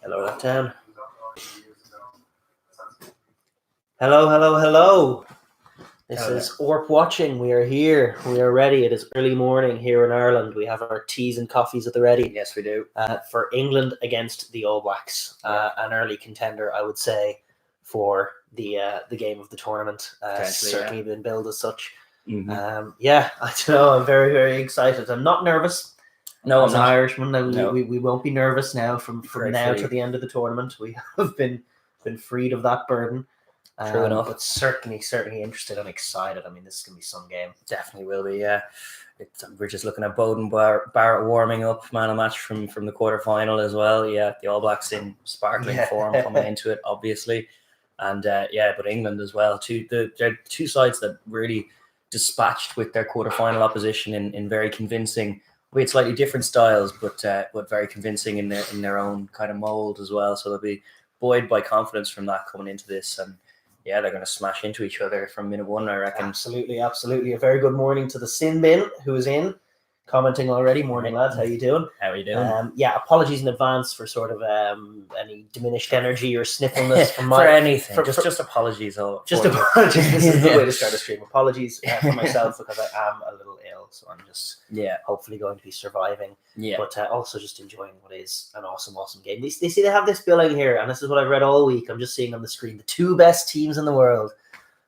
Hello, that down. Hello. This is ORP Watching. We are here. We are ready. It is early morning here in Ireland. We have our teas and coffees at the ready. Yes, we do. For England against the All Blacks. An early contender, I would say, for the game of the tournament. Certainly been billed as such. Mm-hmm. I don't know. I'm very, very excited. I'm not nervous. No, as I'm an not. Irishman, No. we won't be nervous now from now free. to the end of the tournament. We have been freed of that burden. True enough. But certainly interested and excited. I mean, this is going to be some game. Definitely will be, yeah. We're just looking at Bowden Barrett warming up, man of match from the quarterfinal as well. Yeah, the All Blacks in sparkling form coming into it, obviously. And but England as well. They're two sides that really dispatched with their quarterfinal opposition in very convincing, with slightly different styles, but very convincing in their own kind of mold as well. So they'll be buoyed by confidence from that coming into this, and they're going to smash into each other from minute one, I reckon. Absolutely. A very good morning to the Sin Bin, who is in, commenting already. Morning, lads. How you doing? How are you doing? Apologies in advance for sort of any diminished energy or sniffleness from my... for anything. Just apologies. Just apologies. This is the way to start a stream. Apologies for myself because I am a little ill, so I'm just hopefully going to be surviving. Yeah. But also just enjoying what is an awesome game. They have this billing here, and this is what I've read all week. I'm just seeing on the screen the two best teams in the world.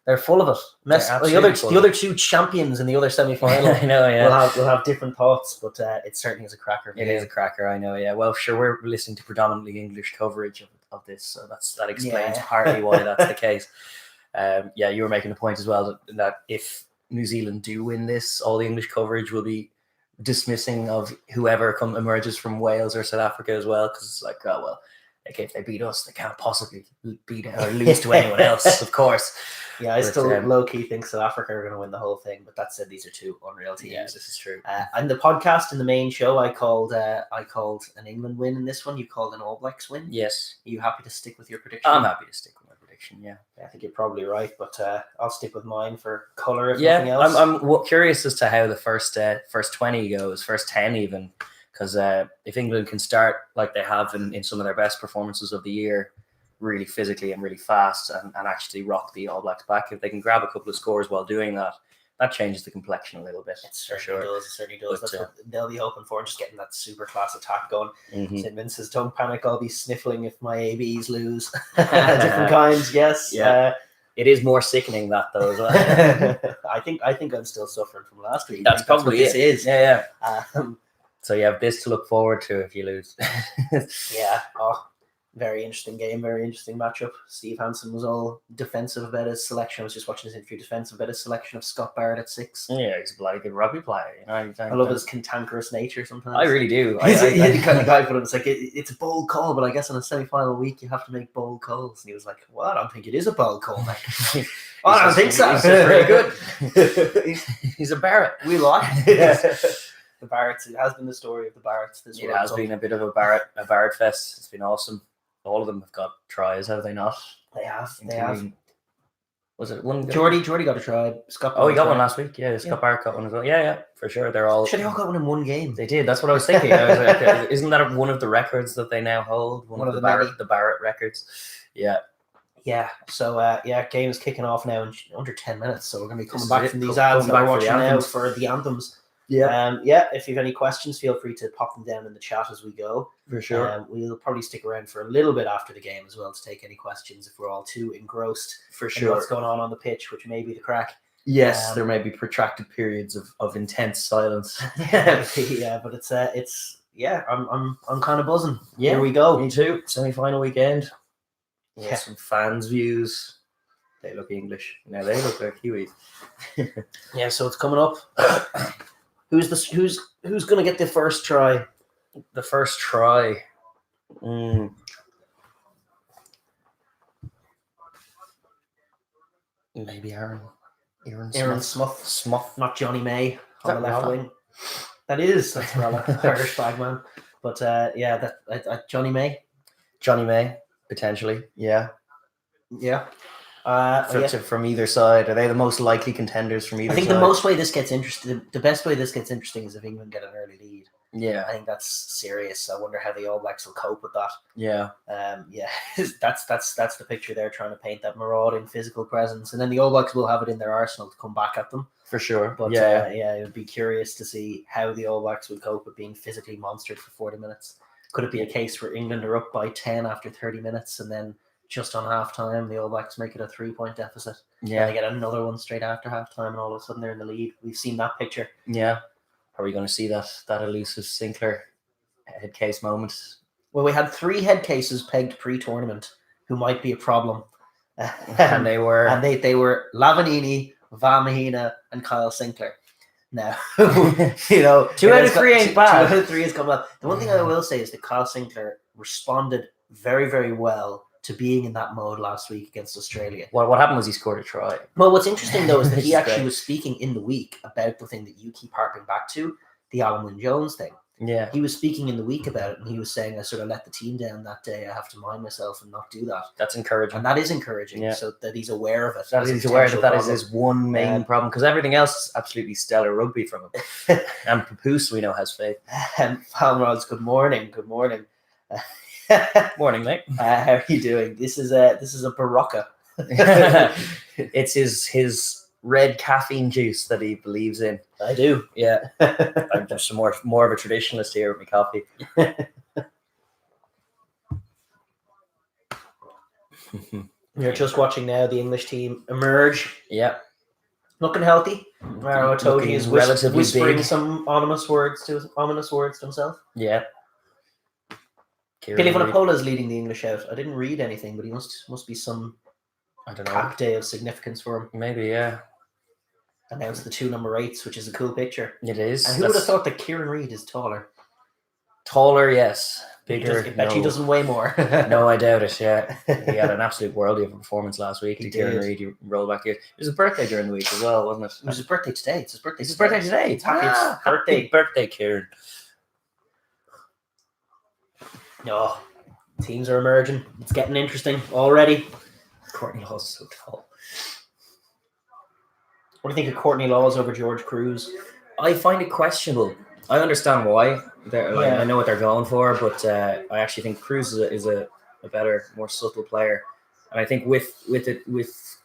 They're full of it. The other two champions in the other semi-final. I know, yeah. We'll have different thoughts, but it certainly is a cracker. It is a cracker, I know, yeah. Well, sure, we're listening to predominantly English coverage of this, so that explains partly why that's the case. You were making a point as well that if New Zealand do win this, all the English coverage will be dismissing of whoever emerges from Wales or South Africa as well, because it's like, oh, well, if they beat us, they can't possibly beat or lose to anyone else, of course. Yeah, I still low-key think South Africa are going to win the whole thing, but that said, these are two unreal teams. Yeah, this is true. And the podcast in the main show, I called an England win in this one. You called an All Blacks win. Yes. Are you happy to stick with your prediction? I'm happy to stick with my prediction, yeah. I think you're probably right, but I'll stick with mine for colour if nothing else. I'm curious as to how the first 20 goes, first 10 even. Because if England can start like they have in some of their best performances of the year, really physically and really fast, and actually rock the All Blacks back, if they can grab a couple of scores while doing that, that changes the complexion a little bit. It certainly does. That's what they'll be hoping for, just getting that super class attack going. St. Vince says, don't panic, I'll be sniffling if my ABs lose. Different kinds, yes. Yeah. It is more sickening that though as well. I think I'm still suffering from last week. That's probably what this is. Yeah. So you have this to look forward to if you lose. Very interesting game, very interesting matchup. Steve Hansen was all defensive about his selection. I was just watching his interview, defensive about his selection of Scott Barrett at 6. Yeah, he's a bloody good rugby player. You know, I love his cantankerous nature sometimes. I really do. He's the kind of guy, but it's like, it's a bold call, but I guess on a semi-final week, you have to make bold calls. And he was like, well, I don't think it is a bold call, mate. I don't think so. He's pretty good. He's a Barrett. We like the Barretts. It has been the story of the Barretts this It has been a bit of a Barrett fest. It's been awesome. All of them have got tries, have they not? They have. Was it one? Jordy got a try. Scott. He got one last week. Yeah, Scott Barrett got one as well. Yeah, for sure. They all got one in one game. They did. That's what I was thinking. I was like, isn't that one of the records that they now hold? One of the Barrett records. Yeah. Yeah. So game is kicking off now in under 10 minutes. So we're going to be coming back from these ads that we're watching now for the anthems. Yeah. If you have any questions, feel free to pop them down in the chat as we go. For sure. We'll probably stick around for a little bit after the game as well to take any questions if we're all too engrossed for sure what's going on the pitch, which may be the crack. Yes, there may be protracted periods of intense silence. But it's I'm kind of buzzing. Yeah, here we go. Me too. Semi-final weekend. Yeah, some fans' views. They look English. No, they look like Kiwis. So it's coming up. Who's going to get the first try? The first try. Maybe Aaron Smith. Not Johnny May on the left wing. That's Rala, Irish bagman. But Johnny May. Johnny May, potentially. Yeah. From either side, are they the most likely contenders from either side? I think the best way this gets interesting is if England get an early lead. Yeah. I think that's serious. I wonder how the All Blacks will cope with that. Yeah. Yeah, that's the picture they're trying to paint, that marauding physical presence, and then the All Blacks will have it in their arsenal to come back at them. For sure. But yeah, it would be curious to see how the All Blacks would cope with being physically monstered for 40 minutes. Could it be a case where England are up by 10 after 30 minutes and then just on half-time, the All Blacks make it a 3-point deficit? Yeah. And they get another one straight after half-time and all of a sudden they're in the lead. We've seen that picture. Yeah. Are we going to see that elusive Sinclair head case moment? Well, we had 3 head cases pegged pre-tournament who might be a problem. And they were Lavanini, Valmahina, and Kyle Sinclair. Now, 2 out of 3 ain't bad. 2 out of 3 has come up. The one thing I will say is that Kyle Sinclair responded very, very well to being in that mode last week against Australia. Well, what happened was he scored a try. Well, what's interesting though is that he It's actually great. was speaking in the week about the thing that you keep harping back to, the Alan Wynne-Jones thing. Yeah. He was speaking in the week about it, and he was saying, I sort of let the team down that day. I have to mind myself and not do that. That's encouraging. And that is encouraging, Yeah. so that he's aware of it. That as a he's aware that potential is his one main problem, because everything else is absolutely stellar rugby from him. And Papoose, we know, has faith. Falmrods, good morning. Good morning. Morning, mate. How are you doing? This is a Barocca. It's his red caffeine juice that he believes in. I do. Yeah. I'm just more of a traditionalist here with my coffee. We're just watching now the English team emerge. Yeah. Looking healthy. Maro Itoje is relatively whispering big. some ominous words to himself. Yeah. Billy Vanapola is leading the English out. I didn't read anything, but he must be some I don't know. cap day of significance for him. Maybe, yeah. Announced the 2 number 8s, which is a cool picture. It is. And who would have thought that Kieran Reid is taller? Taller, yes. Bigger. I bet he doesn't weigh more. No, I doubt it. Yeah, he had an absolute worldie of a performance last week. He Kieran did. Reid, he rolled back here. It was his birthday during the week as well, wasn't it? It was his birthday today. It's his birthday. It's his birthday today. It's happy birthday. Happy birthday, Kieran. No, teams are emerging. It's getting interesting already. Courtney Laws is so tall. What do you think of Courtney Laws over George Cruz? I find it questionable. I understand why. I know what they're going for, but I actually think Cruz is a better, more subtle player. And I think with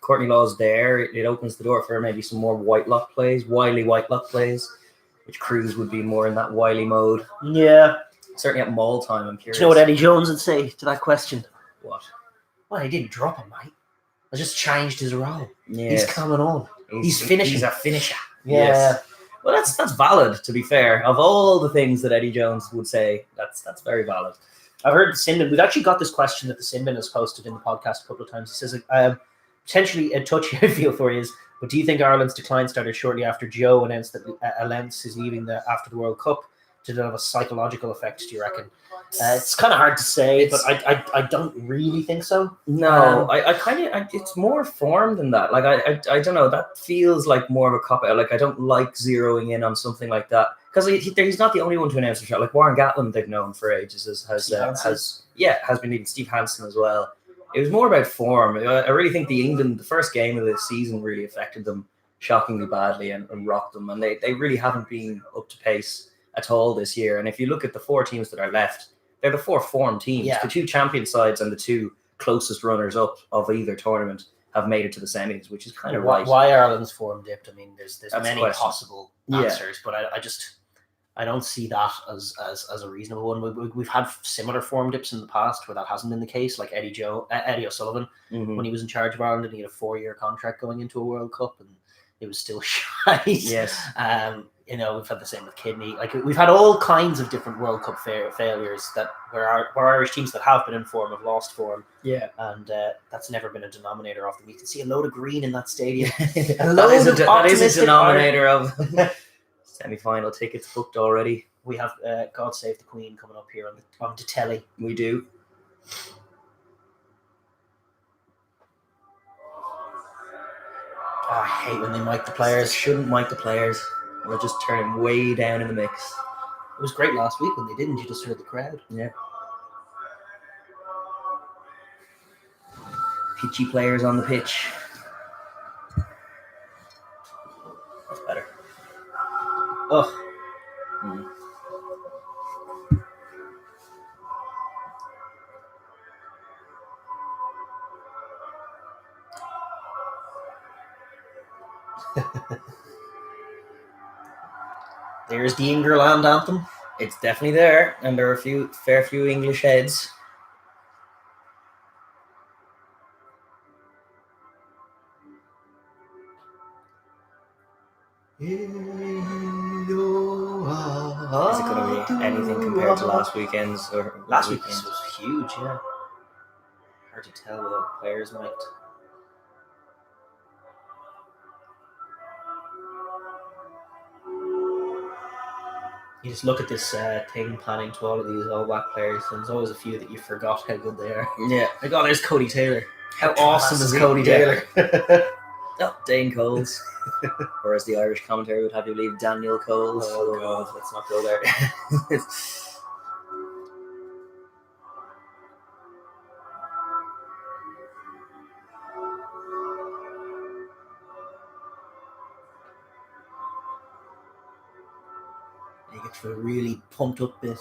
Courtney Laws there, it opens the door for maybe some more wily whitelock plays, which Cruz would be more in that wily mode. Yeah. Certainly at maul time, I'm curious. Do you know what Eddie Jones would say to that question? What? Well, he didn't drop him, mate. I just changed his role. Yes. He's coming on. He's finishing. He's a finisher. Yeah. Yes. Well, that's valid, to be fair. Of all the things that Eddie Jones would say, that's very valid. I've heard Sinbin. We've actually got this question that the Sinbin has posted in the podcast a couple of times. He says, potentially a touchy I feel for you is, but do you think Ireland's decline started shortly after Joe announced that Alence is leaving after the World Cup? Did it have a psychological effect, do you reckon? It's kind of hard to say, but I don't really think so. No, I kind of, it's more form than that. Like, I don't know, that feels like more of a cop-out. Like, I don't like zeroing in on something like that. Because he's not the only one to announce a shot. Like, Warren Gatland, they've known for ages, has been leading. Steve Hansen as well. It was more about form. I really think the first game of the season really affected them shockingly badly and rocked them. And they really haven't been up to pace at all this year. And if you look at the 4 teams that are left, they're the 4 form teams. Yeah. The 2 champion sides and the 2 closest runners up of either tournament have made it to the semis, which is kind of right. Why Ireland's form dipped? I mean, there's That's many the question. possible answers, but I don't see that as a reasonable one. We've had similar form dips in the past where that hasn't been the case, like Eddie O'Sullivan when he was in charge of Ireland and he had a 4-year contract going into a World Cup and it was still shite. Yes. We've had the same with Kidney. Like we've had all kinds of different World Cup failures that where Irish teams that have been in form have lost form. Yeah. And that's never been a denominator of them. You can see a load of green in that stadium. that is a denominator of semi-final tickets booked already. We have God Save the Queen coming up here on the telly. We do. I hate when they mic the players. Shouldn't mic the players. We're just turning way down in the mix. It was great last week when they didn't. You just heard the crowd. Yeah. Pitchy players on the pitch. That's better. Ugh. There's the Ingerland anthem. It's definitely there, and there are a fair few English heads. Is it going to be anything compared to last weekend's? Or last weekend's was huge, yeah. Hard to tell the players might. You just look at this thing panning to all of these All Black players, and there's always a few that you forgot how good they are. Yeah. Like, oh, there's Cody Taylor. How awesome is Cody Taylor? Oh, Dane Coles. Or as the Irish commentator would have you believe, Daniel Coles. Oh, God, let's not go there. You get to a really pumped up bit.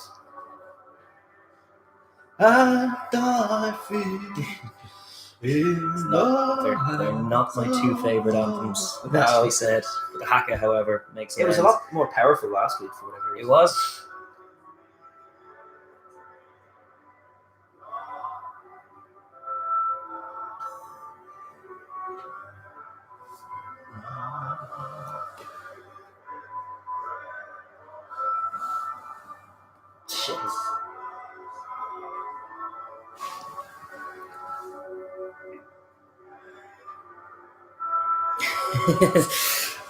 And I feel they're not my two favourite anthems. That's to be said. The Haka, however, makes it was a lot more powerful last week for whatever reason. It was.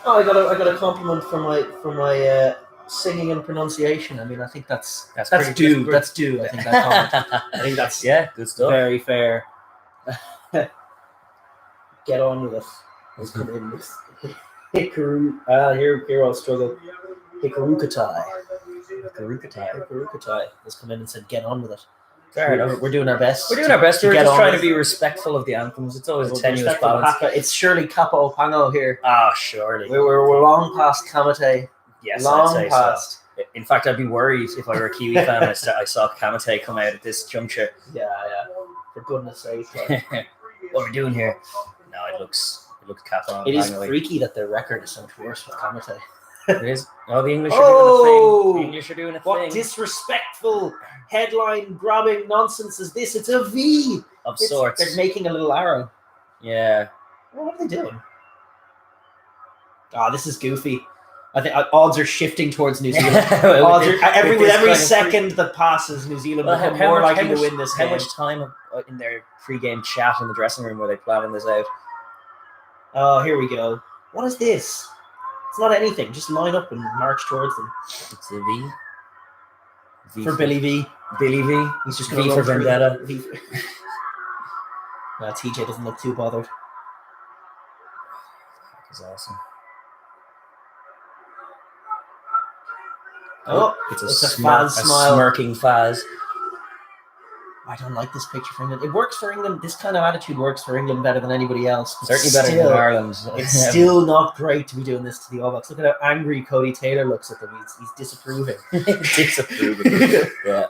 Oh, I got a compliment for my singing and pronunciation. I mean, I think that's due. That's due. I think that comment. I think that's good stuff. Very fair. Get on with it. Let's come in with Hikaru. Here I'll struggle. Hikarukatai. Let's come in and said, "Get on with it." Fair enough. We're doing our best. We're just trying to be respectful of the anthems. It's always a tenuous balance. It's surely Kappa Opango here. Ah, surely. We're long past Kamate. Yes, long I'd say past. So. In fact, I'd be worried if I were a Kiwi fan. I saw Kamate come out at this juncture. Yeah. For goodness sake. What are we doing here? No, it looks Kappa. It is freaky that their record is so much worse with Kamate. It is. Oh, the English are doing a thing. The English are doing a thing. What disrespectful headline grabbing nonsense is this? It's a V of sorts. They're making a little arrow. Yeah. Well, what are they doing? This is goofy. I think odds are shifting towards New Zealand. Every second that passes, New Zealand become more likely to win this game. How much time in their pre-game chat in the dressing room were they planning this out? Oh, here we go. What is this? It's not anything. Just line up and march towards them. It's a V. For Billy V. Billy V. He's just V for Vendetta. TJ doesn't look too bothered. That's awesome. Oh, it's a Faz smile. Smirking Faz. I don't like this picture for England. It works for England. This kind of attitude works for England better than anybody else. Certainly better than Ireland. It's still not great to be doing this to the All Blacks. Look at how angry Cody Taylor looks at them. He's disapproving. Disapproving. Yeah.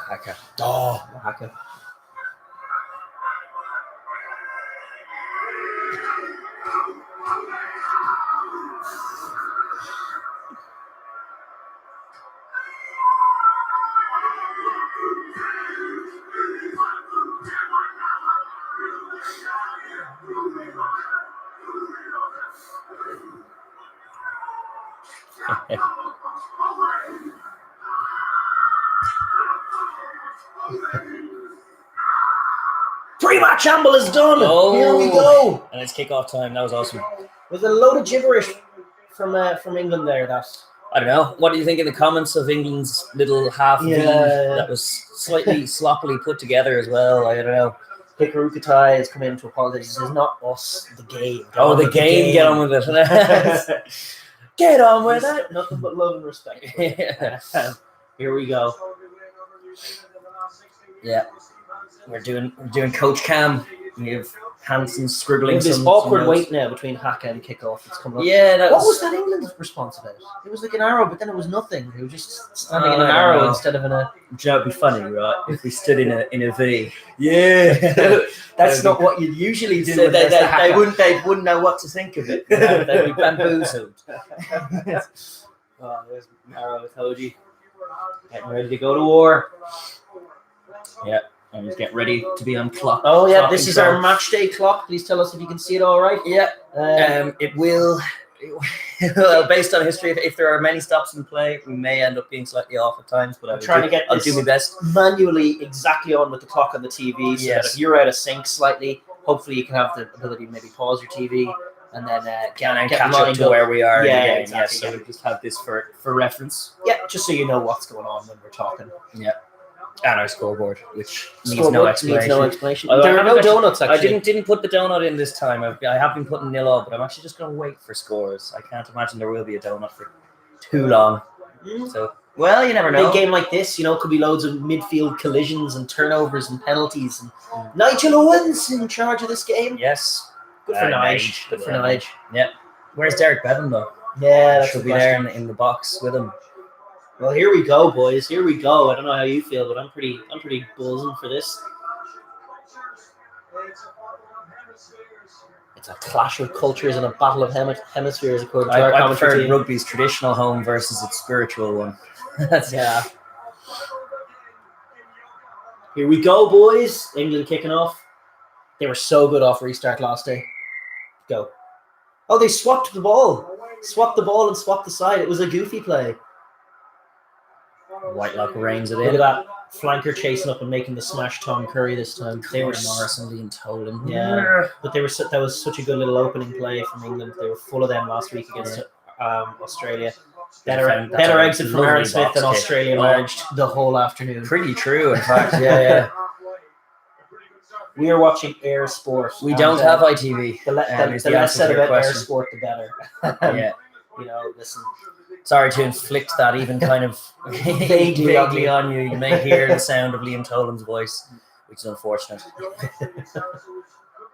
Haka. Haka. Pre-match amble is done. Oh, here we go. And it's kick-off time. That was awesome. There's a load of gibberish from England there. I don't know. What do you think of the comments of England's little half V that was slightly sloppily put together as well? I don't know. Hikarukatai has come in to apologize. He says, "Not us, the game." The game. Get on with it. Get on with it. Nothing but love and respect. Yeah. Here we go. Yeah. We're doing Coach Cam. We have Hansen scribbling There's this some awkward notes. wait now between haka and kickoff. It's coming up. Yeah, What was that England response about? It was like an arrow, but then it was nothing. They were just standing in an I don't arrow know. instead of in a. That would be funny, right? If we stood in a V. Yeah. That's not what you'd usually do. So when there's the haka. they wouldn't know what to think of it. They'd be bamboozled. Oh, there's Arrow Toji. Getting ready to go to war. Yeah. And he's getting ready to be on clock. Oh yeah, clock this is control. our match day clock. Please tell us if you can see it all right. Yeah. It will. Well, based on history, if there are many stops in play, we may end up being slightly off at times. But I'm trying to get I'll this do my best. manually exactly on with the clock on the TV. So that if you're out of sync slightly, hopefully you can have the ability to maybe pause your TV and then get catch up lined to where we are. Yeah, in the game. exactly. Yeah, so we just have this for reference. Yeah, just so you know what's going on when we're talking. Yeah. And our scoreboard, which needs Scoreboard no explanation. Needs no explanation. Although There I are no haven't donuts actually. I didn't put the donut in this time. I have been putting 0 up, but I'm actually just going to wait for scores. I can't imagine there will be a donut for too long. So, well, you never know. Big game like this, could be loads of midfield collisions and turnovers and penalties. And Nigel Owens in charge of this game. Yes. Good for Nige. Good for Nige. Yeah. Where's Derek Bevan though? Yeah, that should be there in the box with him. Well, here we go, boys. Here we go. I don't know how you feel, but I'm pretty buzzing for this. It's a clash of cultures and a battle of hemispheres, according to our I commentary prefer team. rugby's traditional home versus its spiritual one. Yeah. Here we go, boys. England kicking off. They were so good off restart last day. Go. Oh, they swapped the ball. Swapped the ball and swapped the side. It was a goofy play. Whitelock reins it Look in. at that. Flanker chasing up and making the smash Tom Curry this time. They were Morrison being told. Yeah, but that was such a good little opening play from England. They were full of them last week against Australia. Better exit from Aaron Smith and Australia managed the whole afternoon. Pretty true, in fact. Yeah. We are watching Air Sport. We don't have ITV. The less said about Air Sport, the better. Yeah. Listen. Sorry to inflict that even kind of vaguely on you. You may hear the sound of Liam Tolan's voice, which is unfortunate.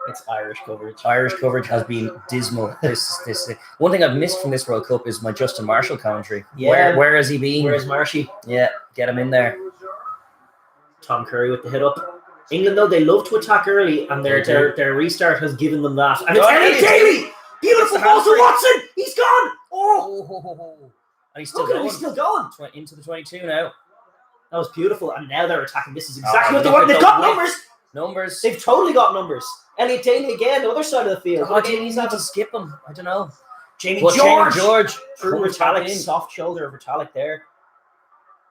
It's Irish coverage. Irish coverage has been dismal. This one thing I've missed from this World Cup is my Justin Marshall commentary. Yeah. Where has he been? Where's Marshy? Yeah, get him in there. Tom Curry with the hit up. England, though, they love to attack early, and their restart has given them that. And it's Elliot Daly! Beautiful ball to Watson! He's gone! Oh! And he's still Look at going. him, he's still going. Into the 22 now. That was beautiful. And now they're attacking. This is exactly what they want. They've got numbers. They've totally got numbers. Elliot Daly again, the other side of the field. Oh, he's had to skip him. I don't know. Jamie George. Through Retallick. Soft shoulder of Retallick there.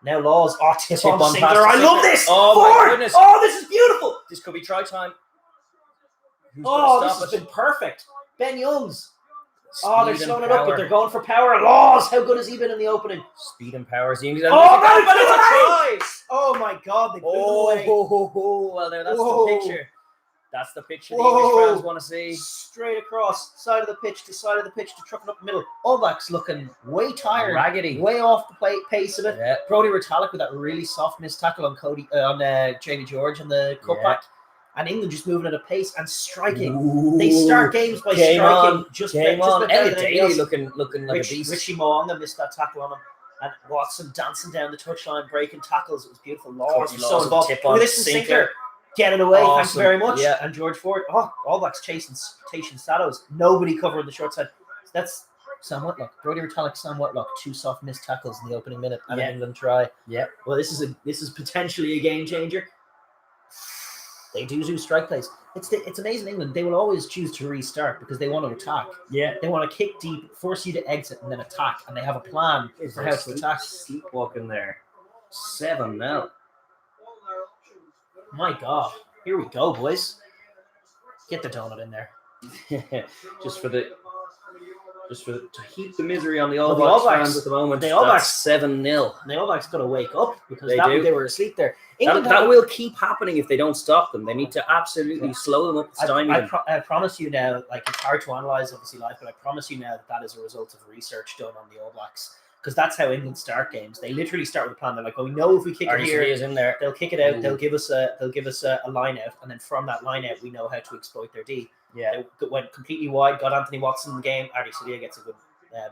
Now Laws. Oh, tip on Sinclair. I love this. Oh, my goodness. Oh, this is beautiful. This could be try time. This has been perfect. Ben Youngs. They're slowing it up, but they're going for power. Laws, how good has he been in the opening? Speed and power. Oh my God, they blew away. Well, there, that's the picture. That's the picture the English fans want to see. Straight across, side of the pitch to side of the pitch to trucking up the middle. All Blacks looking way tired, raggedy, way off the pace of it. Yeah. Brody Retallick with that really soft missed tackle on Jamie George and the cutback. And England just moving at a pace and striking. Ooh, they start games by striking. Game on. Elliot Daly looking like a beast. Richie Moonga missed that tackle on him. And Watson dancing down the touchline, breaking tackles. It was beautiful. Laws was so involved. Look at this Sinclair. Get it away. Awesome. Thanks very much. Yeah. And George Ford. All Blacks chasing shadows. Nobody covering the short side. That's Sam Whitlock. Brody Retallick, Sam Whitlock. 2 soft missed tackles in the opening minute and an England try. Yeah. Well, this is potentially a game changer. They do strike plays. It's amazing England. They will always choose to restart because they want to attack. Yeah. They want to kick deep, force you to exit, and then attack. And they have a plan for how to attack. Sleepwalking there. 7 now. My God. Here we go, boys. Get the donut in there. just to heap the misery on the All Blacks fans at the moment. The All Blacks 7-0. The All Blacks got to wake up because they were asleep there. That will keep happening if they don't stop them. They need to absolutely slow them up. I promise you now, it's hard to analyse obviously live, but I promise you now that is a result of research done on the All Blacks. because that's how England start games. They literally start with a plan. They're like, "Oh, we know if we kick it here, is in there. they'll kick it out. They'll give us a line out, and then from that line out, we know how to exploit their D." Yeah, They went completely wide. Got Anthony Watson in the game. Ardie Savea gets a good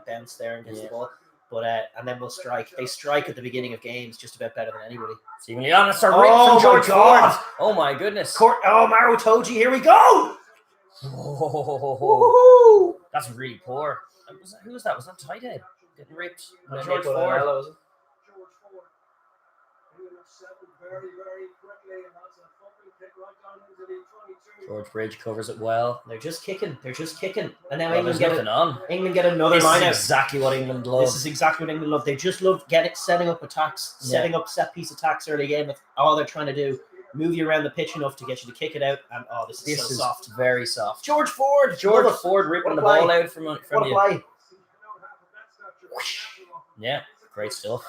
bounce there and gets the ball. But and then we'll strike. They strike at the beginning of games just about better than anybody. Seemingly honest. From George Ford. Oh my goodness. Maro Toji, here we go. Oh, that's really poor. Who was that? Was that tight head getting ripped? George Ford. Was it? George Bridge covers it well. They're just kicking. And now England get another line out. Exactly what England love. This is exactly what England love. They just love setting up attacks, setting up set piece attacks early game. That's all they're trying to do. Move you around the pitch enough to get you to kick it out. And this is soft. Very soft. George Ford ripping the ball out from what you. Play. Yeah, great stuff.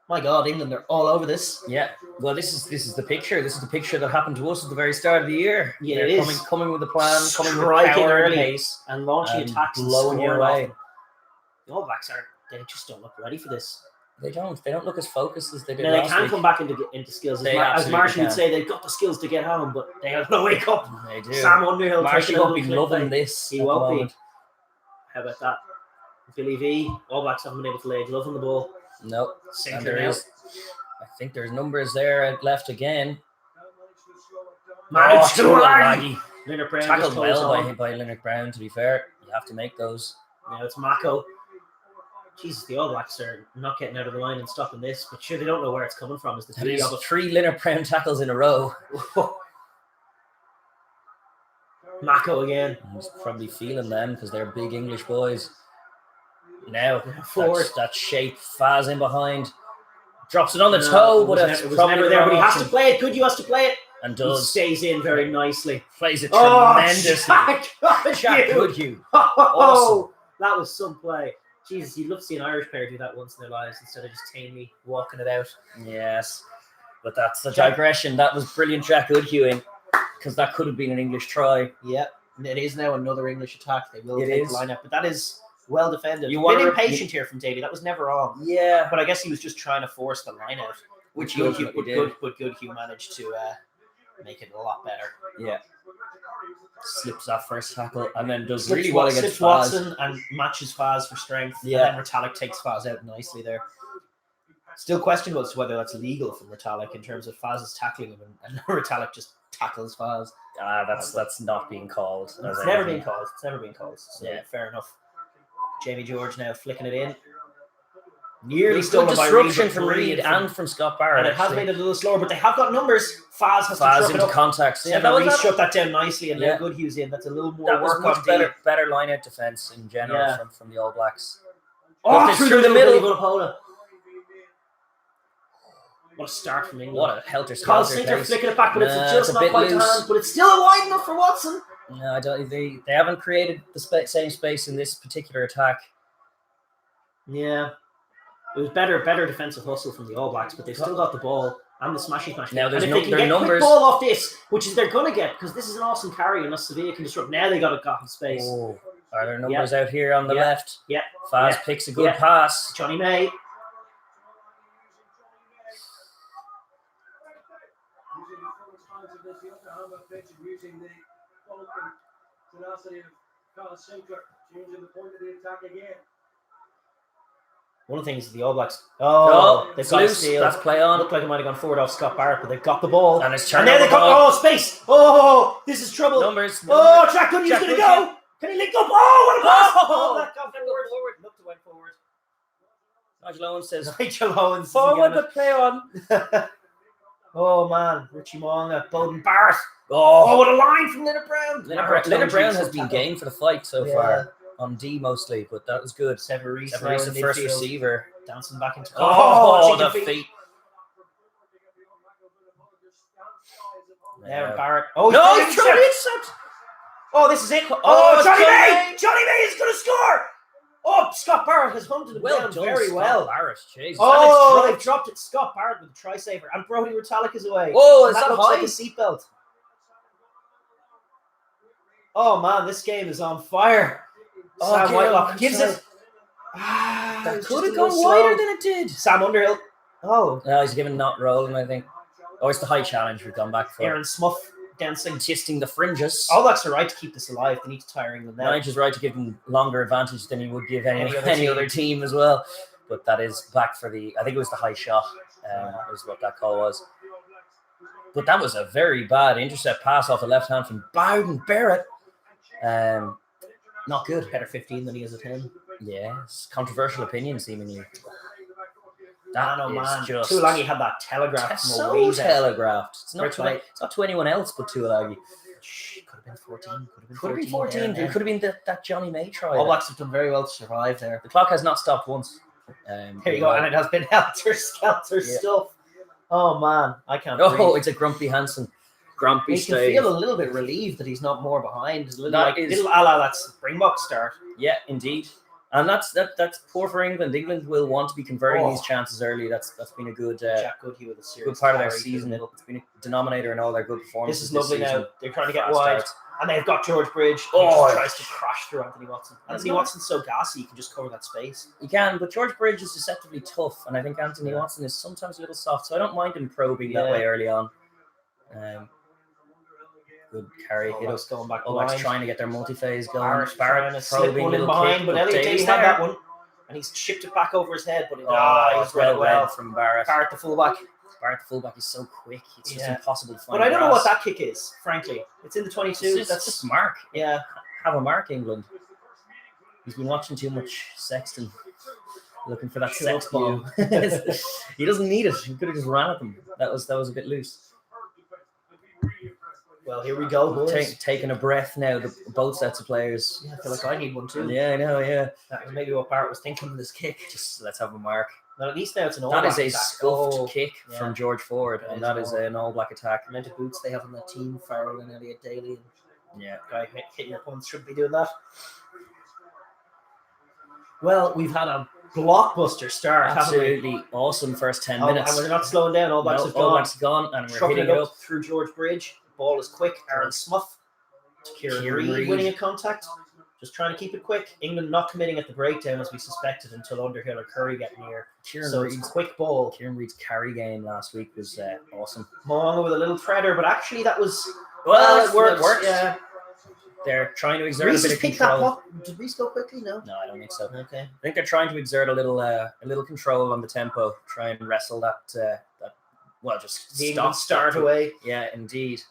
My God, England are all over this. Yeah. Well, this is the picture. This is the picture that happened to us at the very start of the year. Yeah, they're it is. Coming with a plan, coming with Striking power early and pace, and launching attacks, blowing your way. The All Blacks they just don't look ready for this. They don't look as focused as they did. Now last they can week. come back into skills. As Marshall would say, they've got the skills to get home, but they have to wake up. They do. Sam Underhill. Marshall won't be loving this. He won't be. How about that? Billy V. All Blacks haven't been able to lay glove on the ball. Nope. And there is. I think there's numbers there left again. Managed to Laggy. Leonard Brown tackled well by Leonard Brown. To be fair, you have to make those. Now it's Mako. Jesus, the All Blacks are not getting out of the line and stopping this, but sure, they don't know where it's coming from. Is the three Leonard Brown tackles in a row. Mako again. He's probably feeling them because they're big English boys. Now forward. That shape. Faz in behind. Drops it on the toe, but it was never there. But he has to play it. Goodhue has to play it. And does. He stays in very nicely. Plays it tremendously. Jack Goodhue. Awesome. That was some play. Jesus, you'd love to see an Irish player do that once in their lives instead of just tamely walking it out. Yes. But that's a digression. That was brilliant Jack Goodhueing because that could have been an English try. Yeah. And it is now another English attack. They will take the line up. But that is well defended. You a bit impatient here from Daly. That was never on. Yeah. But I guess he was just trying to force the line out. Which Goodhue managed to make it a lot better. Yeah. Slips that first tackle and then does really well against Faz. Watson and matches Faz for strength. Yeah. And then Retallick takes Faz out nicely there. Still questionable as to whether that's legal from Retallick in terms of Faz's tackling him and Retallick just tackles Faz. That's not being called. It's never been called. So yeah, fair enough. Jamie George now flicking it in. Nearly stolen by disruption from Reid and from Scott Barrett. And it has made it a little slower, but they have got numbers. Faz has to truck into it up. contacts. Yeah, Reid shut that down nicely, and now Goodhue's in. That's a little more work on better line-out defence in general from the All Blacks. Through the middle. What a start from England. What a helter-skelter. Carl Sinter flicking it back, but it's just not quite hand. But it's still wide enough for Watson. No, I don't. They haven't created the same space in this particular attack. Yeah. It was better defensive hustle from the All Blacks, but they've still got the ball and the smashy. Now there's they can get quick ball off this, which is they're going to get, because this is an awesome carry and Sevilla can disrupt. Now they got in space. Oh, are there numbers out here on the left? Yeah. Faz picks a good pass. Johnny May. Using the tenacity of Carl Sinter, changing the point of the attack again. One of the things is the All Blacks. They've got loose. steal. That's play on. Looked like it might have gone forward off Scott Barrett, but they've got the ball. And it's now they've got space. Oh, this is trouble. Numbers. Jack Goodhue's going to go. Can he link up? Oh, what a pass! That got forward. Looked to went forward. Nigel Owens says, Nigel Owens. Forward the play on. Oh, man. Richie Moonga, Bowden Barrett. Oh, what a line from Leonard Brown. Leonard Brown has been game for the fight so far. On D mostly, but that was good. Severese the first receiver. Dancing back into the feet. Now Barrett. He's trying to intercept. Oh, this is it. Johnny May! Johnny May is going to score! Oh, Scott Barrett has hunted him down very well. Barrett, Jesus. They've dropped it. Scott Barrett with a try saver. And Brodie Retallick is away. Whoa, is that looks high? Like a seatbelt. Oh, man, this game is on fire. Sam Whitelock gives it. That could have gone wider than it did. Sam Underhill. Oh. No, he's given not rolling, I think. Oh, it's the high challenge we've gone back for. Aaron Smuff dancing. Twisting the fringes. All Blacks are right to keep this alive. They need to tire England now. Nigel's right to give them longer advantage than he would give any other team as well. But that is back for the, I think it was the high shot, is what that call was. But that was a very bad intercept pass off the left hand from Bowden Barrett. Not good. Better 15 than he is at 10. Yes, controversial opinion seemingly. Man. Just Tuilagi had that telegraphed from a ways out. telegraphed. It's not to anyone else but Tuilagi. Could have been 14. Could have been 14. It could have been that Johnny May try. All Blacks have done very well to survive there. The clock has not stopped once. There you go, and it has been helter-skelter stuff. Oh man, I can't breathe. It's a Grumpy Hansen. Grumpy You can style. feel a little bit relieved that he's not more behind. It's a little That like is- little a la that Springbok start. Yeah, indeed. And that's poor for England. England will want to be converting these chances early. That's been a good Jack Goodhue with a serious good part of their carry through the season. middle. It's been a denominator in all their good This performances. is lovely season. now. They're trying to get Fast wide. starts. And they've got George Bridge. Oh, He just tries to crash through Anthony Watson. Anthony Watson's so gassy, he can just cover that space. You can, but George Bridge is deceptively tough, and I think Anthony Watson is sometimes a little soft, so I don't mind him probing that way early on. Good carry. All Blacks going back All Blacks behind. trying to get their multi-phase going. Barrett trying to slip one in little behind, kick, but Elliot Daly Daly's had there. that one. And he's chipped it back over his head, but he's read it well. From Barrett. Barrett the fullback. Barrett the fullback is so quick. It's just impossible to find. But I don't know what grass. that kick is, frankly. It's in the 22. It's just mark. Yeah. Have a mark, England. He's been watching too much Sexton, looking for that sex bomb. He doesn't need it. He could have just ran at them. That was a bit loose. Well, here we go, boys. Taking a breath now, both sets of players. Yeah, I feel like I need one too. Yeah, I know, yeah. That was maybe what Barrett was thinking of this kick. Just let's have a mark. But at least now it's an all That black is a attack. scuffed kick from George Ford, That and is that is all. an all-black attack. The amount of boots they have on that team, Farrell and Elliot Daly. Yeah. Guy hitting your punts shouldn't be doing that. Well, we've had a blockbuster start, haven't we? Absolutely awesome first 10 And minutes. we're not slowing down. All Blacks have All gone. Blacks gone, and we're Trucking hitting it up. through George Bridge. Ball is quick. Aaron Smuff. Kieran Reid winning a contact. Just trying to keep it quick. England not committing at the breakdown as we suspected until Underhill or Curry get near. So it's a quick ball. Kieran Reid's carry game last week was awesome. Moanga with a little treader, but actually that was... Well, it worked. Yeah. They're trying to exert Reese a bit of picked that control. puck. Did Reese go quickly? No. No, I don't think so. Okay. I think they're trying to exert a little control on the tempo. Try and wrestle that just The England start away. Yeah, indeed.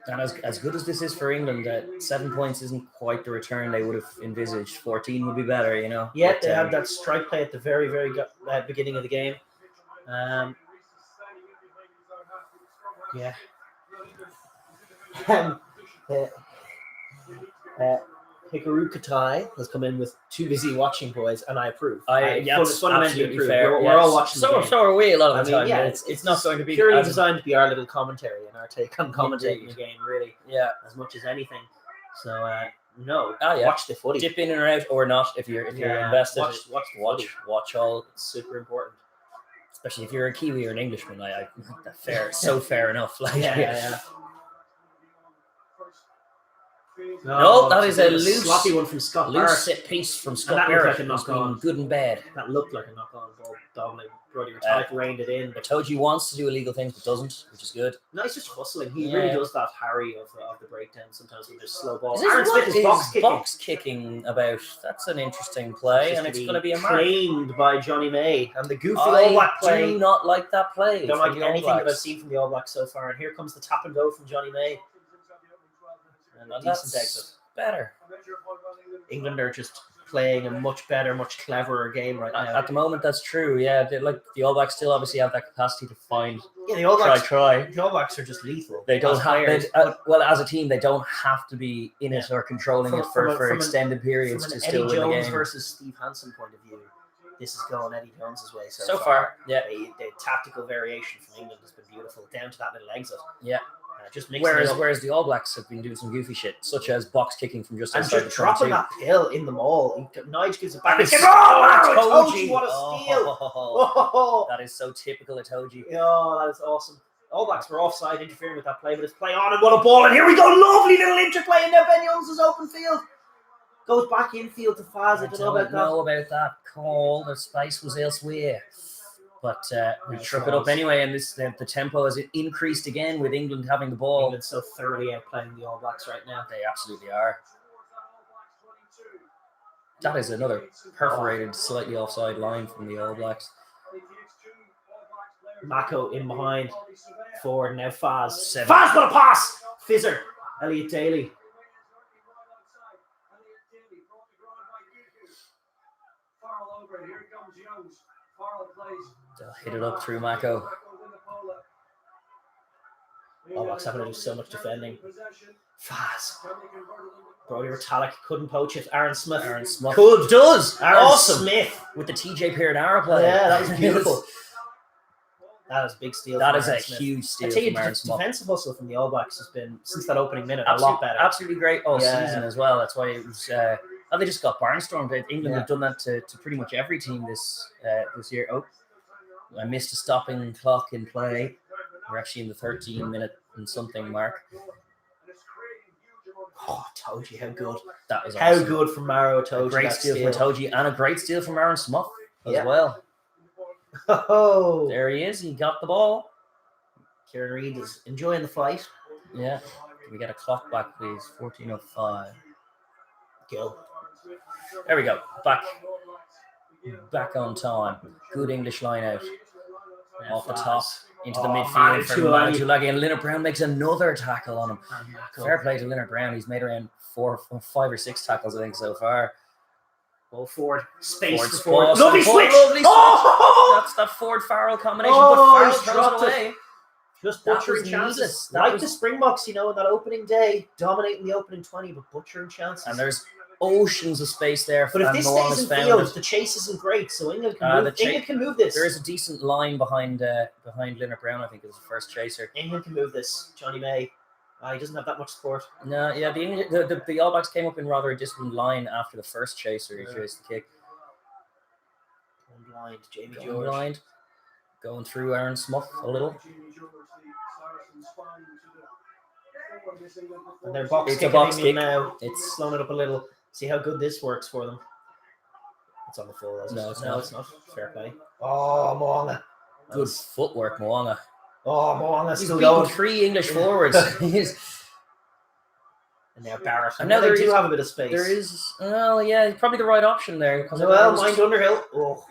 And as good as this is for England, 7 points isn't quite the return they would have envisaged. 14 would be better, you know. Yeah, But, they had that strike play at the very, very beginning of the game. Yeah. Hikaru Katai has come in with too busy watching, boys, and I approve. That's fundamentally absolutely approve. fair. We're all watching. So are we a lot of the I time. mean, yeah, it's not going to be purely as- designed to be our little commentary and our take on commentating the game, really, Yeah. as much as anything. So, no, Yeah. watch the footy. Dip in and out or not if you're invested. Watch the footy. Watch all. It's super important. Especially if you're a Kiwi or an Englishman, I think that's fair. So fair enough. Like, Yeah. No, that is a loose, sloppy one from Scott loose Barrett. set piece from And Scott that looked Barrett. like a Who's knock-on. been good and bad. That looked like a knock-on ball. Dominic Brody Retight reined it in. I But told you wants to do illegal things, but doesn't, which is good. no, he's just hustling. He Yeah. really does that Harry of the breakdown sometimes with just slow ball. Is Aaron Smith is box kicking about? That's an interesting play, and it's going to be a mark. claimed by Johnny May. And the goofy I All Black play. do not like that play. Don't from like the All anything that I've Blacks. seen from the All Blacks so far. And here comes the tap and go from Johnny May. And a And decent that's exit. better. England are just playing a much better, much cleverer game right now. At the moment, that's true. Yeah, the All Blacks still obviously have that capacity to find Yeah, the All Blacks. try. The All Blacks are just lethal. They don't as have players. well as a team. They don't have to be in it or controlling it for extended periods From to an still Eddie win the Jones game. versus Steve Hansen point of view, this is going Eddie Jones's way So far, yeah. The tactical variation from England has been beautiful, down to that little exit. Yeah. Just mixing it up. Whereas the All Blacks have been doing some goofy shit, such as box kicking from just and outside just the dropping 22. that pill in the maul. Nige gives it back. That is It's so I told Itoji. you what a steal. Oh, Oh, that is so typical Itoji. yeah, that is awesome. All Blacks were offside, interfering with that play, but it's play on, and what a ball! And here we go, lovely little interplay, and now Ben Youngs' open field goes back infield to Faz. I don't know about that call. The space was elsewhere. But we truck it up anyway, and the tempo has increased again with England having the ball. England so thoroughly outplaying the All Blacks right now. They absolutely are. That is another perforated, slightly offside line from the All Blacks. Mako in behind. Forward now, Faz. Faz got a pass! Fizzer. Elliot Daly. They'll hit it up through Mako. All Blacks having to do so much defending. Faz. Brody Retallick couldn't poach it. Aaron Smith. Does. Aaron Smith. With the TJ Pearden play. Yeah, that was beautiful. That is a big steal. That is a huge steal. I tell you, the defensive hustle from the All Blacks has been, since that opening minute, a lot better. Absolutely great all season as well. That's why it was. They just got barnstormed. England have done that to pretty much every team this year. Oh, I missed a stopping clock in play. We're actually in the 13-minute and something mark. Oh, Toji, how good. That was awesome. How good from Maro Toji. Great steal from Toji, and a great steal from Aaron Smith as well. Oh, there he is. He got the ball. Kieran Reid is enjoying the fight. Yeah. Can we get a clock back, please? 14:05. Go. There we go. Back on time. Good English line out. Off the top into the midfield for Manu Tulagi, and Leonard Brown makes another tackle on him. Fair play to Leonard Brown. He's made around 5 or 6 tackles, I think, so far. Ball forward. Space for forward. Lovely switch. That's that Ford Farrell combination. But Farrell throws it away. Just butchering chances. Like the Springboks, in that opening day, dominating the opening 20, but butchering chances. And there's oceans of space there. But if this stays in field, the chase isn't great, so England can move this. There is a decent line behind Leonard Brown, I think, is the first chaser. England can move this. Johnny May. He doesn't have that much support. No, yeah, the All Blacks came up in rather a disciplined line after the first chaser. He chased the kick. Going blind, Jamie George. Going through Aaron Smith a little. And their box kick now. It's slowing it up a little. See how good this works for them. It's on the full. No, it's not. Fair play. Oh, Moanga. Good footwork, Moanga. Oh, Moanga's still going. 3 English forwards. And now Barrett. And now they do have a bit of space. There is. Well, yeah, probably the right option there. Well, mind Underhill. Oh,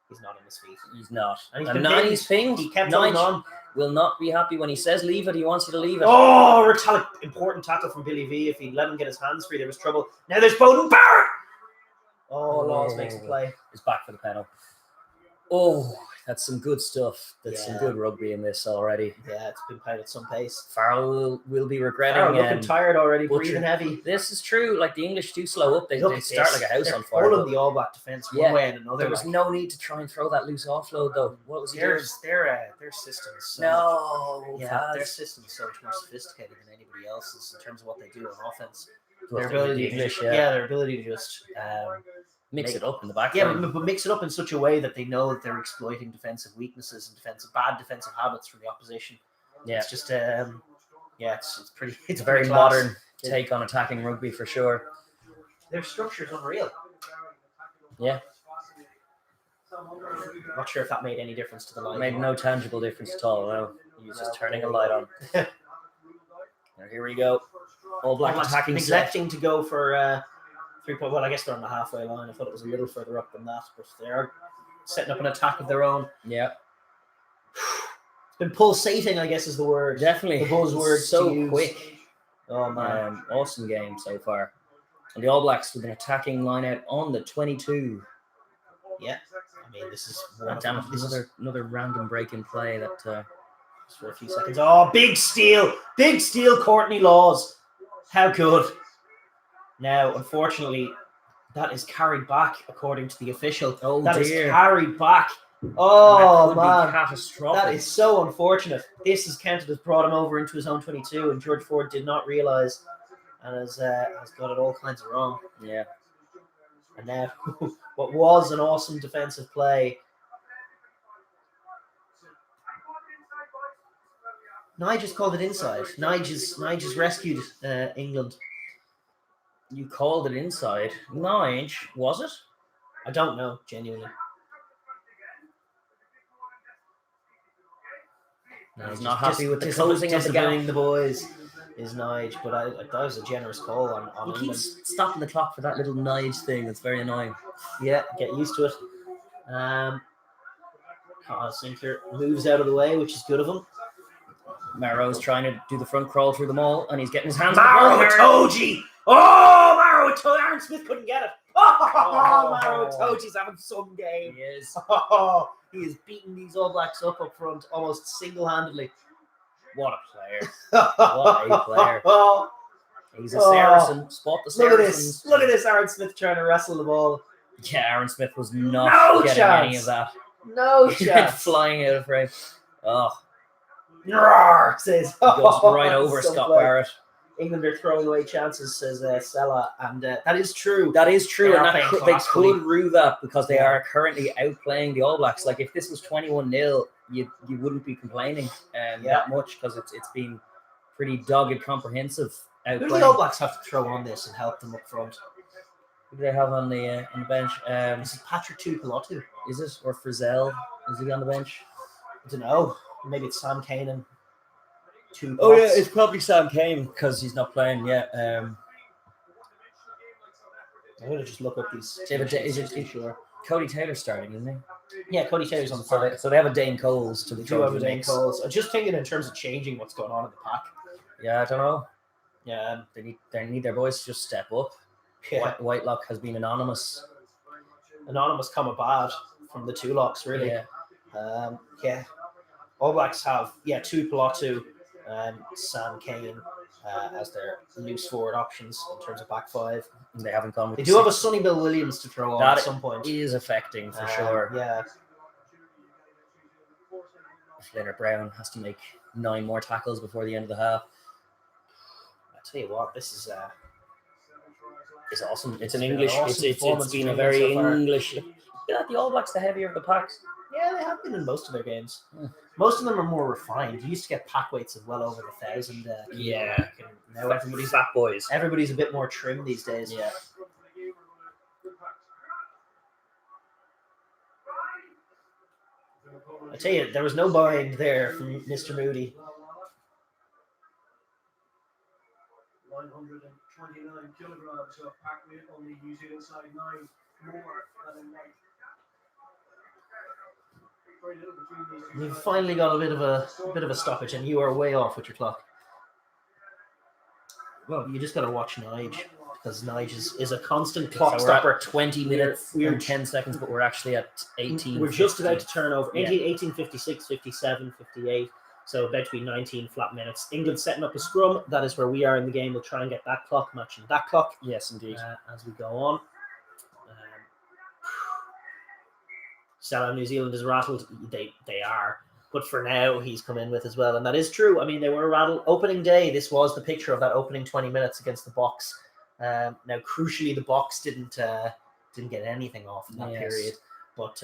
he's not on his feet. He's not. And he's pinged. He kept on. Will not be happy when he says leave it. He wants you to leave it. Oh, Retallick. Important tackle from Billy V. If he let him get his hands free, there was trouble. Now there's Bowden Barrett. Oh, Laws makes a play. He's back for the penalty. Oh, that's some good stuff. That's some good rugby in this already. Yeah, it's been played at some pace. Farrell will be regretting. Farrell looking tired already, breathing heavy. This is true. Like the English do slow up. They start like a house on fire. All of the All Black defence one way and another. There was no need to try and throw that loose offload though. What was he doing? Their systems. Their system's so much more sophisticated than anybody else's in terms of what they do on offense. Their ability to just mix it up in the back. Yeah, but mix it up in such a way that they know that they're exploiting defensive weaknesses and bad defensive habits from the opposition. Yeah, it's just it's pretty. It's a very modern take on attacking rugby for sure. Their structure is unreal. Yeah. Not sure if that made any difference to the line. Made no tangible difference at all. No, he was just turning a light on. Here we go. All Black attacking, neglecting to go for 3-point. Well, I guess they're on the halfway line. I thought it was a little further up than that, but they are setting up an attack of their own. Yeah. It's been pulsating, I guess is the word. Definitely. The buzzword. So quick. Oh, man. Awesome game so far. And the All Blacks with an attacking line out on the 22. Yeah. I mean, this is another random break in play that just for a few seconds. Oh, big steal, Courtney Laws. How good. Now, unfortunately, that is carried back according to the official. Oh, that dear. Is carried back. Oh, man. Catastrophic. That is so unfortunate. This is counted as brought him over into his own 22, and George Ford did not realise and has got it all kinds of wrong. Yeah. And now, what was an awesome defensive play. Nige has called it inside. Nige has rescued England. You called it inside. Nige, was it? I don't know, genuinely. He's not happy with the closing of the gap. The boys is Nige, but that was a generous call on He England. keeps stopping the clock for that little Nige thing. It's very annoying. Yeah, get used to it. Sinclair moves out of the way, which is good of him. Maro's trying to do the front crawl through them all, and he's getting his hands on the ball. Maro Oh, Maro Itoje! Aaron Smith couldn't get it. Maro Itoje's having some game. He is. He is beating these All Blacks up front almost single-handedly. What a player. What a player. He's a Saracen. Spot the Saracens. Look at this. Aaron Smith trying to wrestle the ball. Yeah, Aaron Smith was not getting any of that. No chance. Flying out of frame. Oh. Roar, says. He goes right over Scott Barrett. England are throwing away chances, says Sella, and that is true. That is true, and they could rue that because they are currently outplaying the All Blacks. Like if this was 21-0, you wouldn't be complaining that much because it's been pretty dogged, comprehensive outplaying. Who do the All Blacks have to throw on this and help them up front? Who do they have on the bench? Is it Patrick Tuipulotu? Is it, or Frizzell? Is he on the bench? I don't know. Maybe it's Sam Kanan. Oh yeah, it's probably Sam Kane because he's not playing yet. I'm gonna just look up these. Sure. Cody Taylor's starting, isn't he? Yeah, Cody Taylor's on the side. So they have a Dane Coles to the Dane Coles. I'm just thinking in terms of changing what's going on in the pack. Yeah, I don't know. Yeah, they need their boys to just step up. Yeah. Whitelock has been anonymous. Anonymous coming bad from the two locks, really. Yeah. All Blacks have Tuipulotu and Sam Kane as their loose forward options in terms of back five. They haven't gone with They do have a Sonny Bill Williams to throw on at some point. That is affecting for sure. Yeah. Leonard Brown has to make 9 more tackles before the end of the half. I tell you what, this is it's awesome. It's an English. It's been a very English. Yeah, the All Blacks, the heavier of the packs. Yeah, they have been in most of their games. Most of them are more refined. You used to get pack weights of well over 1,000. Yeah. Now everybody's fat boys. Everybody's a bit more trim these days. Yeah. I tell you, there was no bind there from Mr. Moody. 929 kilograms of pack weight on the New Zealand side, 9 more than in white. We've finally got a bit of a stoppage, and you are way off with your clock. Well, you just got to watch Nige because Nige is a constant clock stopper. 20 minutes, we're 10 seconds, but we're actually at 18. We're just about to turn over 18, 56, 57, 58. So about to be 19 flat minutes. England setting up a scrum. That is where we are in the game. We'll try and get that clock matching that clock. Yes, indeed. As we go on. Salah, New Zealand is rattled. They are. But for now, he's come in with as well. And that is true. I mean, they were rattled. Opening day, this was the picture of that opening 20 minutes against the Box. Now, crucially, the Box didn't get anything off in that period. But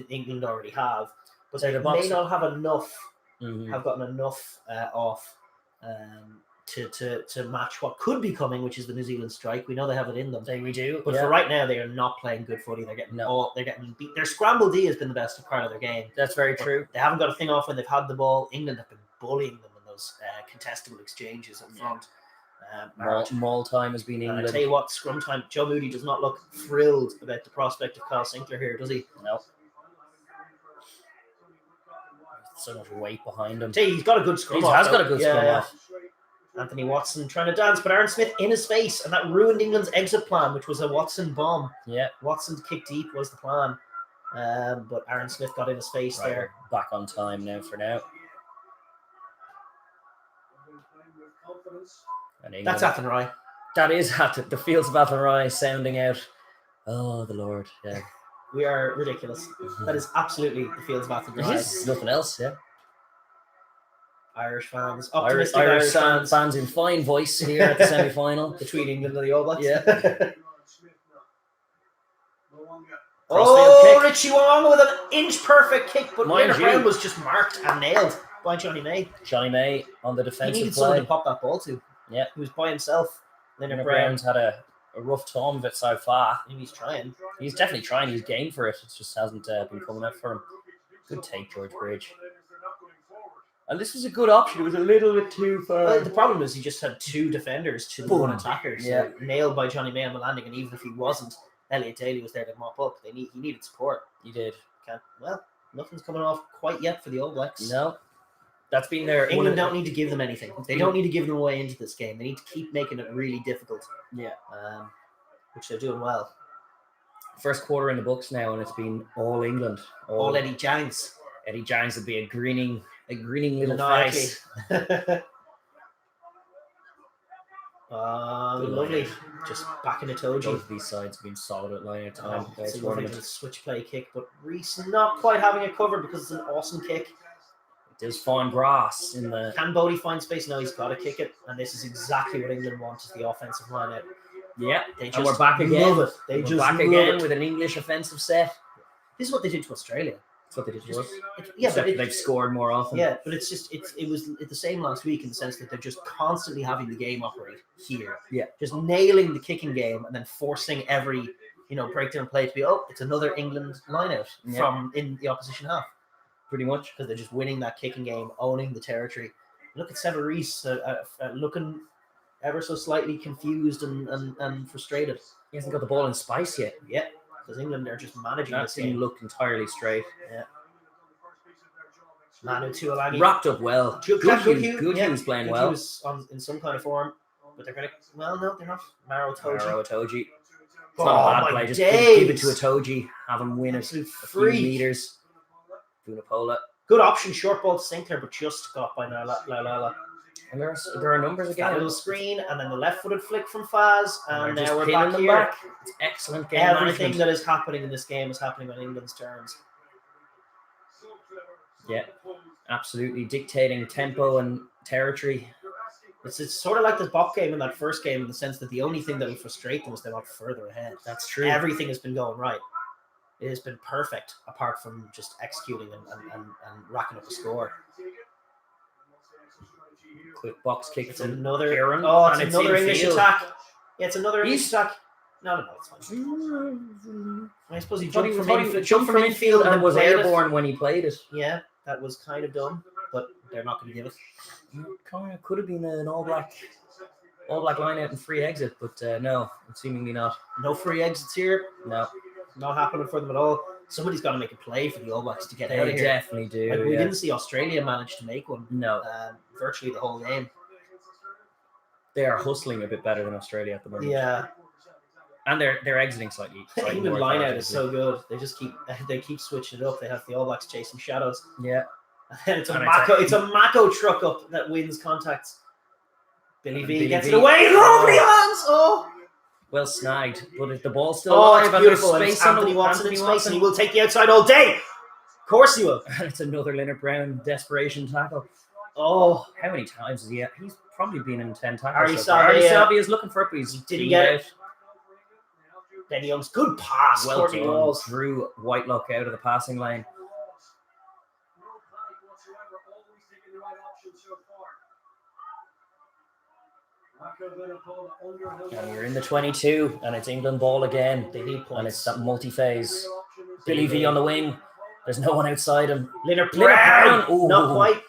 England already have. But they may not have enough, have gotten enough off to match what could be coming, which is the New Zealand strike. We know they have it in them. We do. But for right now, they are not playing good footy. They're getting beat. Their scramble D has been the best part of their game. That's very true. They haven't got a thing off when they've had the ball. England have been bullying them in those contestable exchanges up front. Maul time has been England. I tell you what, scrum time. Joe Moody does not look thrilled about the prospect of Kyle Sinclair here, does he? No. So much weight behind him. He's got a good scrum. He has got a good scrum off. Anthony Watson trying to dance, but Aaron Smith in his face, and that ruined England's exit plan, which was a Watson bomb. Yeah. Watson to kick deep was the plan. But Aaron Smith got in his face there. Back on time now for now. That's Athenry. That is the fields of Athenry sounding out. Oh, the Lord. Yeah. We are ridiculous. That is absolutely the fields of Athenry. There's nothing else, yeah. Irish fans, Irish fans in fine voice here at the semi-final between England and the All Blacks. Yeah. Richie Wong with an inch perfect kick, but Leonard Brown was just marked and nailed. by Johnny May. Johnny May on the He defensive needed someone play. to pop that ball to. Yeah. He was by himself. Leonard Leonard Brown. Brown's had a rough time of it so far. Maybe he's trying. He's definitely trying. He's game for it. It just hasn't been coming up for him. Good take, George Bridge. And this was a good option. It was a little bit too far. The problem is he just had 2 defenders to the 1 attacker. So Yeah. nailed by Johnny May on the landing, and even if he wasn't, Elliot Daly was there to mop up. He needed support. He did. Nothing's coming off quite yet for the All Blacks. No. That's been their... England don't need to give them anything. They don't need to give them away into this game. They need to keep making it really difficult. Yeah. Which they're doing well. First quarter in the books now, and it's been all England. All Eddie Jones. Eddie Jones would be a grinning little Maniacally. face. Lovely. Just back in a Toji. Both of these sides have been solid at line at time. It's a lovely little switch play kick, but Reese not quite having it covered because it's an awesome kick. Does find grass in the... Can Bodie find space? No, he's got to kick it. And this is exactly what England want, is the offensive line out. Yeah, They and just we're back again. love it. They We're just back love again it. with an English offensive set. This is what they did to Australia. That's what they did to us. Yeah, Except but they've scored more often. yeah, but it's just it was the same last week in the sense that they're just constantly having the game operate here. Yeah. Just nailing the kicking game and then forcing every breakdown play to be it's another England line out from in the opposition half. Pretty much. Because they're just winning that kicking game, owning the territory. Look at Sever Reese looking ever so slightly confused and frustrated. He hasn't got the ball in spice yet. Yeah, because England are just managing That this didn't game. look entirely straight. Yeah. Manu Tuolagi. Wrapped up well. Good Hugh yeah. was playing Good well. Hugh was in some kind of form, but they're going to... Well, no, they're not. Maro Toji. Maro Itoje. It's Oh, not a bad my play. Just days. give it to Itoje. Have him win it. Absolute A few freak. meters. Vunipola. Good option, short ball to Sinclair, but just got by Lala. And there are numbers That again. little screen, and then the left-footed flick from Faz, and They're now we're pinning back them here. back. It's excellent game Everything management. that is happening in this game is happening on England's terms. Yeah, absolutely dictating tempo and territory. It's sort of like the Bop game in that first game in the sense that the only thing that would frustrate them is they're not further ahead. That's true. Everything has been going right. It has been perfect, apart from just executing and racking up a score. Quick box kick It's from another Aaron, it's and another in English field. attack. Yeah, it's another English He's- attack. No, it's fine. I suppose he Thought jumped from infield and was played it. airborne when he played it. Yeah, that was kind of dumb, but they're not going to give it. Kind of could have been an all black line out and free exit, but no, seemingly not. No free exits here. No, Not happening for them at all. Somebody's got to make a play for the All Blacks to get out they of here. definitely do. Like, we yeah. didn't see Australia manage to make one No, virtually the whole game. they are hustling a bit better than Australia at the moment. Yeah, And they're exiting slightly England more line out is authoritatively. so good. They keep switching it up. They have the All Blacks chasing shadows. Yeah. And it's a And Mako. it's It's a Mako truck up that wins contacts. Billy And V Billy gets V. it away. Lovely hands. Oh, Well snagged, but if the ball's still oh, alive it's and there's beautiful. And space it's on Anthony the Watson in Anthony space, and he Watson. will take the outside all day. Of course he will. And it's another Leonard Brown desperation tackle. Oh, How many times has he? He's probably been in 10 Ari tackles. So far. Ari Savia. Savia is looking for it, but he's Didn't beat get out. it. Ben Young's good pass. Well Courtney done. Walls. Drew Whitelock out of the passing lane. And you're in the 22, and it's England ball again. They need And points. it's that multi-phase. Billy V on the wing. There's no one outside him. Leonard Brown. Brown. Ooh. Not quite.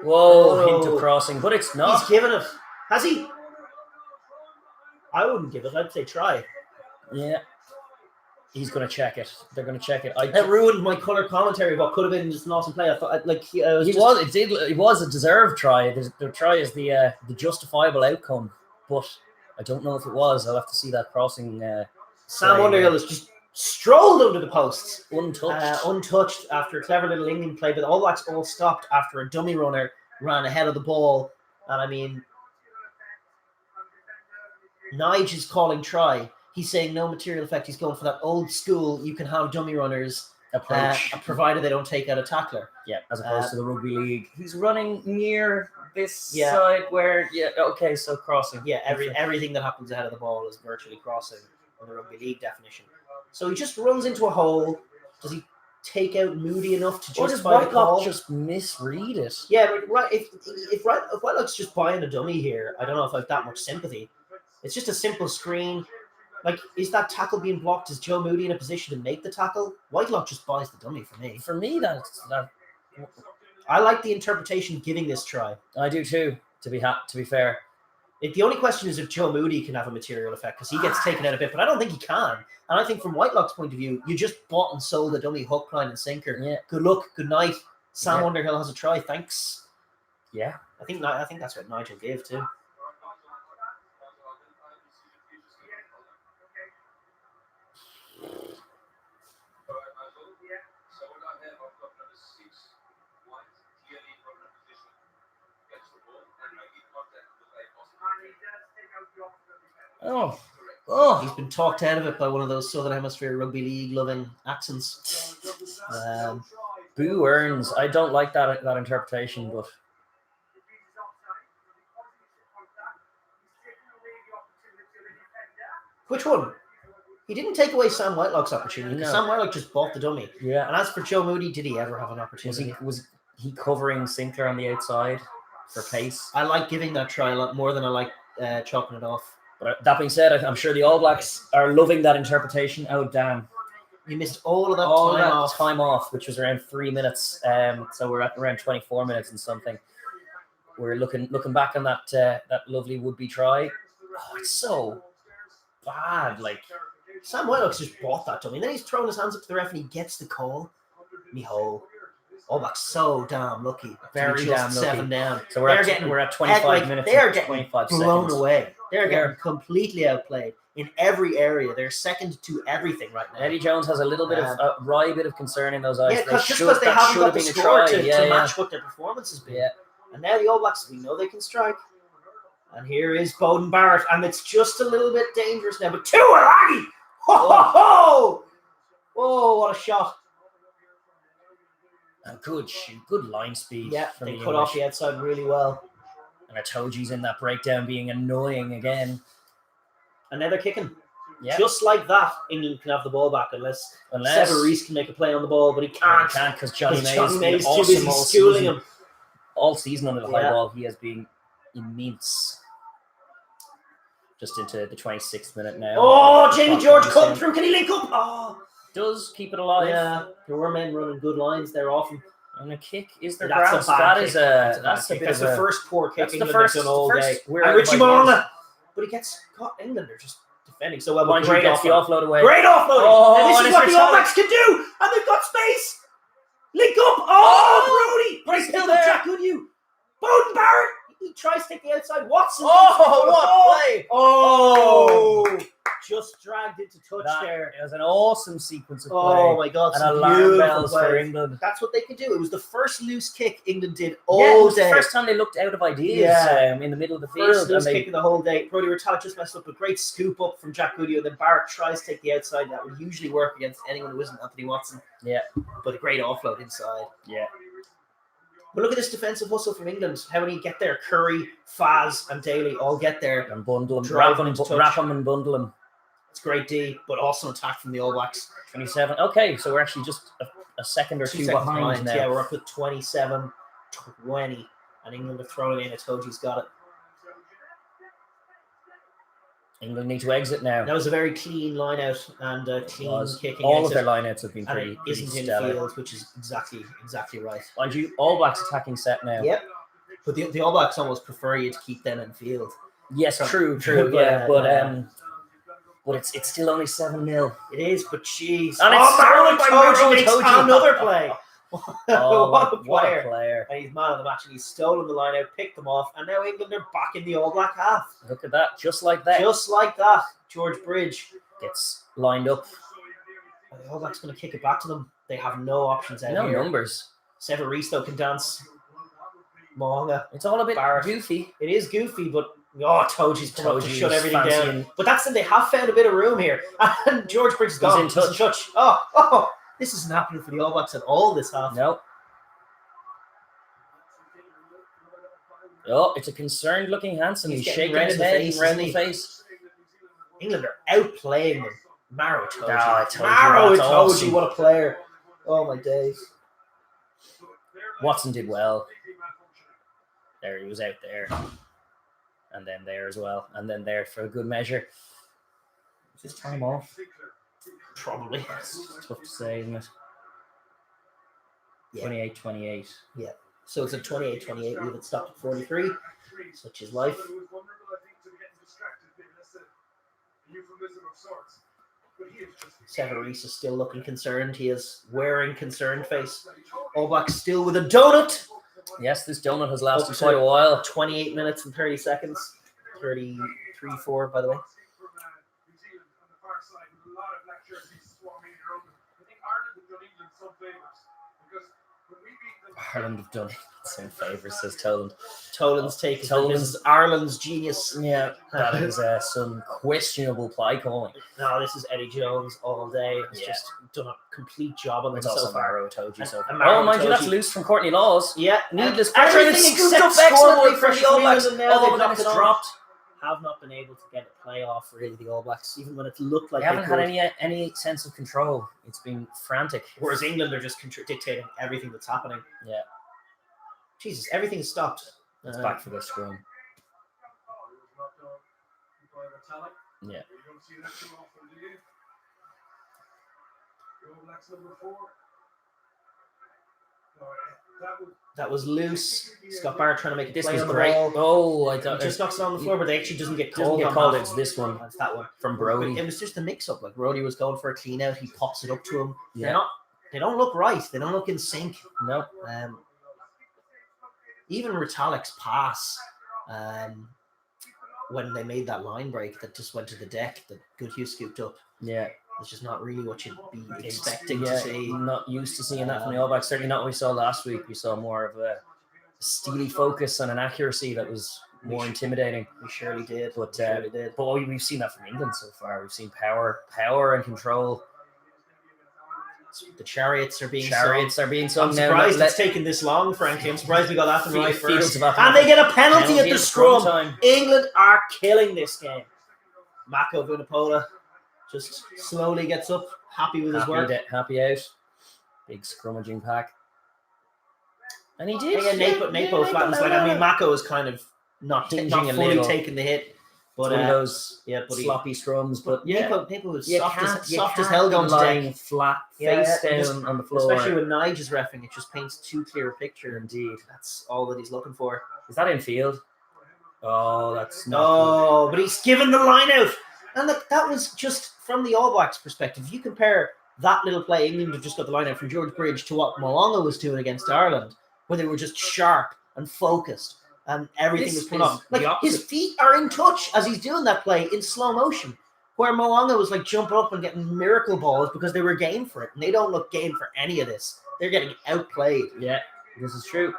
Whoa, Oh. hint of crossing, but it's not. He's given it. Has he? I wouldn't give it. I'd say try. Yeah. He's going to check it. They're going to check it. That ruined my colour commentary of what could have been just an awesome play. I thought, It was a deserved try. The try is the justifiable outcome, but I don't know if it was. I'll have to see that crossing. Sam play, Underhill has just strolled under the posts. Untouched. Untouched after a clever little England play, but the All Blacks all stopped after a dummy runner ran ahead of the ball. And I mean, Nige is calling try. He's saying no material effect. He's going for that old school, you can have dummy runners, Approach. provided they don't take out a tackler. Yeah, as opposed to the rugby league. He's running near this Yeah. side where, okay, so crossing. Yeah, everything that happens ahead of the ball is virtually crossing in the rugby league definition. So he just runs into a hole. Does he take out Moody enough to Or does justify the call? Whitelock just misread it? Yeah, but right. If Whitelock's just buying a dummy here, I don't know if I have that much sympathy. It's just a simple screen. Like, is that tackle being blocked? Is Joe Moody in a position to make the tackle? Whitelock just buys the dummy for me. For me, that I like the interpretation giving this try. I do too. To be fair, The only question is if Joe Moody can have a material effect because he gets taken out a bit, but I don't think he can. And I think from Whitelock's point of view, you just bought and sold a dummy hook, line, and sinker. Yeah. Good luck, good night. Sam Underhill has a try. Thanks. Yeah. I think that's what Nigel gave too. Oh, He's been talked out of it by one of those Southern Hemisphere Rugby League loving accents. Boo earns. I don't like that interpretation, but which one? He didn't take away Sam Whitelock's opportunity. No. Sam Whitelock just bought the dummy. yeah. And as for Joe Moody, did he ever have an opportunity? Was he covering Sinclair on the outside for pace? I like giving that try a lot more than I like chopping it off. But that being said, I'm sure the All Blacks are loving that interpretation. Oh, damn. You missed all of that time off, which was around 3 minutes. So we're at around 24 minutes and something. We're looking back on that lovely would-be try. Oh, it's so bad. Like, Sam Whitelock's just bought that dummy. And then he's throwing his hands up to the ref and he gets the call. Meho. All Blacks so damn lucky. Very damn lucky. 7 down. So we're at 25 minutes. They are getting 25 blown seconds. away. They're getting completely outplayed in every area. They're second to everything right now. Eddie Jones has a little bit of a wry bit of concern in those eyes. Yeah, just because they haven't got the score to match what their performance has been. Yeah. And now the All Blacks, we know they can strike. And here is Bowden Barrett, and it's just a little bit dangerous now. But Tuilagi! Ho, ho, ho! Whoa, what a shot. And good line speed. Yeah, from they the cut English. off the outside really well. And Itoji's in that breakdown being annoying again. And now they're kicking. Yeah. Just like that, England can have the ball back unless Sever Reece can make a play on the ball, but he can't. He can't because Johnny Mays too busy awesome schooling him. All season under the high ball, he has been immense. Just into the 26th minute now. Oh, Jamie George cutting through. Can he link up? Oh, does keep it alive. Yeah, there were men running good lines there often. And a kick is their That's ground. a bad kick. That's the first poor kick England have done all day. And Richie Moana. But he gets caught. England are just defending so well. Mind you, gets the offload away. Great offload. Oh, and this is what the All Blacks can do. And they've got space. Link up. Oh, Brody. But he's still there. Jack Goodhue. Bowden Barrett. He tries to take the outside. Watson. Oh, what play. Oh. Just dragged into touch there. It was an awesome sequence of play. Oh my God. And alarm bells for England. That's what they could do. It was the first loose kick England did all day. It was the first time they looked out of ideas in the middle of the field. First loose kick of the whole day. Brody Rattale just messed up a great scoop up from Jack Goodhue. And then Barrett tries to take the outside. That would usually work against anyone who isn't Anthony Watson. Yeah. But a great offload inside. Yeah. But look at this defensive hustle from England. How many get there? Curry, Faz, and Daly all get there. And bundle them. Wrap them and bundle them. It's great D, but awesome attack from the All Blacks. 27. Okay, so we're actually just a second or two behind now. Yeah, we're up with 27-20. And England have thrown it in. Itoji's got it. England need to exit now. That was a very clean line out and clean kicking. All of their line outs have been pretty isn't stellar. In field, which is exactly right. Mind you, All Blacks attacking set now. Yep. But the All Blacks almost prefer you to keep them in field. Yes, true. Yeah, but it's still only 7-0. It is, but jeez. And Itoji makes another play. What a player. And he's man of the match, and he's stolen the line out, picked them off, and now England are back in the All Black half. Look at that, just like that. Just like that. George Bridge gets lined up. The All Blacks going to kick it back to them. They have no options out here. No numbers. Sever Reece, though, can dance. Moanga. It's all a bit Barrett. goofy. It is goofy, but Toji's come up to shut everything down. And but that's when they have found a bit of room here. And George Bridge is gone. He's in touch. Oh, this isn't happening for the All Blacks at all this half. No. Oh, it's a concerned looking Hansen. He's shaking his head around the face. England are outplaying them. Maro Itoji. Maro Itoji, what a player. Oh my days. Watson did well. There, he was out there. And then there as well. And then there for a good measure. Is this time off? Probably. It's tough to say, isn't it? Yeah. 28-28. Yeah. So it's a 28-28. We have it stopped at 43. Such is life. Severese is still looking concerned. He is wearing concerned face. All Blacks still with a donut. Yes, this donut has lasted Up to quite a while. 28 minutes and 30 seconds. 33-4, by the way. Ireland have done some favours, says Toland. Toland's take is Ireland's genius. Yeah, that is some questionable play calling. No, this is Eddie Jones all day. He's just done a complete job on It's them also so far. Maro Toji. So Maro mind you, that's Itoje. loose from Courtney Laws. Yeah, Needless and pressure. everything It's scooped up except excellently scoreboard for the All Blacks. pressure. Now they've Then knocked it's it on. dropped. Have not been able to get a play off, really, the All Blacks, even when it looked like They haven't could. had any sense of control. It's been frantic. Whereas England are just dictating everything that's happening. Yeah. Jesus, everything's stopped. It's back for the scrum. Yeah. That was loose. Scott Barrett trying to make a This play was on the great. ball. Oh, I He thought just knocks it on the floor, but they actually doesn't get called. called. It's this one. That's that one From Brody. It was just a mix-up. Like Brody was going for a clean out. He pops it up to him. Yeah. They don't look right. They don't look in sync. No. Even Ritalik's pass, when they made that line break that just went to the deck, that Goodhue scooped up. Yeah. It's just not really what you'd be expecting to see. Not used to seeing that from the All Blacks. Certainly not what we saw last week. We saw more of a steely focus and an accuracy that was more intimidating. We surely did. But we've seen that from England so far. We've seen power and control. The chariots are being sung. I'm now. surprised it's taken this long, frankly. I'm surprised we got that right first. And And they get a penalty at the scrum. Time. England are killing this game. Mako Vunipola just slowly gets up, happy with his work. Happy out. Big scrummaging pack. And he did. Napo flattens. Like, I mean, Mako is kind of not fully taking the hit. But one of those sloppy scrums. But Napo was soft as hell going lying flat, face down just, on the floor. Especially when Nige is reffing, it just paints too clear a picture. Indeed. That's all that he's looking for. Is that in field? Oh, that's no. But he's given the line out. And look, that was just from the All Blacks perspective. If you compare that little play, England have just got the line out from George Bridge, to what Mo'unga was doing against Ireland, where they were just sharp and focused and everything was put on. Like, his feet are in touch as he's doing that play in slow motion, where Mo'unga was like jumping up and getting miracle balls because they were game for it. And they don't look game for any of this. They're getting outplayed. Yeah, this is true.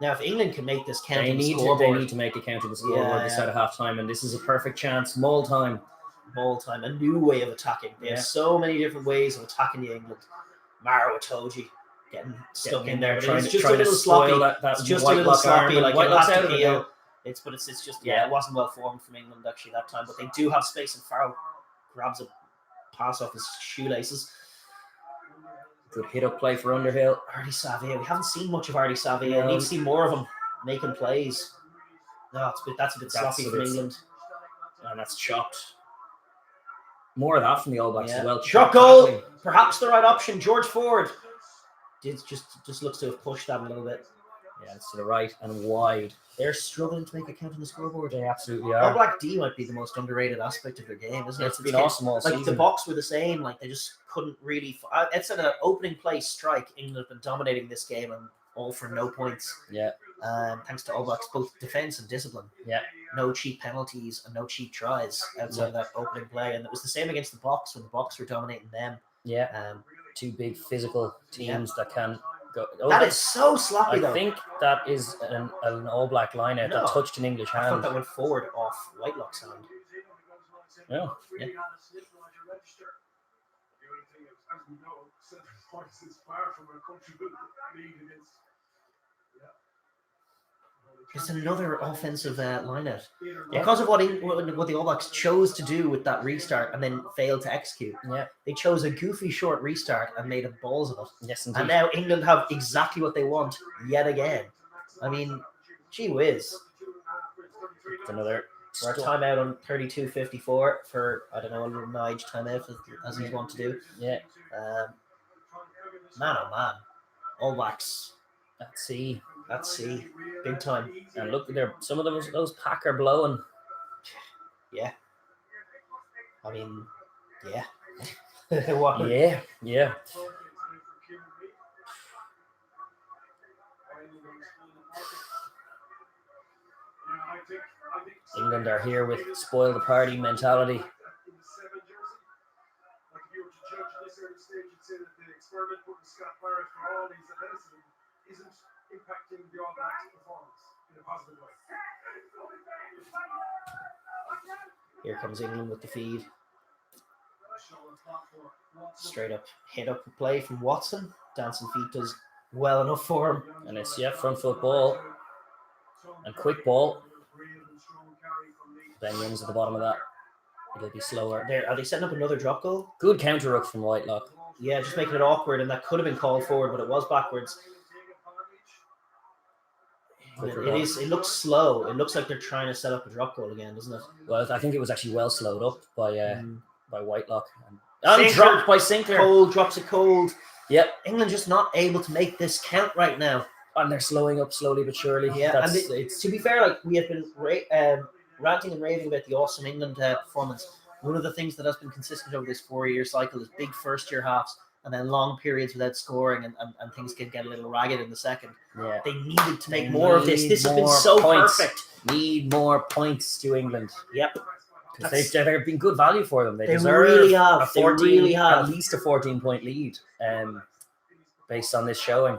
Now, if England can make this count, they need to make a count of the scoreboard this side of half time, and this is a perfect chance. Maul time, a new way of attacking. They have so many different ways of attacking the England. Maro Itoje getting stuck in there, but it's just a little sloppy. It's just a little sloppy, like it has to peel. It's just it wasn't well formed from England actually that time, but they do have space, and Farrell grabs a pass off his shoelaces. Good hit up play for Underhill. Artie Savia. We haven't seen much of Artie Savia. We need to see more of him making plays. No, that's a bit sloppy from England. And that's chopped. More of that from the All Blacks as well. Drop goal. Tackling. Perhaps the right option. George Ford just looks to have pushed that a little bit. Yeah, it's to the right and wide. They're struggling to make a count on the scoreboard. They absolutely are. All Black D might be the most underrated aspect of their game, isn't it? It's been awesome all season. Like, the Boks were the same. Like, they just couldn't really... It's at an opening play strike. England have been dominating this game, and all for no points. Yeah. Thanks to All Blacks, both defence and discipline. Yeah. No cheap penalties and no cheap tries outside of that opening play. And it was the same against the Boks when the Boks were dominating them. Yeah. Two big physical teams that can... That is so sloppy, though. I think that is an All Black line out that touched an English hand. I thought that went forward off Whitelock's hand. Yeah. It's another offensive line out. Because of what the All Blacks chose to do with that restart and then failed to execute. Yeah. They chose a goofy short restart and made a balls of it. Yes, indeed. And now England have exactly what they want yet again. I mean, gee whiz. It's another Our timeout on 32:54 for, I don't know, a little Nige timeout as he's want to do. Yeah. Man, oh man. All Blacks. Let's see. Big time. And look, some of those pack are blowing. Yeah. I mean, yeah. What? Yeah. England are here with spoil the party mentality. Impacting the All Blacks' performance in a positive way. Here comes England with the feed. Straight up, hit up a play from Watson. Dancing feet does well enough for him. And it's, front foot ball. And quick ball. Ben Young's at the bottom of that. It'll be slower. Are they setting up another drop goal? Good counter ruck from Whitelock. Yeah, just making it awkward, and that could have been called forward, but it was backwards. It looks slow. It looks like they're trying to set up a drop goal again, doesn't it? Well, I think it was actually well slowed up by Whitelock. And dropped by Sinclair. Cold drops it cold. Yep. England just not able to make this count right now. And they're slowing up slowly but surely. Yeah, to be fair, like we have been ranting and raving about the awesome England performance. One of the things that has been consistent over this 4-year cycle is big first-year halves and then long periods without scoring and things can get a little ragged in the second. Yeah. They needed to make more of this. This has been so perfect. Need more points to England. Yep. Because they've been good value for them. They deserve really have. At least a 14-point lead based on this showing.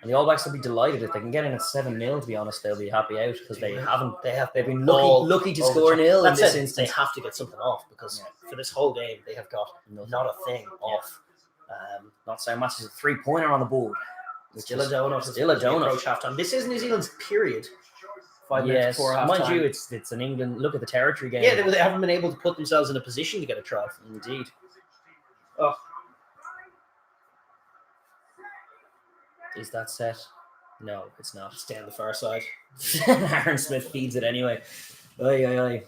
And the All Blacks will be delighted if they can get in at 7-0. To be honest, they'll be happy out because they've been lucky to score nil in this instance. They have to get something off because for this whole game they have got not a thing off. Not so much as a 3-pointer on the board. Still a donut. Approach halftime. This is New Zealand's period. 5 minutes before halftime. Mind you, it's an England. Look at the territory game. Yeah, they haven't been able to put themselves in a position to get a try. Indeed. Oh. Is that set? No, it's not. It's down the far side. Aaron Smith feeds it anyway. Aye.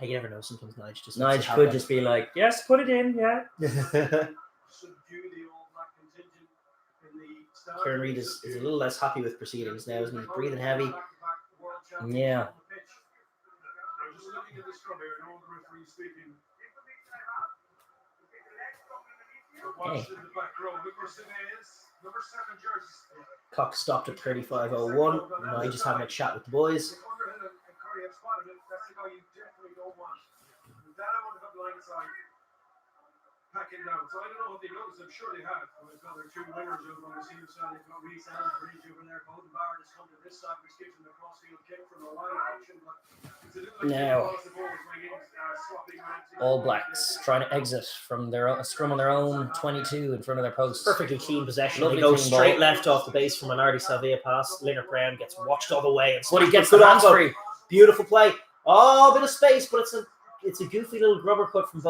You never know. Sometimes Nige could just be like, yes, put it in, yeah. Kieran Reid is a little less happy with proceedings now, isn't he? He's breathing heavy. Yeah. Hey. Cox stopped at 35:01. Nige is having a chat with the boys. Packing down. So I don't know what they noticed. I'm sure they have. There's another 2 winners over on the senior side. They've got Reese and Bridge over there. Golden Barrett has come to this side, which gives them a cross-field kick from the line option. But it's a little now, All Blacks trying to exit from their own, scrum on their own 22 in front of their post. Perfectly clean possession. Lovely they go clean straight ball. left off the base from an Artie Savia pass. Leonard Brown gets watched all the way. But he gets the hands free. Beautiful play. Oh, a bit of space, but it's a goofy little grubber kick from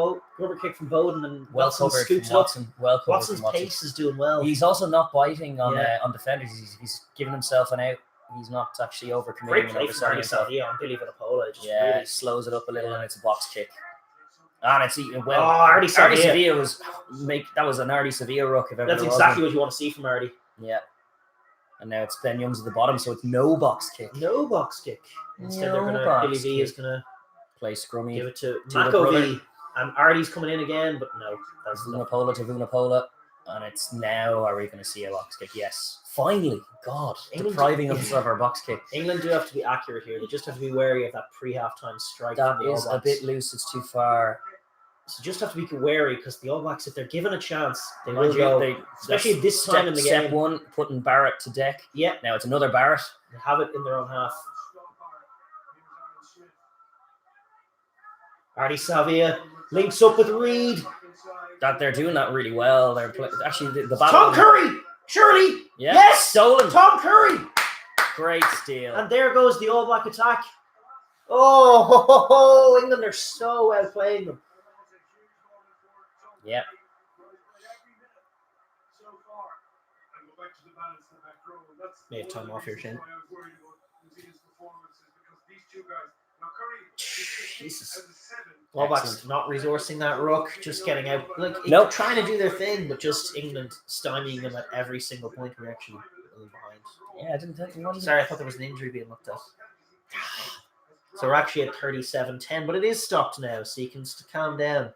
Bowden, and well covered from Watson. Well covered. Watson's pace is doing well. He's also not biting on defenders. He's giving himself an out. He's not actually overcommitting. Great play from Artie Savia on Billy Vanapola. Really slows it up a little, and it's a box kick. And it's eaten well. Artie Savia was an Artie Savia ruck. That's exactly what you want to see from Artie. Yeah. And now it's Ben Young's at the bottom, so it's no box kick. No box kick. Instead, Billy V is gonna play scrummy. Give it to Mako V. And Artie's coming in again, but no. That's Vunapola to Vunapola. And it's now, are we going to see a box kick? Yes. Finally. God. Depriving us of our box kick. England do have to be accurate here. They just have to be wary of that pre-halftime strike. That is a bit loose. It's too far. So just have to be wary because the All Blacks, if they're given a chance, they will go. Especially at this time in the game. Step one, putting Barrett to deck. Yeah. Now it's another Barrett. They have it in their own half. Artie Savia links up with Reid. That they're doing that really well. They're actually the battle. Tom Curry, surely. Yeah. Yes, stolen. Tom Curry. Great steal. And there goes the All Black attack. Oh, England are so well playing them. Yep. May have time off here, Shane. Jesus. All Blacks not resourcing that ruck, just getting out. Like, Nope. trying to do their thing, but just England stymieing them at every single point we're actually behind. Yeah, I didn't think. Sorry, I thought there was an injury being looked at. So we're actually at 37-10, but it is stopped now, so you can calm down.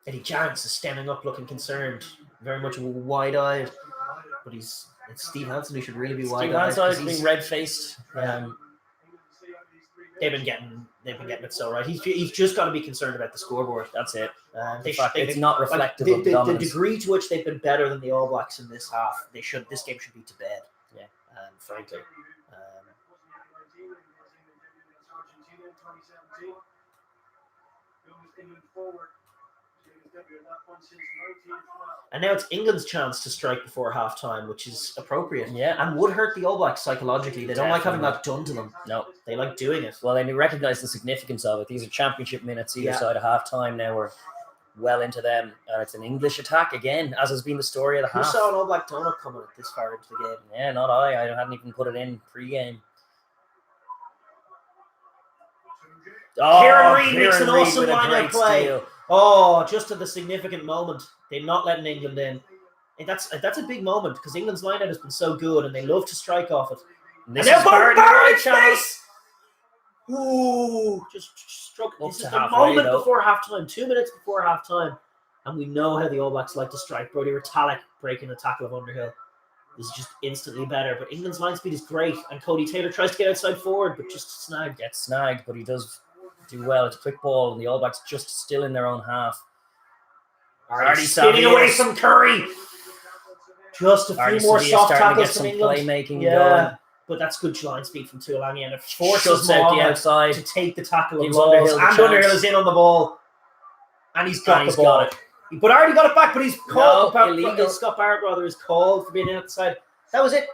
Eddie Jones is standing up looking concerned, very much wide-eyed, but it's Steve Hansen who should really be wide-eyed. Steve Hansen being red-faced. They've been getting it so right. He's just got to be concerned about the scoreboard. That's it. It's not reflective of the dominance. The degree to which they've been better than the All Blacks in this half, this game should be to bed. Yeah, frankly. And now it's England's chance to strike before half-time, which is appropriate. Yeah. And would hurt the All Blacks psychologically. They don't like having that done to them. No. They like doing it. Well, they recognise the significance of it. These are championship minutes either side of half-time. Now we're well into them. And it's an English attack again, as has been the story of the half. Who saw an All Black donut coming this far into the game? Yeah, not I. I hadn't even put it in pre-game. Kieran Reid makes an awesome line-out line-out play. Steal. Oh, just at the significant moment. They're not letting England in. And that's a big moment because England's line-out has been so good and they love to strike off it. And now Barrett's face! Ooh, just struck. This is the moment before halftime, 2 minutes before halftime. And we know how the All Blacks like to strike. Brody Retallick breaking a tackle of Underhill. This is just instantly better. But England's line speed is great. And Cody Taylor tries to get outside forward, but just gets snagged, but he does do well. It's a quick ball, and the All Blacks just still in their own half. Already spinning away from Curry. Just a few more soft tackles from England. Playmaking going. But that's good line speed from Tuilagi, and it forces out the outside to take the tackle of Underhill. And Underhill is in on the ball, and he's got the ball. But already got it back, but he's called. Illegal. Scott Barrett is called for being outside. That was it.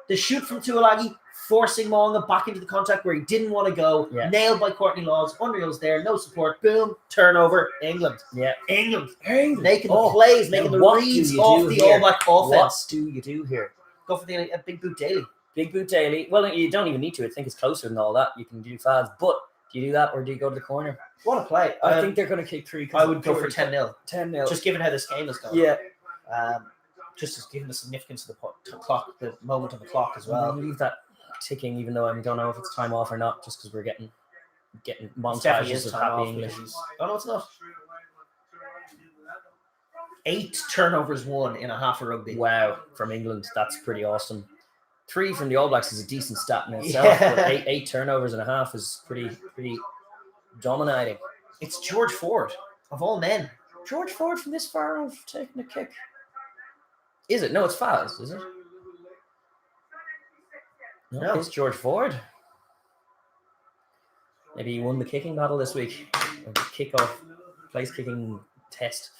The shoot from Tuilagi, forcing Monga back into the contact where he didn't want to go. Yeah. Nailed by Courtney Laws. Underhill's there, no support. Boom, turnover. England. Yeah, England. Making the plays, making the reads off the All Black offense. What do you do here? Go for the Big Boot Daily. Big Boot Daily. Well, you don't even need to. I think it's closer than all that. You can do fouls. But do you do that or do you go to the corner? What a play. I think they're going to kick 3. I would go for 10-0. 10-0. Just given how this game is going. Yeah. Just as given the significance of the clock, the moment on the clock as well. Leave that ticking, even though I don't know if it's time off or not, just because we're getting montages of happy English. Oh, no, it's not. 8 turnovers won in a half of rugby. Wow, from England, that's pretty awesome. 3 from the All Blacks is a decent stat in itself, but 8 turnovers and a half is pretty dominating. It's George Ford, of all men. George Ford from this far out taking a kick. Is it? No, it's fouls, is it? No, it's George Ford. Maybe he won the kicking battle this week. Or the kickoff, place kicking test.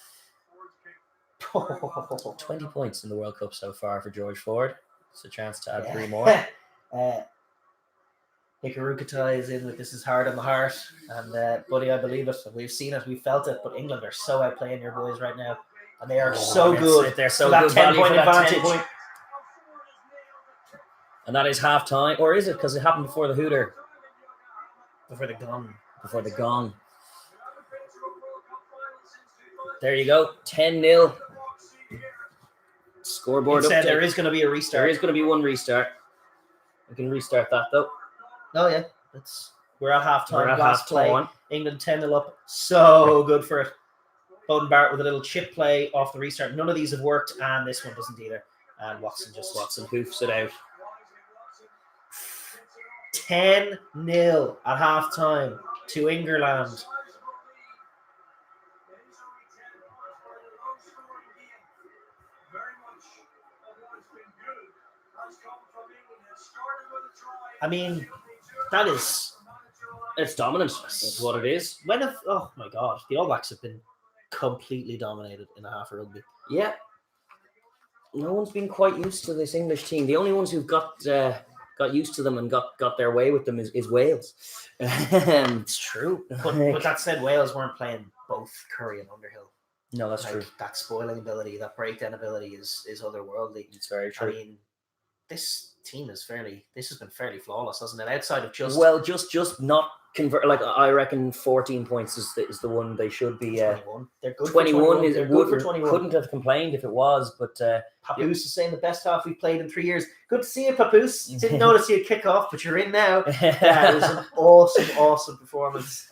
20 points in the World Cup so far for George Ford. It's a chance to add 3 more. Hikarukatai is in with This Is Hard on the Heart. And, buddy, I believe it. We've seen it. We've felt it. But England are so outplaying your boys right now. And they are so good. They're so good. That 10-point advantage. And that is half time. Or is it? Because it happened before the hooter. Before the gong. Before the gong. There you go. 10-0. Scoreboard update. There is going to be a restart. There is going to be one restart. We can restart that though. Oh yeah. We're at halftime. Last play. England 10-0 up. So good for it. Bowden Barrett with a little chip play off the restart. None of these have worked, and this one doesn't either. And Watson hoofs it out. 10-0 at halftime to England. I mean, it's dominant. That's what it is. Oh my God, the All Blacks have been completely dominated in a half of rugby. Yeah. no one's been quite used to this English team. The only ones who've got used to them and got their way with them is Wales. It's true. But that said, Wales weren't playing both Curry and Underhill. No, that's true. That spoiling ability, that breakdown ability is otherworldly. It's very true. I mean, this team has been fairly flawless, hasn't it? Outside of just not convert. Like I reckon, 14 points is the one they should be. 21. They're good. 21 is good for 21. Couldn't have complained if it was, but Papoose is saying the best half we've played in 3 years. Good to see you, Papoose. Didn't notice you kick off, but you're in now. That was an awesome performance.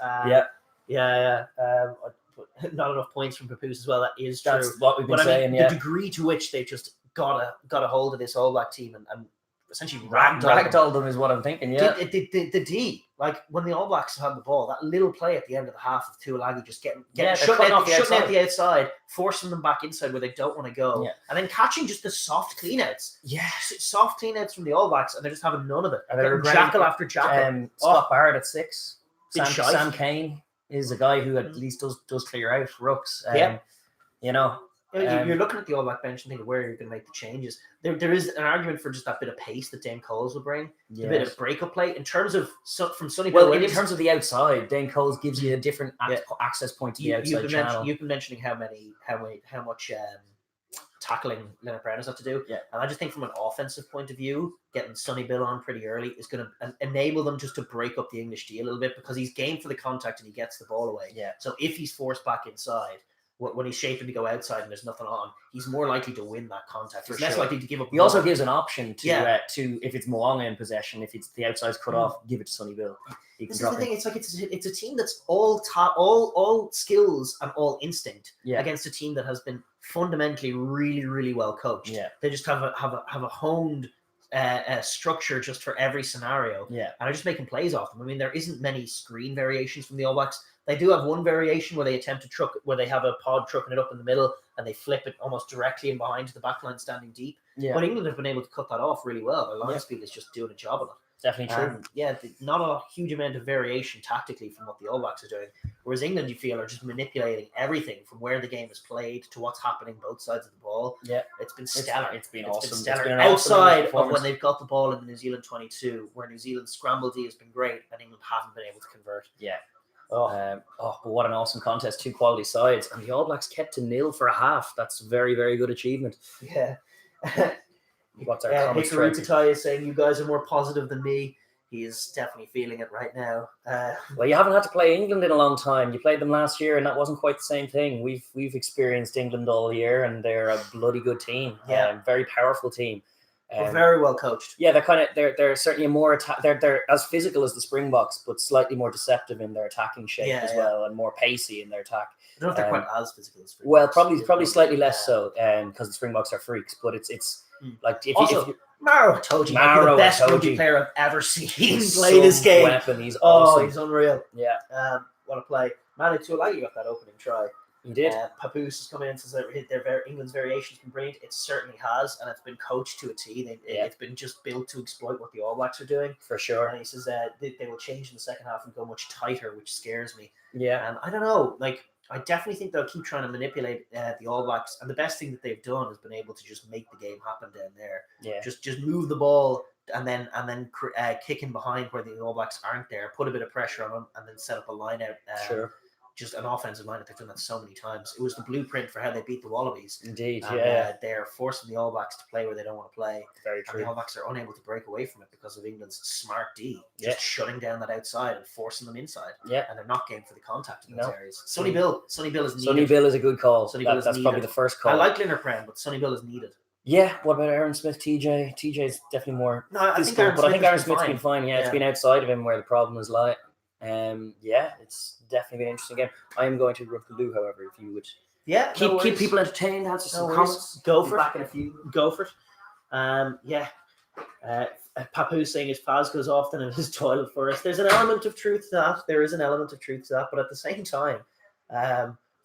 Not enough points from Papoose as well. That is true. That's what we've been saying. The degree to which they just got a hold of this All Black team and essentially ragdolled them is what I'm thinking. Yeah, the D, like when the All Blacks had the ball, that little play at the end of the half of Tuilagi just getting shutting out the outside, forcing them back inside where they don't want to go, and then catching just the soft cleanouts. Soft cleanouts from the All Blacks, and they're just having none of it. And they're jackal after jackal. Scott Barrett at 6. Sam Kane is a guy who at least does clear out rucks. You know. You're looking at the All Black bench and thinking where you're going to make the changes. There is an argument for just that bit of pace that Dane Coles will bring, a bit of breakup play in terms of from Sonny Bill. In terms of the outside, Dane Coles gives you a different access point to the outside channel. You've been mentioning how much tackling Leonard Brown has had to do, and I just think from an offensive point of view, getting Sonny Bill on pretty early is going to enable them just to break up the English D a little bit because he's game for the contact and he gets the ball away. So if he's forced back inside, when he's shaping to go outside and there's nothing on, he's more likely to win that contact. He's less likely to give up. He also gives an option to if it's Moanga in possession, if it's the outside's cut off, give it to Sonny Bill. This is the thing. It's like it's a team that's all skills and all instinct against a team that has been fundamentally really, really well coached. They just have a honed structure just for every scenario. And are just making plays off them. I mean, there isn't many screen variations from the All Blacks. They do have one variation where they attempt to truck, where they have a pod trucking it up in the middle and they flip it almost directly in behind the backline standing deep. But England have been able to cut that off really well. Their line speed is just doing a job of it. Definitely true. Not a huge amount of variation tactically from what the All Blacks are doing. Whereas England, you feel, are just manipulating everything from where the game is played to what's happening both sides of the ball. It's been stellar. It's been awesome. Stellar. It's been outside of when they've got the ball in the New Zealand 22, where New Zealand's scramble D has been great and England haven't been able to convert. But what an awesome contest. 2 quality sides. And the All Blacks kept to 0 for a half. That's a very, very good achievement. What's our Hikaru Katai is saying, you guys are more positive than me. He is definitely feeling it right now. Well, you haven't had to play England in a long time. You played them last year, and that wasn't quite the same thing. We've experienced England all year, and they're a bloody good team. Very powerful team. They're very well coached. They're certainly a more they're as physical as the Springboks, but slightly more deceptive in their attacking shape as well, and more pacey in their attack. I don't know if they're quite as physical as Well, Springboks. probably slightly less so, because the Springboks are freaks. But it's like if you Maro Itoje, the best rugby player I've ever seen play this game. Weapon, he's awesome. He's unreal. What a play. Manu Tuilagi got that opening try. He did. Papoose has come in and says that England's variation's been brilliant. It certainly has, and it's been coached to a T. It's been just built to exploit what the All Blacks are doing. For sure. And he says they will change in the second half and go much tighter, which scares me. I don't know. I definitely think they'll keep trying to manipulate the All Blacks, and the best thing that they've done has been able to just make the game happen down there. Just move the ball and then kick in behind where the All Blacks aren't there, put a bit of pressure on them, and then set up a line out. Just an offensive line. They've done that so many times. It was the blueprint for how they beat the Wallabies. Indeed, they're forcing the All Blacks to play where they don't want to play. Very true. And the All Blacks are unable to break away from it because of England's smart D, just shutting down that outside and forcing them inside. And they're not game for the contact in those areas. Sonny Bill is needed. Sonny Bill is a good call. That's probably the first call. I like Leonard Brown, but Sonny Bill is needed. What about Aaron Smith, TJ? TJ's definitely more physical, I think Aaron Smith's been fine. It's been outside of him where the problem is lie. It's definitely been an interesting game. I am going to Rugby Lou, however, if you would keep people entertained, answer some comments. Go for it. Papoose saying his Paz goes often in his toilet for us. There's an element of truth to that. But at the same time,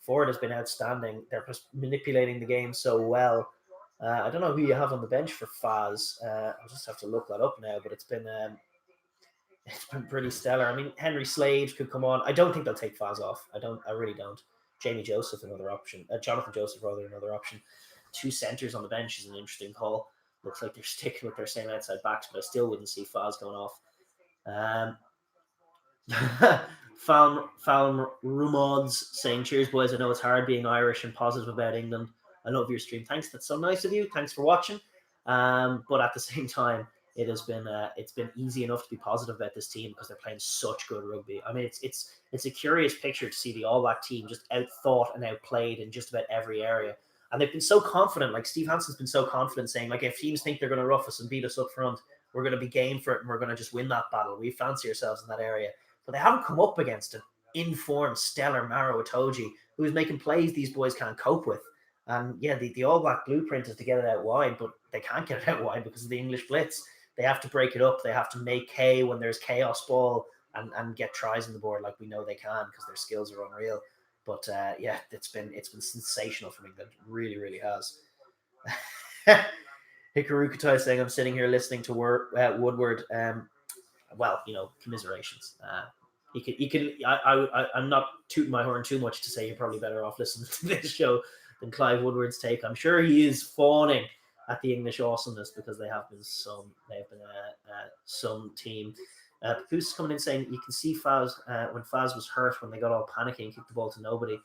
Ford has been outstanding. They're just manipulating the game so well. I don't know who you have on the bench for Faz. I'll just have to look that up now, but it's been pretty stellar. I mean, Henry Slade could come on. I don't think they'll take Faz off. I really don't. Jamie Joseph, another option. Jonathan Joseph, rather, another option. 2 centres on the bench is an interesting call. Looks like they're sticking with their same outside backs, but I still wouldn't see Faz going off. Found Rumods saying, cheers, boys. I know it's hard being Irish and positive about England. I love your stream. Thanks. That's so nice of you. Thanks for watching. But at the same time, it's been easy enough to be positive about this team because they're playing such good rugby. I mean, it's a curious picture to see the All Black team just outthought and outplayed in just about every area. And they've been so confident. Like Steve Hansen's been so confident, saying like, if teams think they're going to rough us and beat us up front, we're going to be game for it and we're going to just win that battle. We fancy ourselves in that area. But they haven't come up against an in-form, stellar Maro Itoje, who's making plays these boys can't cope with. And yeah, the All Black blueprint is to get it out wide, but they can't get it out wide because of the English blitz. They have to break it up. They have to make hay when there's chaos ball and get tries on the board like we know they can because their skills are unreal. But yeah, it's been sensational from England. It really, really has. Hikarukutai saying, I'm sitting here listening to Woodward. Well, commiserations. I'm not tooting my horn too much to say you're probably better off listening to this show than Clive Woodward's take. I'm sure he is fawning at the English awesomeness because they have been some team. Papoose is coming in saying you can see Faz when Faz was hurt when they got all panicky and kicked the ball to nobody.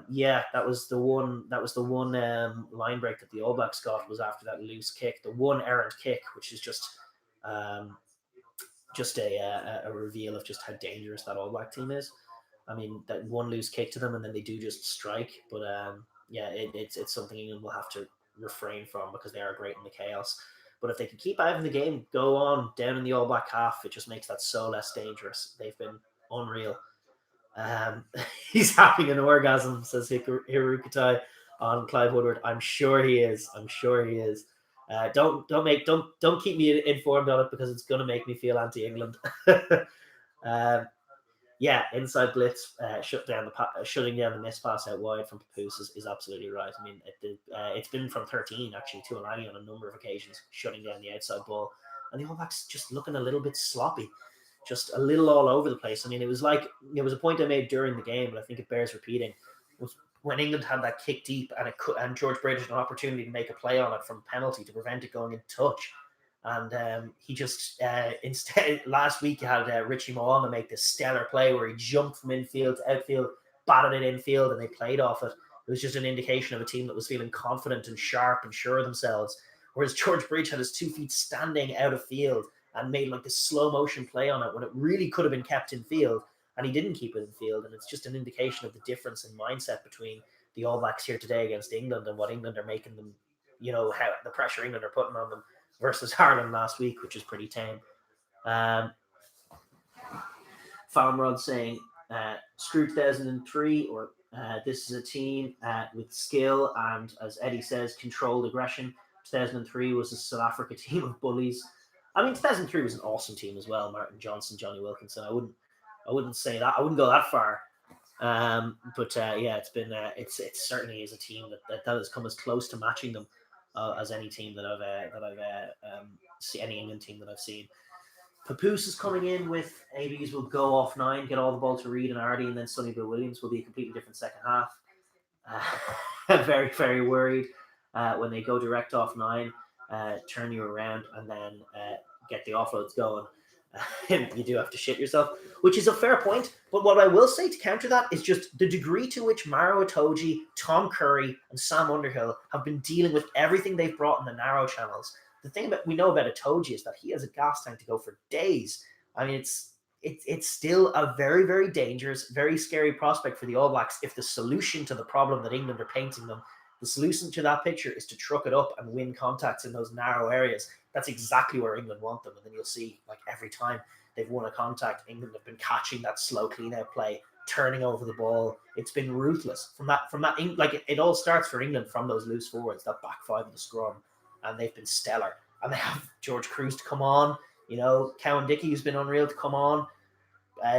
Yeah, that was the one line break that the All Blacks got was after that loose kick, the one errant kick, which is just a reveal of just how dangerous that All Black team is. I mean, that one loose kick to them and then they do just strike. But yeah, it's something England will have to refrain from because they are great in the chaos. But if they can keep having the game go on down in the All Black half, it just makes that so less dangerous. They've been unreal. He's having an orgasm, says Hirukutai on Clive Woodward. I'm sure he is. Don't keep me informed on it because it's going to make me feel anti-England. Yeah, inside blitz, shutting down the miss pass out wide from Papoose is absolutely right. I mean, it's been from 13 actually to O'Reilly on a number of occasions, shutting down the outside ball, and the All Blacks just looking a little bit sloppy, just a little all over the place. I mean, it was a point I made during the game, and I think it bears repeating. Was when England had that kick deep and George Brady had an opportunity to make a play on it from penalty to prevent it going in touch. And he just instead last week he had Richie Moama make this stellar play where he jumped from infield to outfield, batted it infield, and they played off it. It was just an indication of a team that was feeling confident and sharp and sure of themselves. Whereas George Bridge had his 2 feet standing out of field and made like this slow motion play on it when it really could have been kept in field, and he didn't keep it in field. And it's just an indication of the difference in mindset between the All Blacks here today against England and what England are making them, how the pressure England are putting on them versus Ireland last week, which is pretty tame. Farmrod saying, screw 2003, or this is a team with skill and, as Eddie says, controlled aggression. 2003 was a South Africa team of bullies. I mean, 2003 was an awesome team as well. Martin Johnson, Johnny Wilkinson. I wouldn't say that. I wouldn't go that far. But yeah, it's been it certainly is a team that has come as close to matching them as any team that I've seen, any England team that I've seen. Papoose is coming in with ABs will go off 9, get all the ball to Reid and Artie, and then Sonny Bill Williams will be a completely different second half. Very, very worried when they go direct off 9, turn you around, and then get the offloads going. You do have to shit yourself, which is a fair point. But what I will say to counter that is just the degree to which Maro Itoje, Tom Curry, and Sam Underhill have been dealing with everything they've brought in the narrow channels. The thing we know about Itoje is that he has a gas tank to go for days. I mean, it's still a very, very dangerous, very scary prospect for the All Blacks if the solution to the problem that England are painting them, the solution to that picture is to truck it up and win contacts in those narrow areas. That's exactly where England want them. And then you'll see, like, every time they've won a contact, England have been catching that slow clean-out play, turning over the ball. It's been ruthless. From that, like, it all starts for England from those loose forwards, that back 5 of the scrum, and they've been stellar. And they have George Cruz to come on, Cowan Dickey, who's been unreal, to come on,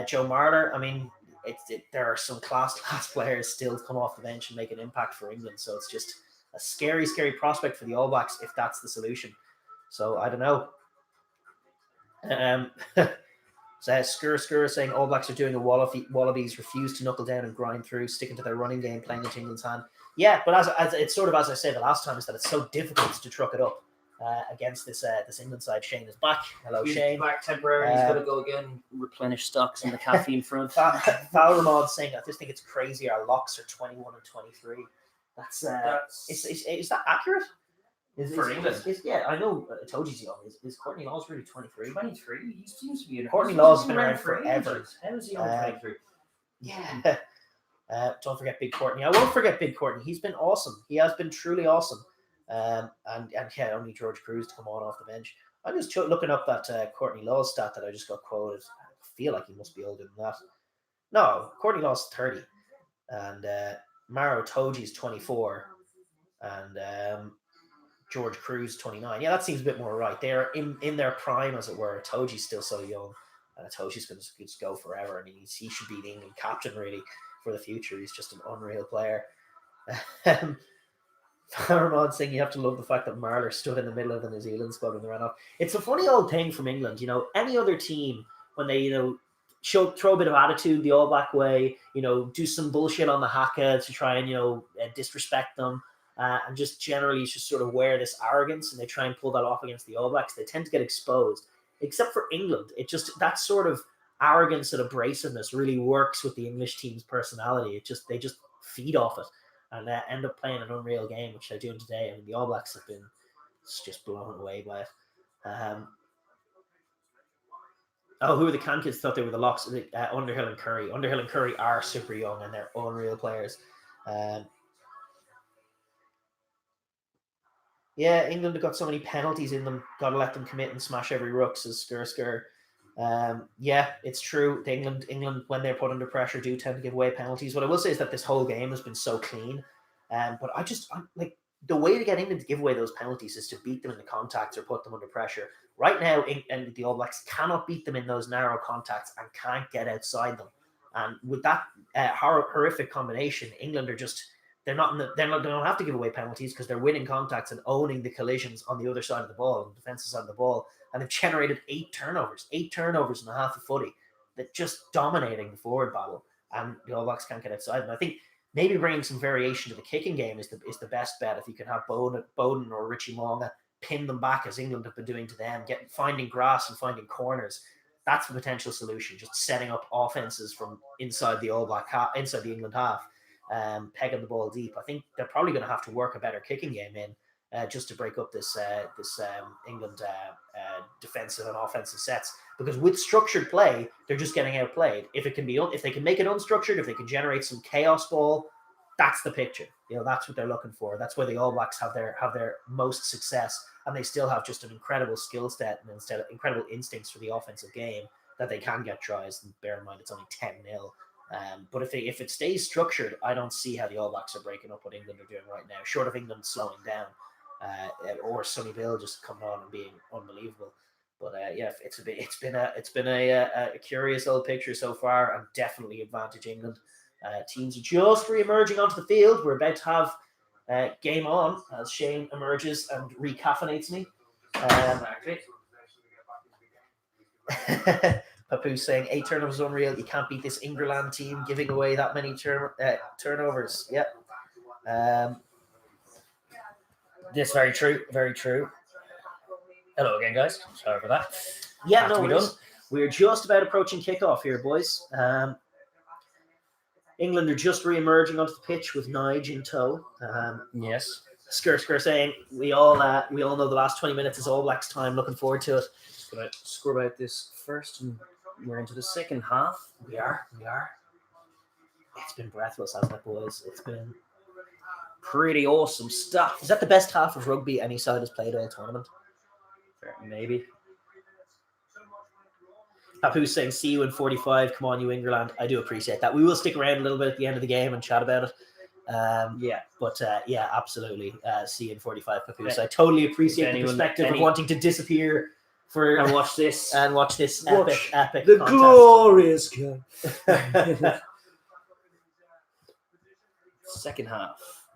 Joe Marler. I mean, there are some class players still to come off the bench and make an impact for England. So it's just a scary, scary prospect for the All Blacks if that's the solution. So I don't know. So Skur saying All Blacks are doing a Wallabies refuse to knuckle down and grind through, sticking to their running game, playing into England's hand. Yeah, but as it's sort of as I said the last time, is that it's so difficult to truck it up against this England side. Shane is back. Hello, He's Shane. back temporarily. He's got to go again, replenish stocks in the caffeine front. Falramod saying, I just think it's crazy. Our locks are 21 and 23. Is that accurate? For England? Yeah, I know Toji's young. Is Courtney Lawes really 23? 23? He seems to be in Courtney Lawes has been around forever. How is he on 23? Yeah. Don't forget Big Courtney. I won't forget Big Courtney. He's been awesome. He has been truly awesome. And yeah, only George Cruz to come on off the bench. I'm just looking up that Courtney Lawes stat that I just got quoted. I feel like he must be older than that. No, Courtney Lawes is 30. And Maro Toji's 24. And George Cruz 29. Yeah, that seems a bit more right. They're in their prime, as it were. Toji's still so young. Toji's going to just go forever. I mean, he should be the England captain, really, for the future. He's just an unreal player. Faramond saying you have to love the fact that Marler stood in the middle of the New Zealand squad when they ran off. It's a funny old thing from England. Any other team, when they, throw a bit of attitude the All Black way, do some bullshit on the haka to try and, disrespect them. And just generally just sort of wear this arrogance, and they try and pull that off against the All Blacks. They tend to get exposed. Except for England, that sort of arrogance and abrasiveness really works with the English team's personality. They just feed off it and end up playing an unreal game, which they're doing today. I mean, the All Blacks have been just blown away by it. Who are the Can kids? Thought they were the locks. Underhill and Curry. Underhill and Curry are super young and they're unreal players. Yeah, England have got so many penalties in them. Got to let them commit and smash every ruck, says Skr. Yeah, it's true. England, when they're put under pressure, do tend to give away penalties. What I will say is that this whole game has been so clean. But I'm like, the way to get England to give away those penalties is to beat them in the contacts or put them under pressure. Right now, and the All Blacks cannot beat them in those narrow contacts and can't get outside them. And with that horrific combination, England are just... They don't have to give away penalties because they're winning contacts and owning the collisions on the other side of the ball, on the defensive side of the ball, and they've generated 8 turnovers in a half a footy. They're just dominating the forward battle, and the All Blacks can't get outside. And I think maybe bringing some variation to the kicking game is the best bet. If you can have Bowden or Richie Mo'unga pin them back as England have been doing to them, finding grass and finding corners. That's the potential solution. Just setting up offenses from inside the All Black inside the England half. Pegging the ball deep. I think they're probably going to have to work a better kicking game in just to break up this England defensive and offensive sets. Because with structured play, they're just getting outplayed. If they can make it unstructured, if they can generate some chaos ball, that's the picture. That's what they're looking for. That's where the All Blacks have their most success, and they still have just an incredible skill set and incredible instincts for the offensive game that they can get tries. And bear in mind, it's only 10-0. But if it stays structured, I don't see how the All Blacks are breaking up what England are doing right now, short of England slowing down or Sonny Bill just coming on and being unbelievable. But yeah, it's been a curious old picture so far, and definitely advantage England. Teams are just re-emerging onto the field. We're about to have game on as Shane emerges and recaffeinates me. Papoose saying 8 turnovers is unreal. You can't beat this England team giving away that many turnovers. Yep. This very true. Very true. Hello again, guys. Sorry for that. Yeah, no worries. We're just about approaching kickoff here, boys. England are just re-emerging onto the pitch with Nige in tow. Yes. Skr saying we all know the last 20 minutes is All Blacks time. Looking forward to it. Just gonna scrub out this first, and we're into the second half. We are. It's been breathless, hasn't it, boys? It's been pretty awesome stuff. Is that the best half of rugby any side has played all tournament? Maybe. Papoose saying, see you in 45. Come on, you England. I do appreciate that. We will stick around a little bit at the end of the game and chat about it. Yeah, absolutely. See you in 45, Papoose. I totally appreciate the perspective of wanting to disappear and watch this epic the contest. Glorious game. Second half.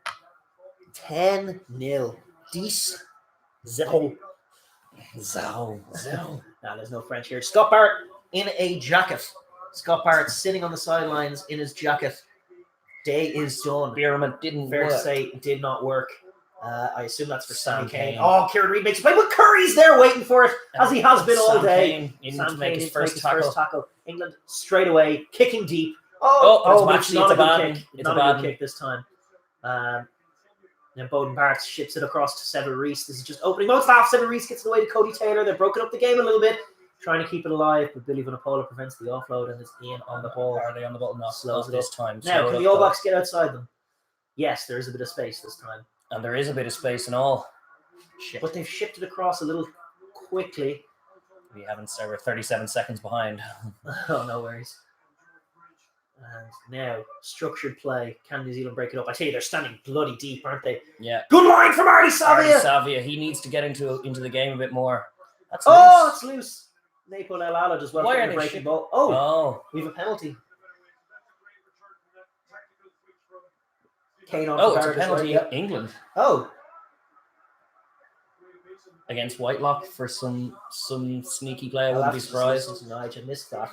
10-0. Dies. Zell. Nah, there's no French here. Scott Barrett in a jacket. Scott Barrett sitting on the sidelines in his jacket. Day is done. Experiment didn't Fair work. to say, it did not work. I assume that's for Sam Sam Kane. Kane. Oh, Kieran Reid makes a play, but Curry's there waiting for it, as he has been all Sam day. Kane in Sam to make Kane his in to make first tackle. tackle. England straight away, kicking deep. Oh, But actually, not it's a a good bad kick. one. It's Not a a bad good one. kick this time. Then Bowden Barrett ships it across to Sever Reese. This is just opening moments. Sever Reese gets in the way to Cody Taylor. They've broken up the game a little bit, trying to keep it alive, but Billy Vunipola prevents the offload and is in on the ball. Are they on the ball? Not Slows it this up. time. Now, Slow can it the up, All though. Blacks get outside them? Yes, there is a bit of space this time. And there is a bit of space and all. Shit. But they've shipped it across a little quickly. We haven't, so we're 37 seconds behind. Oh, no worries. And now, structured play. Can New Zealand break it up? I tell you, they're standing bloody deep, aren't they? Yeah. Good line from Artie Savia! Savia, he needs to get into the game a bit more. That's Oh, loose. it's loose. Napo Lala does well Why for are the they breaking shipping- ball. Oh. We have a penalty. Kane on Oh, for it's a Barrett as penalty. well, yeah. England Oh, against Whitelock for some sneaky play. I I'll wouldn't Oh, have be to just surprised. listen to Nigel. I missed that.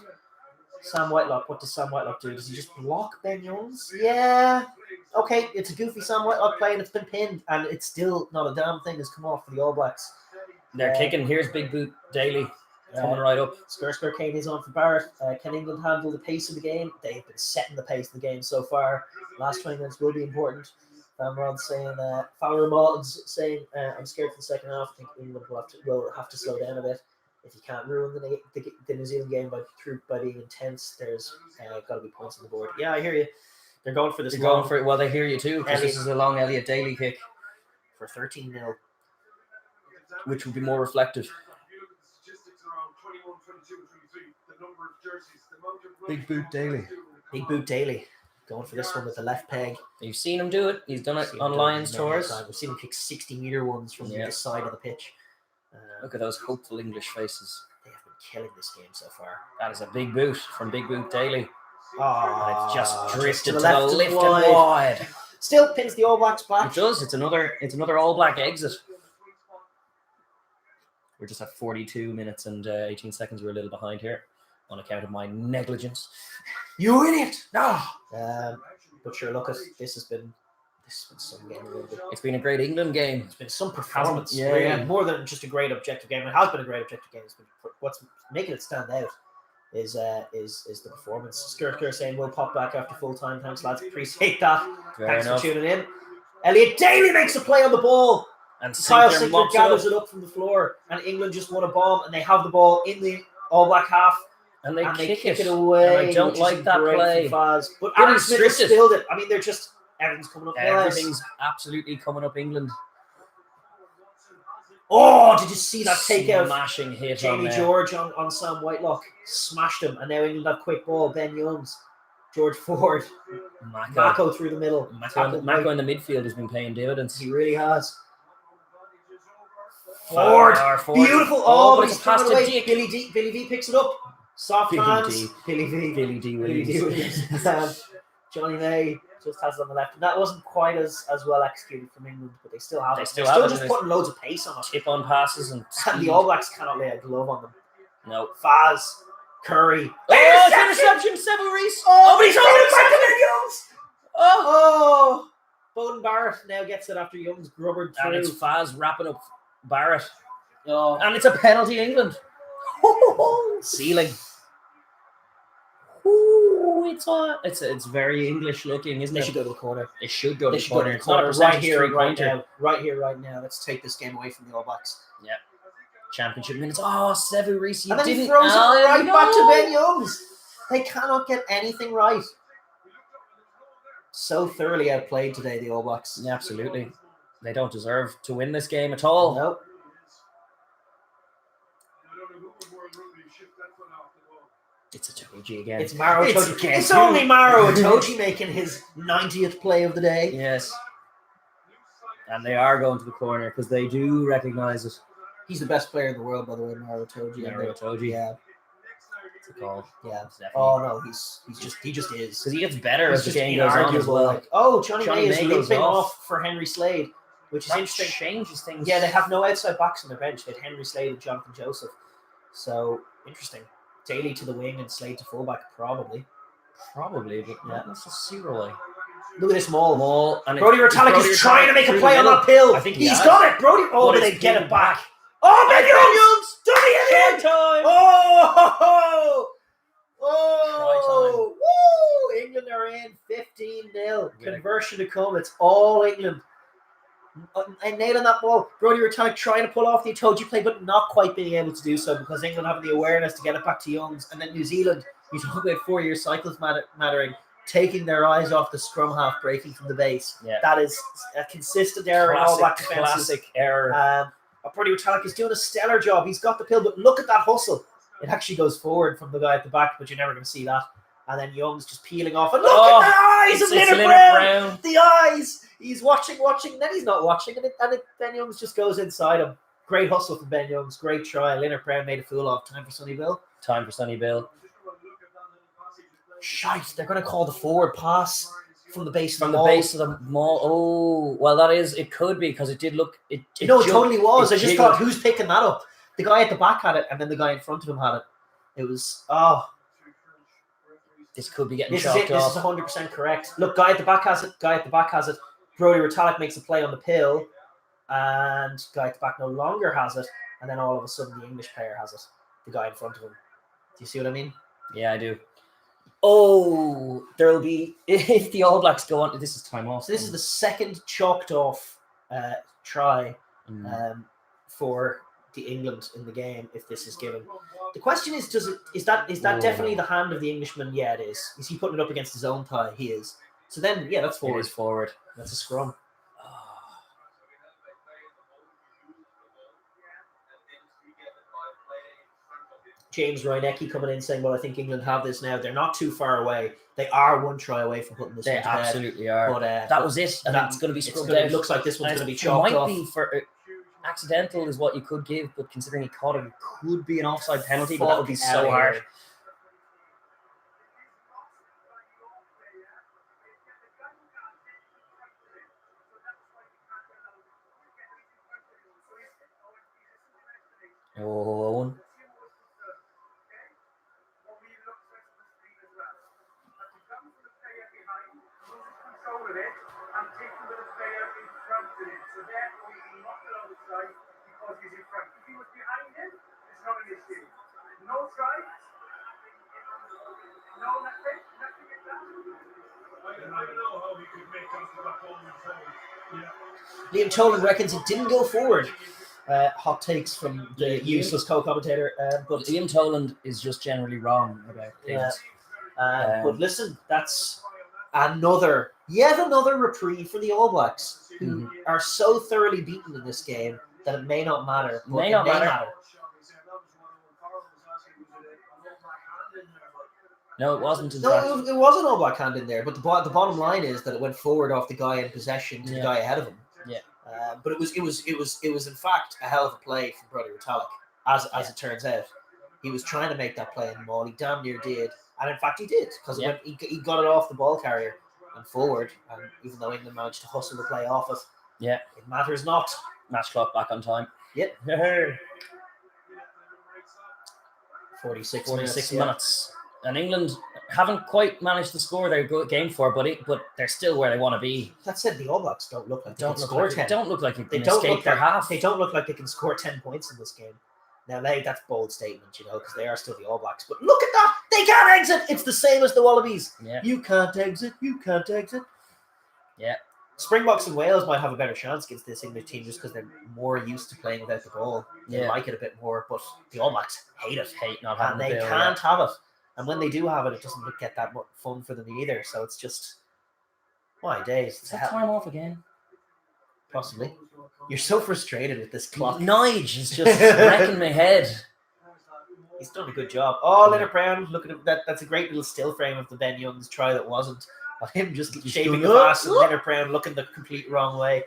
Sam Whitelock. What does Sam Whitelock do? Does he just block Ben Youngs? Yeah. Okay, it's a goofy Sam Whitelock play, and it's been pinned, and it's still not a damn thing has come off for the All Blacks. They're kicking. Here's Big Boot Daly coming right up. Skir Kane is on for Barrett. Can England handle the pace of the game? They've been setting the pace of the game so far. Last 20 minutes will be important. Ramrod's saying, Fowler Malton's saying, I'm scared for the second half. I think England will have to slow down a bit. If you can't ruin the New Zealand game by being intense, there's got to be points on the board. Yeah, I hear you. They're going for this. They're going for it. Well, they hear you too, because Elliot. this is a long Elliot Daly kick, for 13-0. which would be more reflective. Big Boot Daly. Big Boot Daly going for this one with the left peg. You've seen him do it. He's done it Seen him on do Lions many tours. times. We've seen him kick 60-meter ones from Yeah. the side of the pitch. Look at those hopeful English faces. They have been killing this game so far. That is a big boot from Big Boot Daly. Oh, And it's just drifted to to the the left left and and wide. Still pins the All Blacks back. It does. It's another All Black exit. We're just at 42 minutes and 18 seconds. We're a little behind here on account of my negligence. You idiot! No. But sure, look, this has been some game. It's been a great England game. It's been some performance. Yeah, really, yeah. more than just a great objective game. It has been a great objective game. It's been, what's making it stand out is the performance. Skirker saying we'll pop back after full time. Thanks, lads. Appreciate that. Fair Thanks enough. for tuning in. Elliot Daly makes a play on the ball. And Kyle Sinclair Sinclair mops gathers it it up, up from the floor, and England just won a bomb, and they have the ball in the All Black half, and they and they kick it away. And I don't which like is that great play. from Faz. But Good Aaron Smith has restricted. spilled it. I mean, they're just everything's coming up. Everything's absolutely coming up England. Oh, did you see that takeout? Smashing hit Jamie on George on Sam Whitelock smashed him, and now England have quick ball. Ben Youngs, George Ford, Mako through the middle. Mako in the midfield has been paying dividends. He really has. Ford, beautiful. Oh, but it's he's a pass throwing to away. Dick. Billy V picks it up. Soft Billy hands. D. Billy V. Billy D. Billy D. Williams. Williams. Johnny May just has it on the left. And that wasn't quite as well executed from England, but they still have it. Still They're have it, just and putting loads of pace on it. Tip on passes and And the All Blacks cannot lay a glove on them. No. Faz, Curry. Oh, interception, Seven Reese. Oh, but he's throwing it back to Ben Youngs. Oh, Oh, Bowden Barrett now gets it after Youngs grubbered and it's through. Faz wrapping up Barrett. Oh, And it's a penalty, England. ceiling. Ooh, it's very English looking, isn't They it? should go to the corner. They should go to They the should go to corner. the It's not a corner right percentage here, right three-pointer. now. Right here, right now. Let's take this game away from the All Blacks. Yeah. Championship minutes. Oh, Sevu Reese, you And then didn't. he throws it Oh, right no. back to Ben Youngs. They cannot get anything right. So thoroughly outplayed today, the All Blacks. Yeah, absolutely. They don't deserve to win this game at all. No. It's a Toji again. It's Maro It's Itoje. again. It's only Maro Itoje making his 90th play of the day. Yes. And they are going to the corner because they do recognise it. He's the best player in the world, by the way, Maro Itoje. Maro Itoje. Yeah, It's a call. yeah. It's definitely- Oh no, he just is. Because he gets better He's as the just game goes on as inarguable, well. like, oh, Johnny Johnny May is May goes limping off. off for Henry Slade, which is That interesting. changes things. Yeah, they have no outside backs on their bench. They had Henry Slade and Jonathan Joseph. So interesting. Daly to the wing and Slade to fullback, probably. Probably, but Yeah. let's just see, Roy. Look at this maul. Maul, and Brody Retallick is trying to make a play on that pill. I think he's got it. Brody. Oh, But but they it's get pinned it back. Oh, Ben Youngs! Done it again! Time. Oh! Woo! England are in 15-0. Conversion to come. It's all England. And nailing that ball. Brody Retallick trying to pull off the Itoji play, but not quite being able to do so because England having the awareness to get it back to Youngs. And then New Zealand, you talk about 4-year cycles mattering, taking their eyes off the scrum half, breaking from the base. Yeah. That is a consistent error in all black defenses. Classic error. Brody Retallick is doing a stellar job. He's got the pill, but look at that hustle. It actually goes forward from the guy at the back, but you're never going to see that. And then Young's just peeling off. And look at the eyes of Leonard Brown. The eyes. He's watching. Then he's not watching. And Ben Youngs just goes inside him. Great hustle from Ben Youngs. Great try. Leonard Brown made a fool of. Time for Sonny Bill. Shite. They're going to call the forward pass from the base of the maul. Oh, well, that is. It could be because it did look. It totally was. I just thought, who's picking that up? The guy at the back had it, and then the guy in front of him had it. It was This could be getting chalked off. This is 100% correct. Look, guy at the back has it. Brody Retallick makes a play on the pill, and guy at the back no longer has it. And then all of a sudden, the English player has it. The guy in front of him. Do you see what I mean? Yeah, I do. Oh, there'll be if the All Blacks go on. This is time off. So this is the second chalked off try for the England in the game. If this is given, the question is: is that definitely the hand of the Englishman? Yeah, it is. Is he putting it up against his own thigh? He is. So then, yeah, that's forward. It is forward. That's a scrum. James Reinecke coming in saying, well, I think England have this now. They're not too far away. They are one try away from putting this one to bed. They absolutely are. But, that was it. And it's going to be scrubbed out. It looks like this one's going to be chalked off. It might be for accidental is what you could give, but considering he caught it, it could be an offside penalty, but that would be so hard. Oh, Owen. Liam Tolan reckons it didn't go forward. Hot takes from the useless co-commentator. But Liam Toland is just generally wrong about things. But listen, that's yet another reprieve for the All Blacks, who are so thoroughly beaten in this game that it may not matter. May not matter. No, it wasn't. It was an All Black hand in there, but the bottom line is that it went forward off the guy in possession to the guy ahead of him. Yeah. But it was in fact a hell of a play from Brody Retallick, as it turns out. He was trying to make that play in the maul. He damn near did, and in fact he did because he got it off the ball carrier and forward. And even though England managed to hustle the play off it, it matters not. Match clock back on time. Yep. 46 minutes. And England haven't quite managed to score their game for, but they're still where they want to be. That said, the All Blacks don't look like they can score 10. They don't look like they can escape their half. They don't look like they can score 10 points in this game. Now, that's a bold statement, because they are still the All Blacks. But look at that! They can't exit! It's the same as the Wallabies. Yeah. You can't exit. Yeah. Springboks and Wales might have a better chance against this English team just because they're more used to playing without the ball. They like it a bit more, but the All Blacks hate not having it. And they can't have it. And when they do have it, it doesn't get that much fun for them either. So it's just, my days. Is that time off again? Possibly. You're so frustrated with this clock. Nige is just wrecking my head. He's done a good job. Oh, Leonard Brown, look at him. That's a great little still frame of the Ben Youngs try that wasn't. Of him just shaving the pass and Leonard Brown looking the complete wrong way,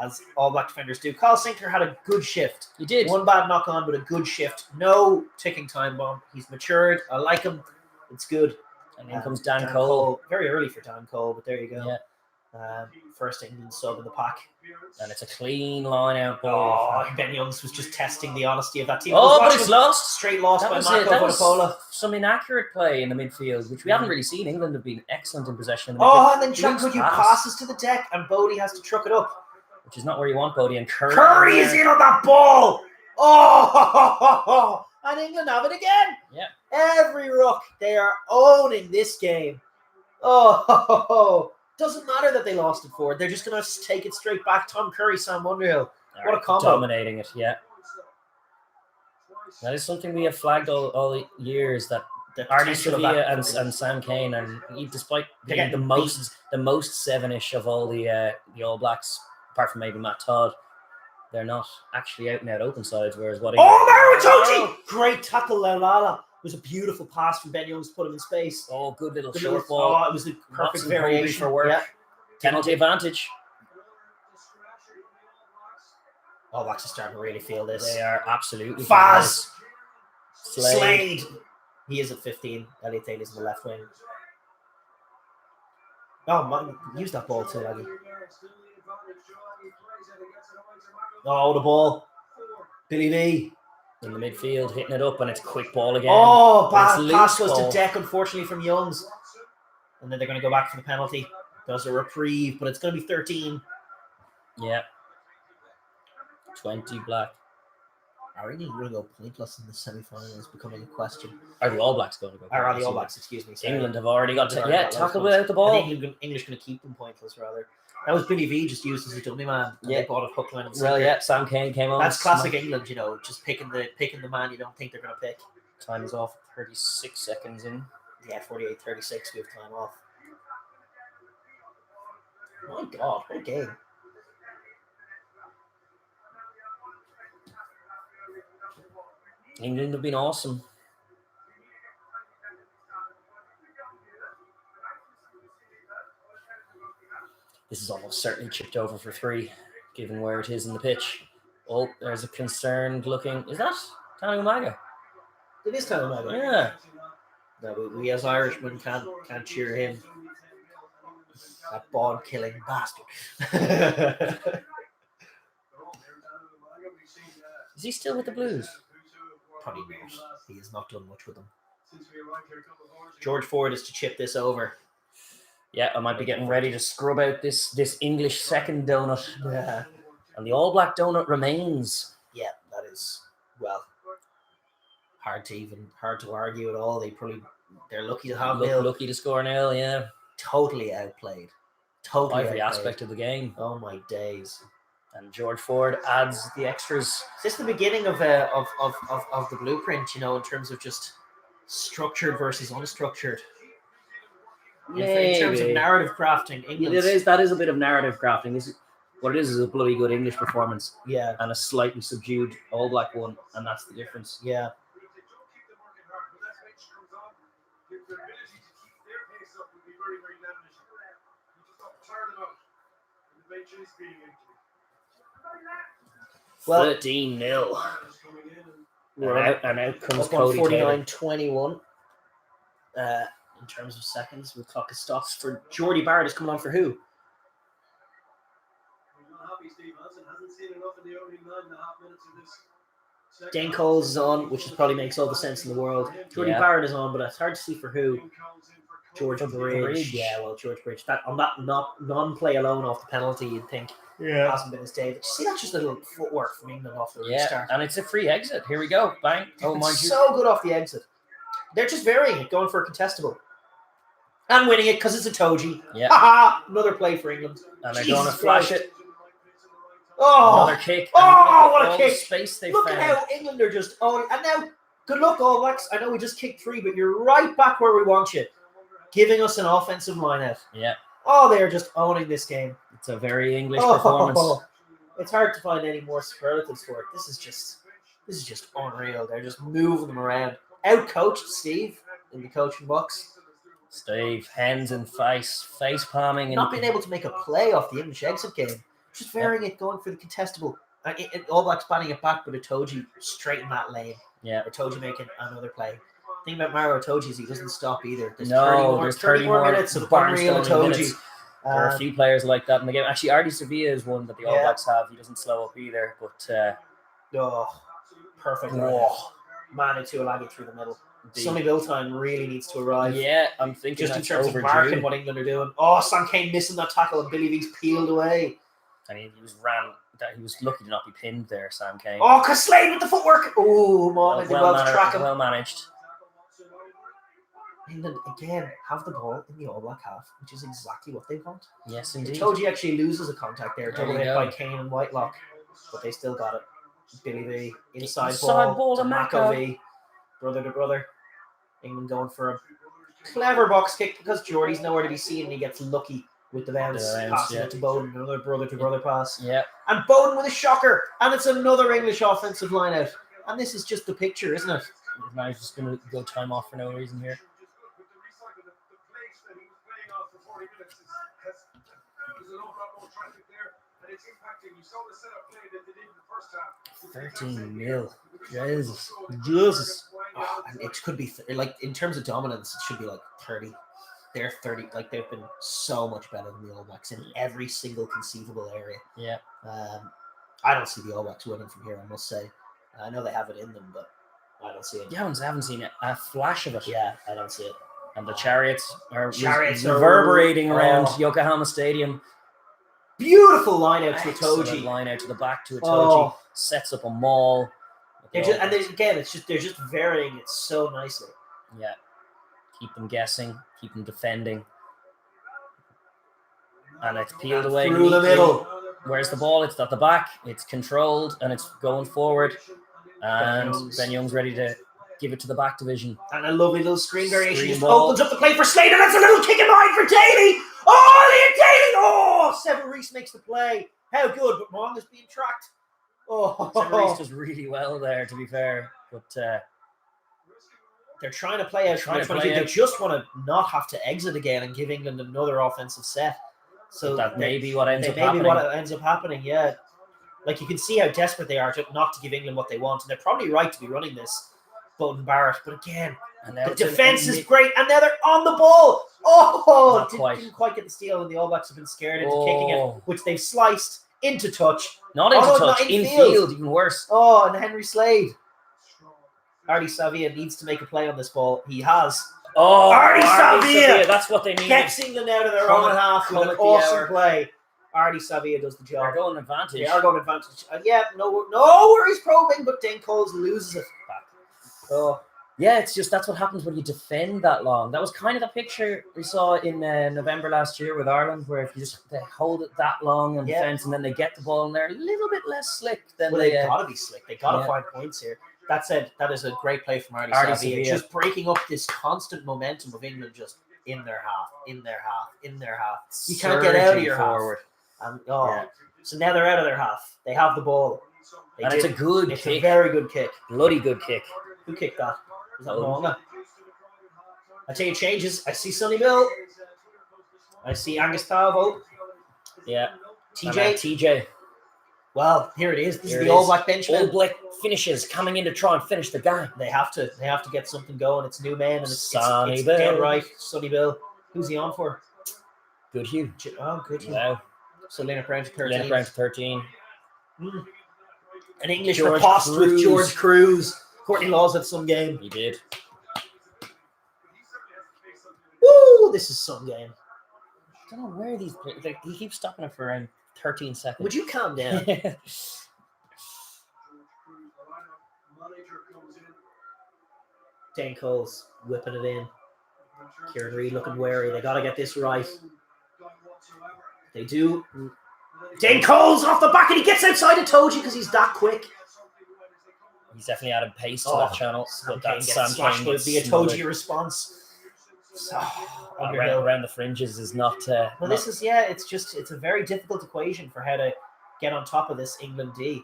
as all Black defenders do. Carl Sinclair had a good shift. He did. One bad knock on, but a good shift. No ticking time bomb. He's matured. I like him. It's good. And then comes Dan Cole. Very early for Dan Cole, but there you go. Yeah. First England sub in the pack. And it's a clean line-out ball. Oh, Ben Youngs was just testing the honesty of that team. Oh, but it's lost. Straight loss That by was Marco That was Vunipola. some inaccurate play in the midfield, which we haven't really seen. England have been excellent in possession. In the Oh, midfield. and then Jack Goodhue passes to the deck, and Bodie has to truck it up. Which is not where you want Bodie. And Curry is in on that ball. Oh, and England have it again. Yeah. Every ruck, they are owning this game. Oh, doesn't matter that they lost it forward. They're just going to take it straight back. Tom Curry, Sam Underhill. What a combo. Dominating it, yeah. That is something we have flagged all the years, that Artie Sevilla and Sam Cane, and despite being the most 7-ish of all the All Blacks, apart from maybe Matt Todd, they're not actually out and out open sides. Whereas what? Mauro Itoje! Great tackle, Laulala. It was a beautiful pass from Ben Youngs to put him in space. Oh, good little short ball. Oh, it was the perfect variation for work. Yeah. Penalty advantage. All Blacks are starting to really feel this. They are absolutely. Faz! Slade! He is at 15. Elliot Taylor's in the left wing. Oh, man, use that ball too, Aggie. Oh, the ball. Billy V. In the midfield, hitting it up, and it's a quick ball again. Oh, pass goes to deck, unfortunately, from Youngs. And then they're going to go back for the penalty. There's a reprieve, but it's going to be 13. Yeah. 20 Black. Are England going to go pointless in the semi-finals? Becoming a question. Are the All Blacks going to go pointless? Are the All Blacks, excuse me. Sorry. England have already got tackle without the ball. I think English going to keep them pointless, rather. That was Billy V just used as a dummy man. Yeah. They bought a hook line and sinker. Well, yeah, Sam Cane came on. That's classic England, just picking the man you don't think they're going to pick. Time is off. 36 seconds in. Yeah, 48-36. We have time off. My God, what a game. England have been awesome. This is almost certainly chipped over for 3, given where it is in the pitch. Oh, there's a concerned looking. Is that Tanu Umaga? It is Tanu Umaga. Yeah. No, we as Irishmen can't cheer him. That ball-killing bastard. Is he still with the Blues? Probably not. He has not done much with them. George Ford is to chip this over. Yeah, I might be getting ready to scrub out this English second donut. Yeah. And the All Black donut remains. Yeah, that is, well, hard to argue at all. They're lucky to have nil. Lucky to score nil, yeah. Totally outplayed. Totally every outplayed. aspect of the game. Oh my days. And George Ford adds the extras. Is this the beginning of the blueprint, in terms of just structured versus unstructured? In terms of narrative crafting, that is a bit of narrative crafting. What it is a bloody good English performance. Yeah. And a slightly subdued All Black one, and that's the difference. Yeah. Well, 13-0. And out comes Cody 49-21. In terms of seconds, the clock is stopped. For Jordy Barrett is coming on for who? Dane Coles is on, which probably makes all the sense in the world. Jordy Barrett is on, but it's hard to see for who. George Bridge. Yeah, well, George Bridge. That on that non-play alone off the penalty, you'd think hasn't been his day. But you see, that's just a little footwork from England off the restart. And it's a free exit. Here we go. Bang. Oh, mind you. So good off the exit. They're just varying it, going for a contestable. And winning it because it's a Toji. Yeah. Ha! Another play for England. And they're going to flash it. Oh! Another kick. Oh, what a kick. The space they look found. at how England are just owning. And now, good luck, All Blacks. I know we just kicked 3, but you're right back where we want you. Giving us an offensive line-out. Yeah. Oh, they're just owning this game. It's a very English performance. It's hard to find any more superlatives for it. This is just unreal. They're just moving them around. Out-coached Steve in the coaching box. Steve, hands and face palming. Not being able to make a play off the English exit game. Just varying it, going for the contestable. All Blacks batting it back, but Itoje straight in that lane. Yeah. Itoje making another play. The thing about Mauro Itoje is he doesn't stop either. There's 30 more minutes of unreal Itoje. There are a few players like that in the game. Actually, Artie Sevilla is one that the All Blacks have. He doesn't slow up either, but perfect. Oh. Manu Tuilagi through the middle. Sonny Bill time really needs to arrive. Yeah, I'm thinking just in terms of marking what England are doing. Oh, Sam Cane missing that tackle and Billy V's peeled away. I mean, he was lucky to not be pinned there, Sam Cane. Oh, Slade with the footwork. Oh, man, well managed. England again have the ball in the All Black half, which is exactly what they want. Yes, indeed. Toji actually loses a contact there, double hit by Kane and Whitelock, but they still got it. Billy V inside ball to Mako V, brother to brother. England going for a clever box kick because Geordie's nowhere to be seen and he gets lucky with the bounce, passing it to Bowden, another brother to brother pass. Yeah. And Bowden with a shocker, and it's another English offensive line out. And this is just the picture, isn't it? Now he's just going to go time off for no reason here. 13-0. Jesus. Oh, and it could be like in terms of dominance, it should be like 30. They're 30. Like they've been so much better than the All Blacks in every single conceivable area. Yeah. I don't see the All Blacks winning from here, I must say. I know they have it in them, but I don't see it. You haven't seen a flash of it. Yeah, I don't see it. And the chariots are reverberating around Yokohama Stadium. Beautiful line out to Itoji. Line out to the back to Itoji. Sets up a maul. They're just varying it so nicely. Yeah. Keep them guessing. Keep them defending. And it's peeled away. Through the middle. Where's the ball? It's at the back. It's controlled and it's going forward. And Ben Young's ready to give it to the back division. And a lovely little screen variation. Just opens up the play for Slade, and that's a little kick in behind for Daly. Oh, Liam Daly! Oh, Seven Reese makes the play. How good, but Mong is being tracked. Oh, Seven Reese does really well there, to be fair. But they're trying to play out. They just want to not have to exit again and give England another offensive set. So that may be what ends up happening. Yeah. Like you can see how desperate they are not to give England what they want, and they're probably right to be running this. Bowden Barrett, but again, the defense is great, and now they're on the ball. Oh, didn't quite get the steal, and the All Blacks have been scared into kicking it, which they've sliced into touch. Not into touch, in field, even worse. Oh, and Henry Slade. Artie Savia needs to make a play on this ball. He has. Oh, Artie Savia! That's what they need. Gets England out of their own half with an awesome play. Artie Savia does the job. They're going advantage. They are going advantage. No worries probing, but Dane Coles loses it back. Oh. Yeah, it's just that's what happens when you defend that long. That was kind of the picture we saw in November last year with Ireland, where if they hold it that long on defense and then they get the ball and they're a little bit less slick than they got to be slick. They got to find points here. That said, that is a great play from Artie Savia. Just breaking up this constant momentum of England just in their half. You can't get out of your forward. So now they're out of their half. They have the ball. It's a good kick. It's a very good kick. Bloody good kick. Who kicked that? Is that Monga? I tell you, changes. I see Sonny Bill. I see Angus Tavo. Yeah. TJ. Well, here it is. This is the All Black benchman. All Black finishes coming in to try and finish the game. They have to get something going. It's new man, and it's Sonny Bill. Dead right. Sonny Bill. Who's he on for? Good Hugh. Oh, Good Hugh. Wow. So Leonard Brown to 13. Leonard Brown to 13. An English riposte with George Cruz. Courtney Laws had some game. He did. Woo! This is some game. I don't know where these. He keeps stopping it for around 13 seconds. Would you calm down? Dane Coles whipping it in. Kieran Reid looking wary. They got to get this right. They do. Dane Coles off the back, and he gets outside of Toji because he's that quick. He's definitely added pace to that channel. But that Sam Kane would be a Toji response. Around the fringes is not. It's a very difficult equation for how to get on top of this England D,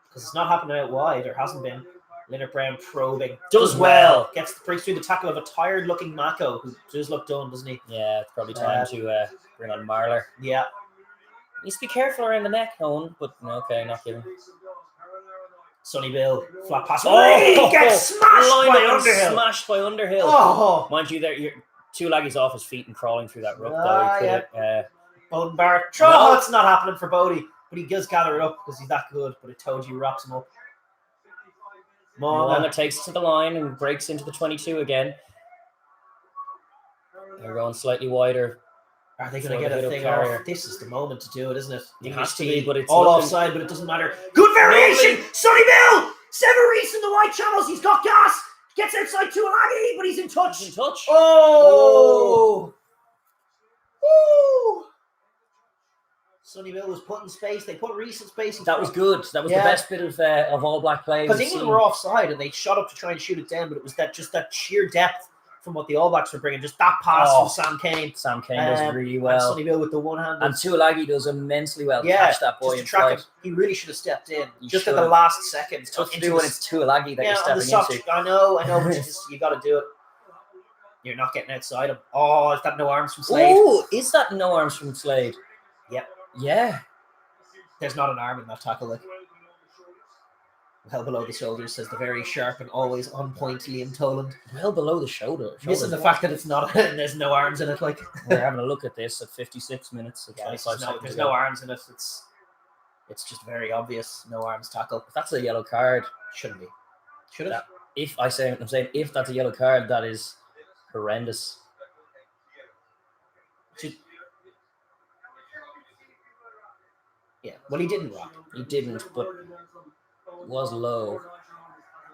because it's not happening out wide. There hasn't been. Leonard Brown probing. Does well. Breaks through the tackle of a tired-looking Mako, who does look done, doesn't he? Yeah, it's probably time to bring on Marler. Yeah. Needs to be careful around the neck, Owen, but okay, not giving. Sonny Bill, flat pass. Oh, he gets smashed by Underhill. Smashed by Underhill. Oh. Mind you, Two laggies off his feet and crawling through that ruck, though. He could have, Bowden Barrett. Oh, it's not happening for Bodie, but he does gather it up because he's that good. But it told you wraps him up. Moana takes it to the line and breaks into the 22 again. They're going slightly wider. Are they going to get a thing off? This is the moment to do it, isn't it? It has to be, but it's all offside, but it doesn't matter. Good variation! Sonny Bill! Seven Reese in the white channels. He's got gas. Gets outside Tuolagi, but he's in touch. He's in touch. Oh! Woo! Sonny Bill was put in space. They put Reese in space. That was good. That was the best bit of All Black play. Because England were offside and they shot up to try and shoot it down, but it was that sheer depth from what the All Blacks were bringing. Just that pass from Sam Cane. Sam Cane does really well. And Sonny Bill with the one hand. And Tuolagi does immensely well to catch that boy in flight. He really should have stepped in just at the last second. It's tough to do when it's Tuolagi that you're stepping into. I know, but you got to do it. You're not getting outside him. Oh, is that no arms from Slade? Oh, is that no arms from Slade? Yep. Yeah. There's not an arm in that tackle. Well below the shoulders, says the very sharp and always on point Liam Toland. Well below the shoulder. Missing the fact that it's not, and there's no arms in it. Like we're having a look at this at 56 minutes. At 25 seconds. There's no arms in it. It's just very obvious. No arms tackle. If that's a yellow card. Shouldn't be. Should it? I'm saying if that's a yellow card, that is horrendous. Yeah, well, he didn't rock. He didn't, but was low.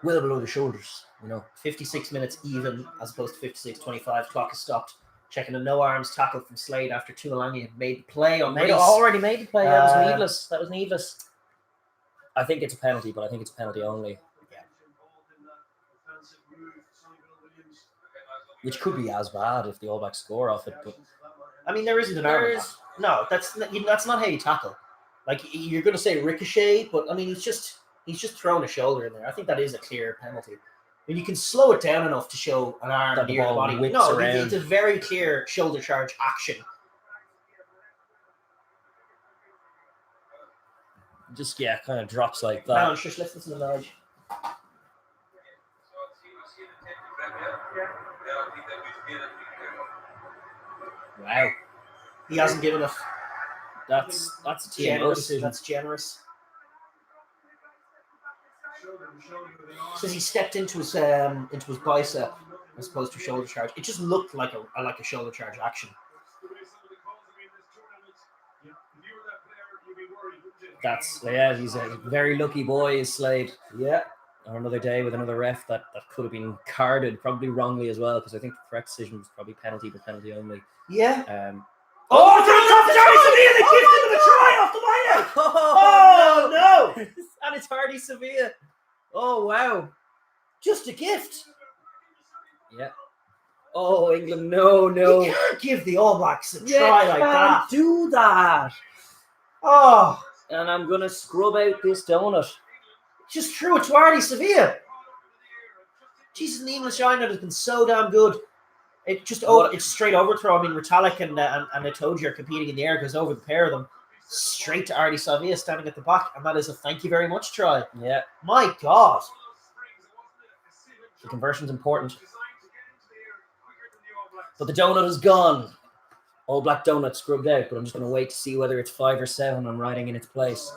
Well below the shoulders. 56 minutes even, as opposed to 56:25. Clock is stopped. Checking a no arms tackle from Slade after Tuolagi had made the play on Reese. Already made the play. That was needless. I think it's a penalty, but I think it's a penalty only. Yeah. Which could be as bad if the All Blacks score off it. But I mean, there isn't an arm. No, that's not how you tackle. Like, you're going to say ricochet, but I mean, he's just thrown a shoulder in there. I think that is a clear penalty. I mean, you can slow it down enough to show an arm near the body. No, it's a very clear shoulder charge action. Just, kind of drops like that. No, just listen to the knowledge. Wow. He hasn't given us. That's a TMO decision. That's generous. Says he stepped into his bicep as opposed to shoulder charge. It just looked like a shoulder charge action. He's a very lucky boy, is Slade. Yeah. Or another day with another ref that could have been carded, probably wrongly as well, because I think the correct decision was probably penalty, but penalty only. Yeah. Oh, they gifted him a try off the line. Oh no! And it's Hardy Sevilla. Oh wow! Just a gift. Yeah. Oh, England, no. You can't give the All Blacks a try like that. Do that. Oh, and I'm gonna scrub out this donut. Just threw it to Hardy Sevilla. Jesus, the English Ireland has been so damn good. It's straight overthrow. I mean, Retallick and Itoji are competing in the air, goes over the pair of them, straight to Artie Savia standing at the back, and that is a thank you very much try. Yeah. My God. The conversion's important. But the donut is gone. All Black donut scrubbed out, but I'm just going to wait to see whether it's 5 or 7 I'm writing in its place.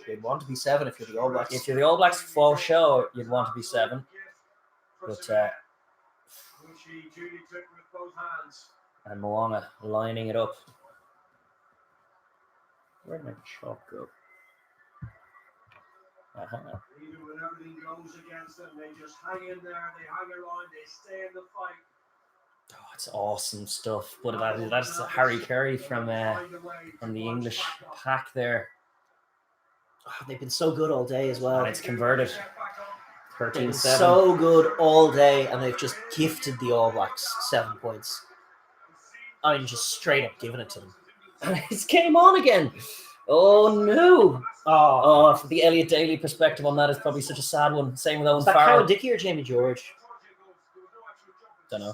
You'd want to be 7 if you're the All Blacks. If you're the All Blacks for show, you'd want to be 7. But and Moana lining it up. Where did my chalk go? Even when everything goes against them, they just hang in there, they hang around, they stay in the fight. Oh, it's awesome stuff. But that's Harry Carey from the English pack there. Oh, they've been so good all day as well. And it's converted. 13-7. So good all day, and they've just gifted the All Blacks 7 points. I mean, just straight up giving it to them. And it's game on again. Oh no! Oh, from the Elliot Daly perspective on that is probably such a sad one. Same with Owen Farrell. Is that Cowan Dickey or Jamie George? Don't know.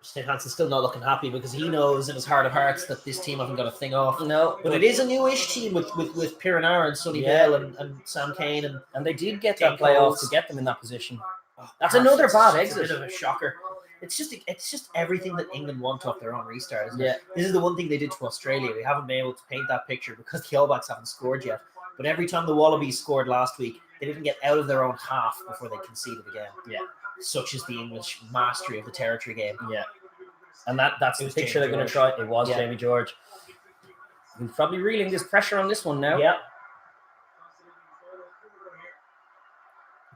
St. Hansen's still not looking happy because he knows in his heart of hearts that this team haven't got a thing off. No, But it is a newish team with Piranara and Sonny Bell and Sam Kane and they did get Jane that playoff Coles. to get them in that position. Oh, That's another bad it's exit. a bit of a shocker. It's just everything that England want off their own restart, isn't Yeah. it? This is the one thing they did to Australia. We haven't been able to paint that picture because the All Blacks haven't scored yet. But every time the Wallabies scored last week, they didn't get out of their own half before they conceded again. Yeah. Such is the English mastery of the territory game. Yeah. And that's the picture they're going to try. It was Jamie George. He's probably reeling this pressure on this one now. Yeah.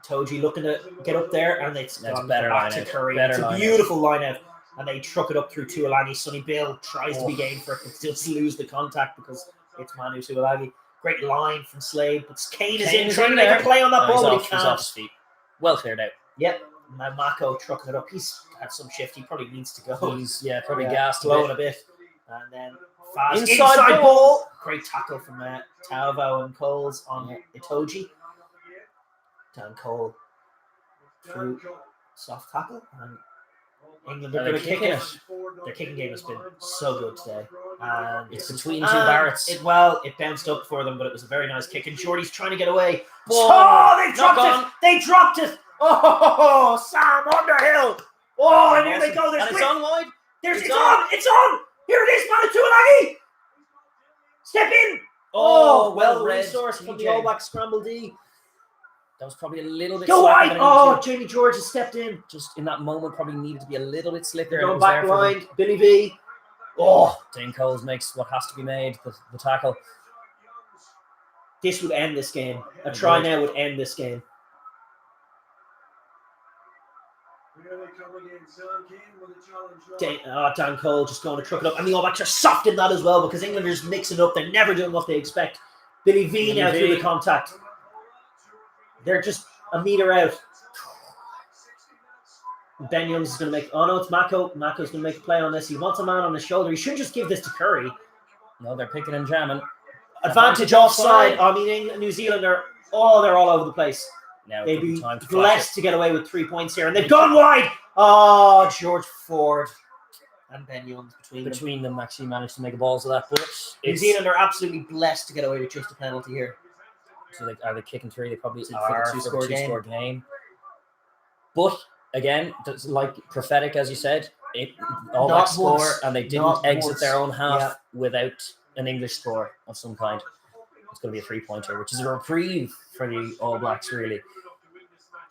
Toji looking to get up there, and it's gone better back line to out. Curry. Better It's a line beautiful line out, and they truck it up through Tuolagi. Sonny Bill tries to be game for it, but still lose the contact because it's Manu Tuolagi. Great line from Slade, but Kane is in trying to make a play on that ball, but he He's can't. off his feet. Well cleared out. Yep. Now Mako trucking it up. He's had some shift. He probably needs to go. He's probably gassed blowing a bit. And then fast inside ball. Great tackle from Talvo and Coles on Itoji. Dan Cole through soft tackle. And England are going to kick it. Their kicking game has been so good today. And it's between two Barretts. It bounced up for them, but it was a very nice kick. And Jordy's trying to get away. Whoa, they dropped it! They dropped it! Oh, Sam Underhill! Oh, and here they go. And it's on wide. It's on! It's on! Here it is, Manu Tuolagi! Step in! Oh, well resourced from the All Black Scramble D. That was probably a little bit Go wide! Oh, Jamie George has stepped in. Just in that moment, probably needed to be a little bit slicker. They're going back blind. Billy V. Oh! Dane Coles makes what has to be made, the tackle. This would end this game. A try now would end this game. Dan Cole just going to truck it up, and the All Blacks are soft in that as well because England are just mixing it up. They're never doing what they expect. Billy V now through the contact. They're just a meter out. Ben Youngs is going to make. Oh no, it's Mako. Mako's going to make a play on this. He wants a man on his shoulder. He should just give this to Curry. No, they're picking and jamming. Advantage offside. I mean, New Zealand are. Oh, they're all over the place. Now they'd be blessed to get away with 3 points here, and they've gone wide. Oh, George Ford and Ben Youngs between them actually managed to make a balls of that. But New Zealand are absolutely blessed to get away with just a penalty here. So are they kicking three? They probably are for the two-score game. But again, like prophetic as you said, All Blacks score and they didn't exit their own half without an English score of some kind. It's going to be a 3-pointer, which is a reprieve for the All Blacks, really.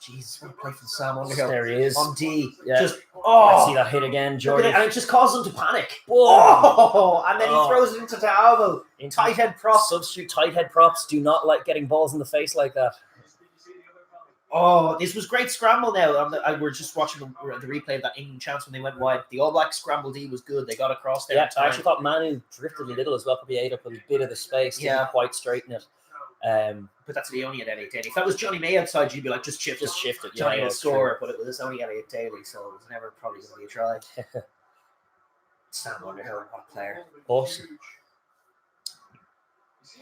Jesus, what a play from Sam Underhill. There he is. On D. Yeah. Just, let's see that hit again, Jordan. And it just causes them to panic. Whoa! And then he throws it into Talvo. Tight head props. Substitute tight head props do not like getting balls in the face like that. Oh, this was great scramble now. We're just watching the replay of that England chance when they went wide. The All Black scramble D was good. They got across there. Yeah, I actually thought Manu drifted a little as well, probably ate up a bit of the space. Didn't quite straighten it. But that's the only at Elliot Daly. If that was Johnny May outside, you'd be like, just shift it. Johnny will score, but it was only Elliot Daly, so it was never probably going to be a try. Sam Underhill, what a player. Awesome.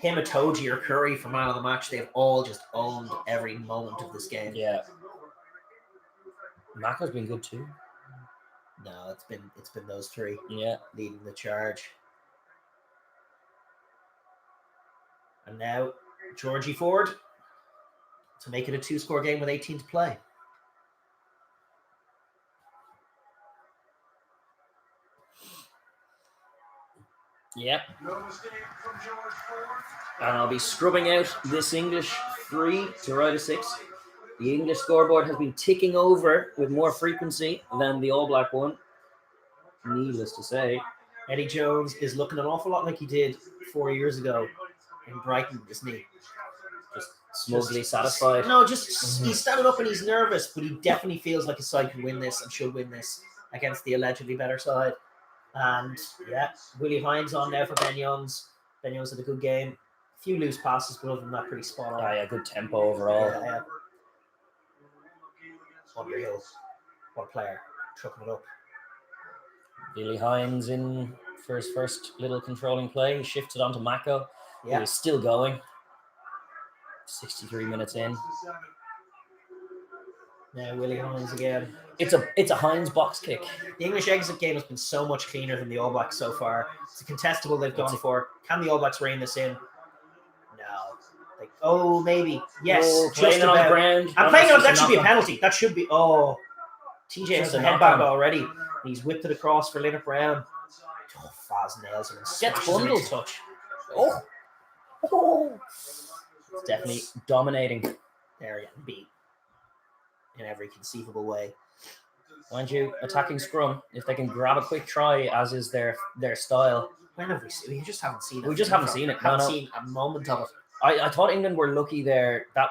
Him, Itoji, or Curry for man of the match, they've all just owned every moment of this game. Yeah. Mako's been good too. No, it's been those three. Yeah. Leading the charge. And now Georgie Ford to make it a 2-score game with 18 to play. Yep. No mistake from George Ford. And I'll be scrubbing out this English 3 to right of 6. The English scoreboard has been ticking over with more frequency than the All Black one. Needless to say. Eddie Jones is looking an awful lot like he did 4 years ago in Brighton, isn't he? Just smugly satisfied. No, just he's standing up and he's nervous, but he definitely feels like his side can win this and should win this against the allegedly better side. And yeah, Willie Hines on now for Ben Youngs. Ben Youngs had a good game. A few loose passes, but other than that, pretty spot on. Yeah, good tempo overall. Yeah. Unreal. What a player. Trucking it up. Willie Hines in for his first little controlling play. He shifted onto Mako. Yeah. He's still going. 63 minutes in. Now Willie Hines again. It's a Hines box kick. The English exit game has been so much cleaner than the All Blacks so far. It's a contestable they've gone for. Can the All Blacks rein this in? No. Like, oh, maybe. Yes. Playing it on the ground. I'm playing it on. That should be a penalty. That should be. Oh. TJ has a headband already. He's whipped it across for Linnett Brown. Oh, Faz nails him. Gets bundled. Touch. Oh. It's definitely dominating. They're getting beat in every conceivable way. Mind you, attacking scrum, if they can grab a quick try, as is their style. When have we seen? We just haven't seen it. We just haven't seen it. Haven't seen a moment of it. I thought England were lucky there. That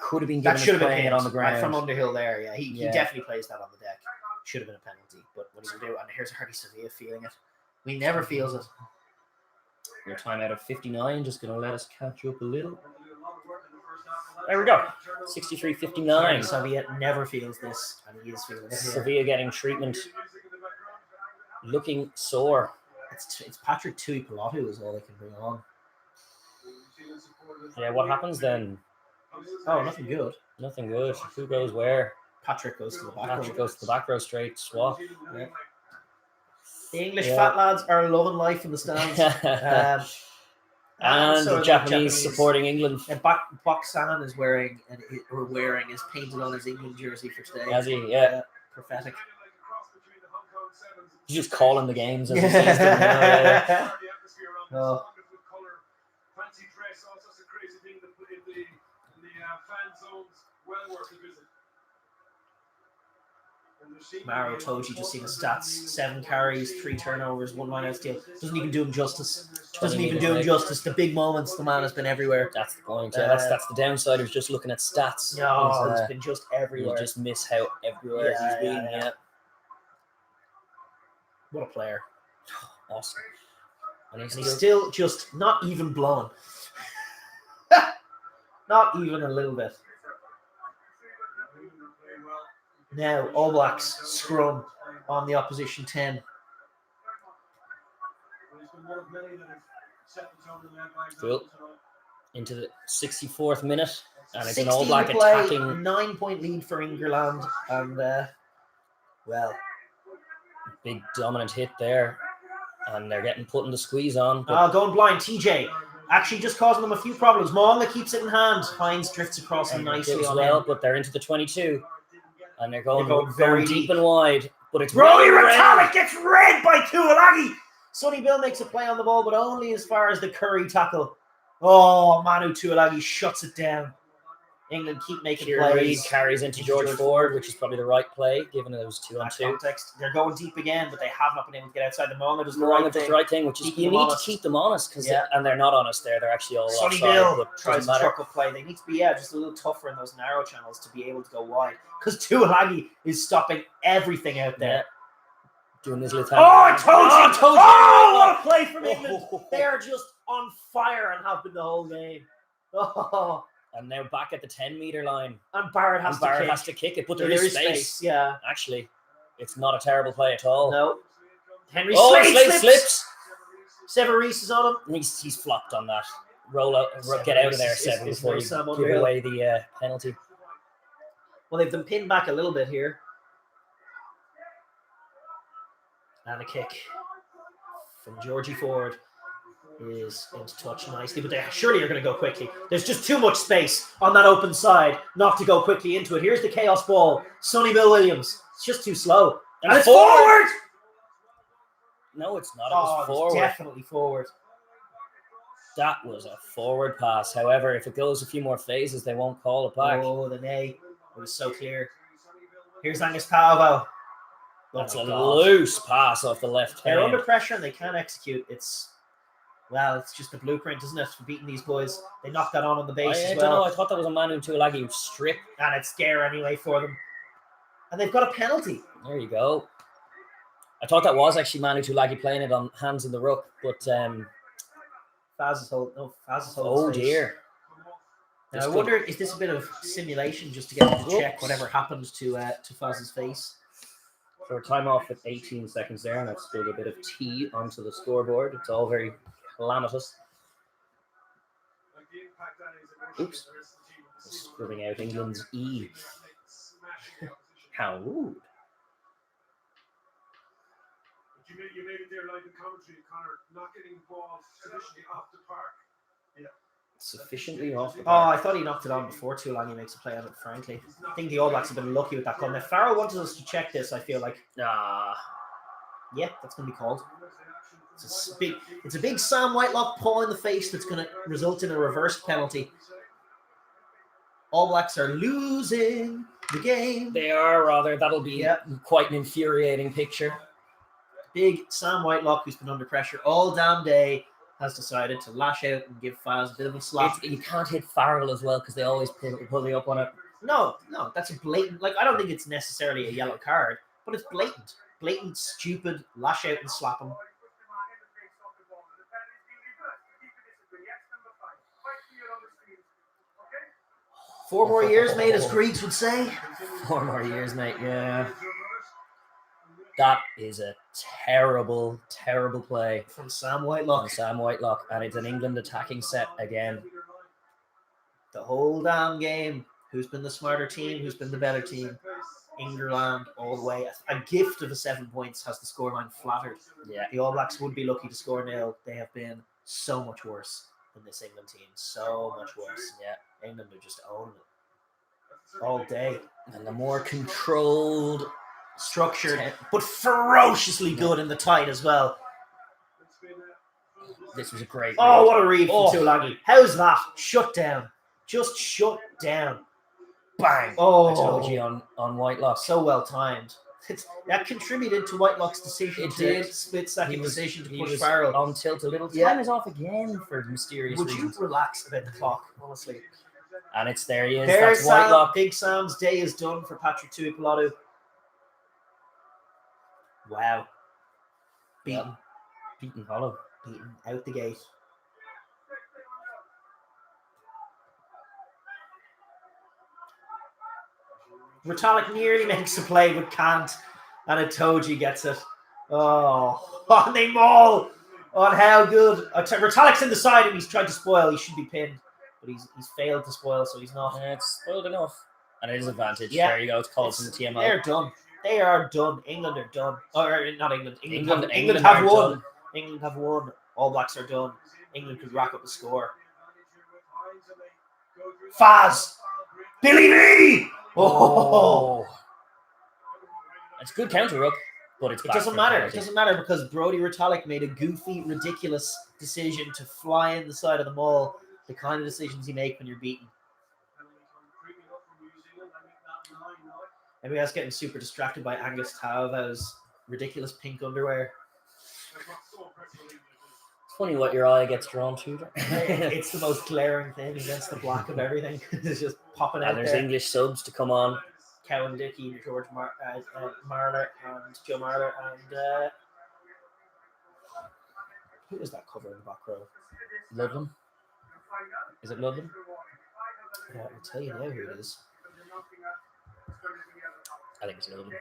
could have been given. That should have been playing it on the ground from Underhill there. Yeah, he definitely plays that on the deck. Should have been a penalty, but what do you do? And here's Hardy Sevilla feeling it. We never feels it. Your timeout of 59, just going to let us catch up a little. There we go. 63-59. Sevilla never feels this, and he is feeling it. Sevilla getting treatment. Looking sore. It's Patrick Tuipulotu is all they can bring on. Yeah, what happens then? Oh, nothing good. Nothing good. Who goes where? Patrick goes to the back Patrick goes to the back row straight. Swap. Yeah. The English fat lads are loving life in the stands. And so the Japanese supporting England. Boksan is wearing is painted on his England jersey for today. Has he? Yeah. Prophetic. He's just calling the games as he sees them. Oh. Mario Toji just seen his stats: 7 carries, 3 turnovers, 1 line out steal. Doesn't even do him justice. The big moments. The man has been everywhere. That's the point. Yeah, that's the downside of just looking at stats. No, he's been just everywhere. You just miss how everywhere he's been. Yeah. What a player! Awesome. And he's still just not even blown. Not even a little bit. Now, All Blacks scrum on the opposition 10. Cool. Into the 64th minute, and it's an All Black attacking. 9-point lead for England, and big dominant hit there, and they're getting put in the squeeze on. Going blind. TJ actually just causing them a few problems. Moonga keeps it in hand. Hines drifts across him nicely as on well, him. But they're into the 22. And they're going very deep and wide. But it's Rory Retallick gets read by Tuilagi. Sonny Bill makes a play on the ball, but only as far as the Curry tackle. Oh, Manu Tuilagi shuts it down. England keep making plays. Reid carries into George Ford, which is probably the right play, given it was 2-on-2. Context. They're going deep again, but they have not been able to get outside the moment. The right thing, which is you need to keep them honest, and they're not honest there. They're actually all Sonny offside. Bill tries to truck up play. They need to be just a little tougher in those narrow channels to be able to go wide, because Tuilagi is stopping everything out there. Doing his little I told you! What a play from England! They are just on fire and have been the whole game. Oh. And now back at the 10-meter line. And Barrett has to kick it, but there is space. Yeah. Actually, it's not a terrible play at all. No. Henry Slade slips. Severis is on him. He's flopped on that. Roll out, get out of there, Sever, before you give away the penalty. Well, they've been pinned back a little bit here. And a kick from Georgie Ford is into touch nicely, but they surely are going to go quickly. There's just too much space on that open side not to go quickly into it. Here's the chaos ball. Sonny Bill Williams. It's just too slow. And it's forward! No, it's not. It was forward. Definitely forward. That was a forward pass. However, if it goes a few more phases, they won't call it back. Oh, the nay. It was so clear. Here's Angus Paavo. That's a loose pass off the left hand. They're under pressure and they can't execute. It's just the blueprint, isn't it, for beating these boys? They knocked that on the base as well. I don't know. I thought that was a Manu Tuilagi strip. And it's scare anyway for them. And they've got a penalty. There you go. I thought that was actually Manu Tuilagi playing it on hands in the ruck, but Faz is holding. Oh dear. Now, I wonder, is this a bit of simulation just to get them to check whatever happened to Faz's face? So time off at 18 seconds there, and I've spilled a bit of tea onto the scoreboard. It's all very calamitous. Oops. Scrubbing out England's E. How rude. You made it there like in commentary, Connor, not getting the ball sufficiently off the park. Sufficiently off the Oh, park. I thought he knocked it on before too long. He makes a play on it, frankly. I think the All Blacks have been lucky with that call. Now, Farrell wanted us to check this, I feel like. Yeah, that's going to be called. It's a big Sam Whitelock paw in the face that's going to result in a reversed penalty. All Blacks are losing the game. They are, rather. That'll be quite an infuriating picture. Big Sam Whitelock, who's been under pressure all damn day, has decided to lash out and give Faz a bit of a slap. You can't hit Farrell as well because they always pull you up on it. No, that's a blatant. Like, I don't think it's necessarily a yellow card, but it's blatant. Blatant, stupid, lash out and slap him. 4 more years, mate, as Greeks would say. 4 more years, mate, yeah. That is a terrible, terrible play. From Sam Whitelock. And it's an England attacking set again. The whole damn game. Who's been the smarter team? Who's been the better team? England all the way. A gift of 7 points has the scoreline flattered. Yeah. The All Blacks would be lucky to score nil. They have been so much worse than this England team. So much worse. Yeah. England are just owning it all day. And the more controlled, structured, but ferociously good in the tight as well. This was a great read. Oh, what a read from Tuilagi. How's that? Shut down. Just shut down. Bang. Oh, I told you on Whitelock. So well timed. That contributed to Whitelock's decision. It did. Split-second decision to push was Farrell. On tilt a little. Time is off again for mysterious reasons. Would you relax about the clock, honestly? And it's there he is. There's That's Whitelock. Big Sam's day is done for Patrick Tuipolotu. Wow. Beaten hollow. Beaten out the gate. Retallick nearly makes a play but can't. And Itoje gets it. Oh, and they maul on how good. Retallick's in the side and he's tried to spoil. He should be pinned. But he's failed to spoil, so he's not. Yeah, it's spoiled enough. And it is advantage. Yeah. There you go. It's called from the TMO. They're done. They are done. England are done. Or not England. England have won. Done. England have won. All Blacks are done. England could rack up a score. Faz! Billy V! Oh! It's good counter up, but it doesn't matter. It doesn't matter because Brodie Retallick made a goofy, ridiculous decision to fly in the side of the maul. The kind of decisions you make when you're beaten. Maybe I was getting super distracted by Angus Taova's ridiculous pink underwear. It's funny what your eye gets drawn to. It's the most glaring thing against the black of everything. It's just popping out. And there's English subs to come on. Cowan Dickey, George Marler, and Joe Marler, and who is that cover in the back row? Ludlam. Is it Ludlam? Yeah, I'll tell you now who it is. I think it's Ludlam.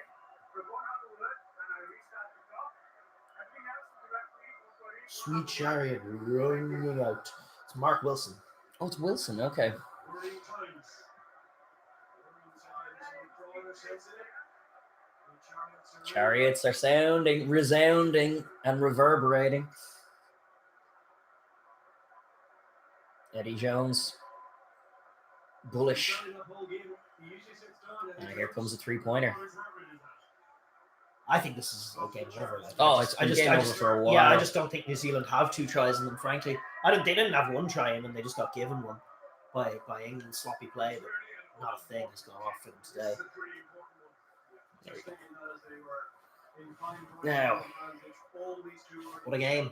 Sweet Chariot running out. It's Mark Wilson. Oh, it's Wilson. Okay. Chariots are sounding, resounding, and reverberating. Eddie Jones. Bullish. And here comes a 3-pointer. I think this is a game over. Game over for a while. Yeah, I just don't think New Zealand have 2 tries in them, frankly. They didn't have 1 try in them, they just got given one by England's sloppy play, but not a thing has gone off for them today. There we go. Now, what a game.